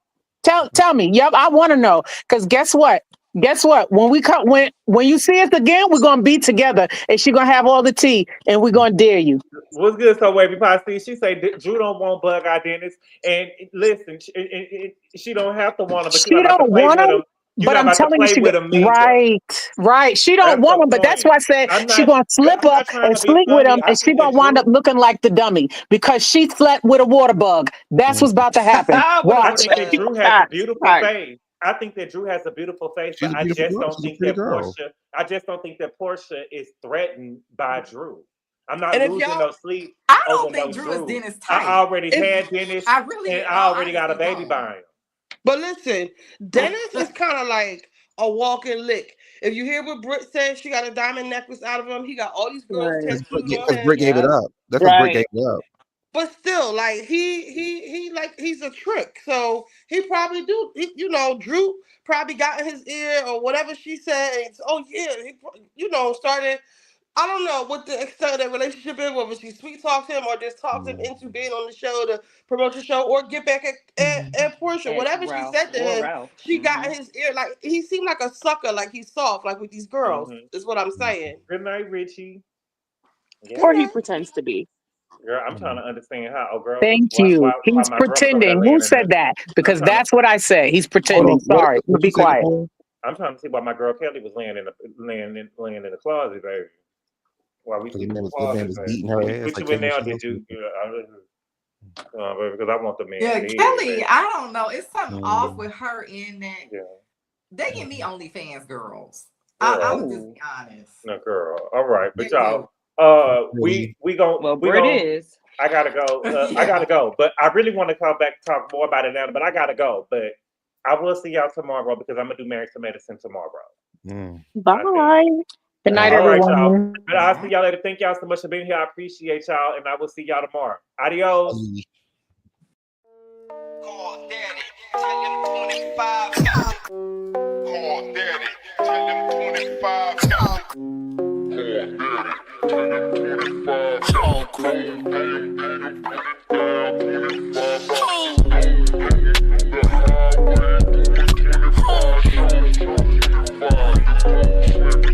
Tell me. Yep, I want to know. Because guess what? When you see us again, we're gonna be together, and she's gonna have all the tea, and we're gonna dare you. What's good, so wavy Posse? She say Drew don't want Bug Eye Dennis, and listen, she don't have to want him, but she don't want him. But I'm telling you, right. She don't want him, but that's why I said she's gonna slip up and sleep with him, and she's gonna wind up looking like the dummy because she slept with a water bug. That's what's about to happen. I think that Drew has a beautiful face. I think that Drew has a beautiful face, but I just don't think that Porsha is threatened by Drew. I'm not losing no sleep. I don't think Drew is Dennis type. I already had Dennis. I already got a baby by him. But listen, Dennis is kind of like a walking lick. If you hear what Britt said, she got a diamond necklace out of him. He got all these girls tattoos on him. Because Britt gave it up. That's what Britt gave it up. But still, like he's a trick. So he probably Drew probably got in his ear or whatever she said. And, he started. I don't know what the extent of that relationship is, whether she sweet talks him or just talks him into being on the show to promote the show or get back at Porsha. Whatever she said to him, she got in his ear. Like he seemed like a sucker, like he's soft, like with these girls, is what I'm saying. Good night, Richie. Yeah. Or he pretends to be. Girl, I'm trying to understand how. Thank you. He's pretending. Who said that? Because that's what I said. He's pretending. Sorry. Be quiet. I'm trying to see why my girl Kelli was laying in the closet, baby. While we see was beating her ass. What you in now? Did you? Because I want the man. Yeah, Kelli. I don't know. It's something off with her in that. Yeah. They give me OnlyFans girls. I would just be honest. No, girl. All right, but y'all. We gon' Well, Brit is. I gotta go. I gotta go. But I really want to come back and talk more about it now. But I gotta go. But I will see y'all tomorrow because I'm gonna do Married to Medicine tomorrow. Bye. Good night, everyone. But I'll see y'all later. Thank y'all so much for being here. I appreciate y'all, and I will see y'all tomorrow. Adios. Call Daddy, tell him 25. Call Daddy, tell him 25. Call Daddy, tell him 25.